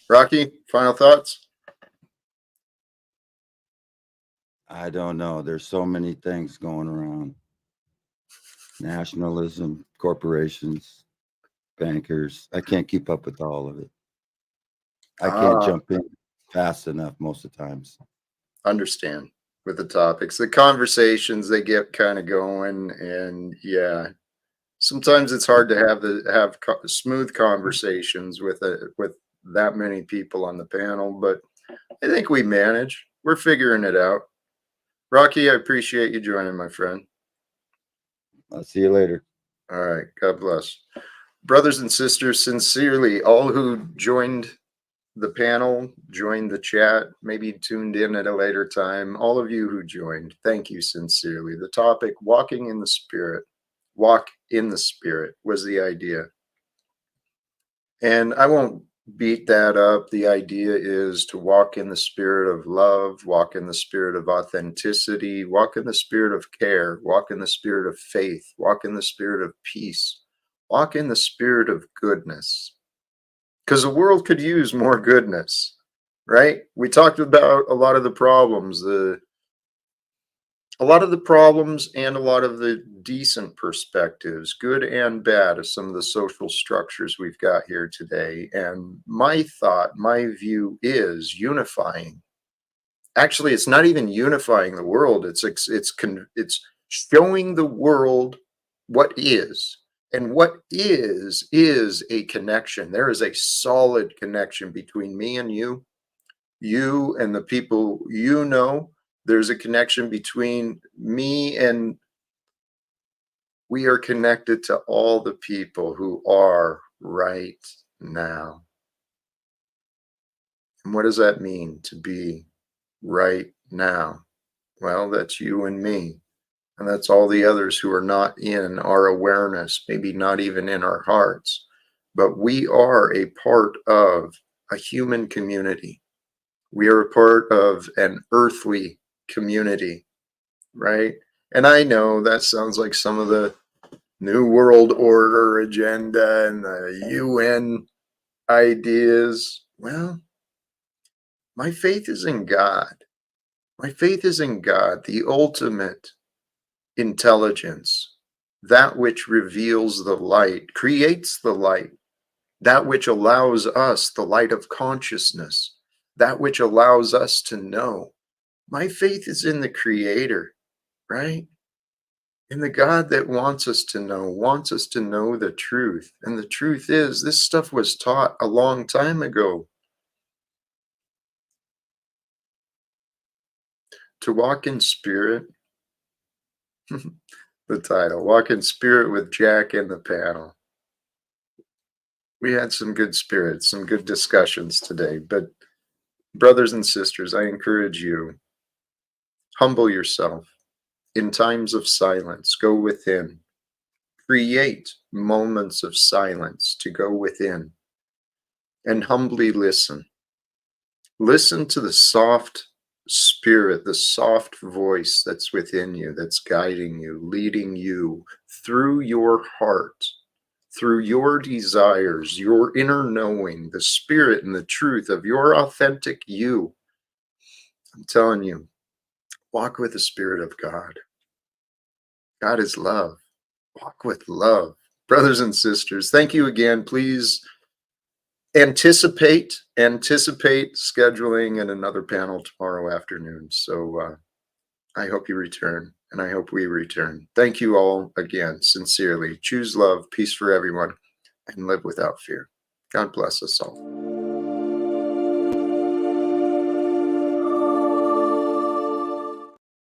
A: Rocky, final thoughts?
E: I don't know. There's so many things going around. Nationalism, corporations, bankers. I can't keep up with all of it. I can't jump in fast enough most of the times.
A: Understand with the topics, the conversations, they get kind of going, and sometimes it's hard to have smooth conversations with that many people on the panel, but I think we manage. We're figuring it out. Rocky, I appreciate you joining, my friend.
E: I'll see you later.
A: All right. God bless. Brothers and sisters, sincerely, all who joined the panel, joined the chat, maybe tuned in at a later time, all of you who joined, thank you sincerely. The topic, walking in the Spirit. Walk in the Spirit was the idea. And I won't beat that up. The idea is to walk in the spirit of love, walk in the spirit of authenticity, walk in the spirit of care, walk in the spirit of faith, walk in the spirit of peace, walk in the spirit of goodness. Because the world could use more goodness, right? We talked about a lot of the problems, and a lot of the decent perspectives, good and bad, of some of the social structures we've got here today. And my view is unifying. Actually, it's not even unifying the world. It's showing the world what is. And what is a connection. There is a solid connection between me and you and the people you know. There's a connection between me, and we are connected to all the people who are right now. And what does that mean to be right now? Well, that's you and me. And that's all the others who are not in our awareness, maybe not even in our hearts. But we are a part of a human community. We are a part of an earthly community, right? And I know that sounds like some of the New World Order agenda and the UN ideas. Well, my faith is in God. My faith is in God, the ultimate intelligence, that which reveals the light, creates the light, that which allows us the light of consciousness, that which allows us to know. My faith is in the Creator, right? In the God that wants us to know the truth. And the truth is, this stuff was taught a long time ago. To walk in spirit, the title, Walk in Spirit with Jack and the panel. We had some good spirits, some good discussions today, but brothers and sisters, I encourage you, humble yourself. In times of silence, go within. Create moments of silence to go within and humbly listen. Listen to the soft spirit, the soft voice that's within you, that's guiding you, leading you through your heart, through your desires, your inner knowing, the spirit and the truth of your authentic you. I'm telling you, walk with the Spirit of God. God is love. Walk with love. Brothers and sisters, thank you again. Please anticipate scheduling in another panel tomorrow afternoon. So I hope you return, and I hope we return. Thank you all again, sincerely. Choose love, peace for everyone, and live without fear. God bless us all.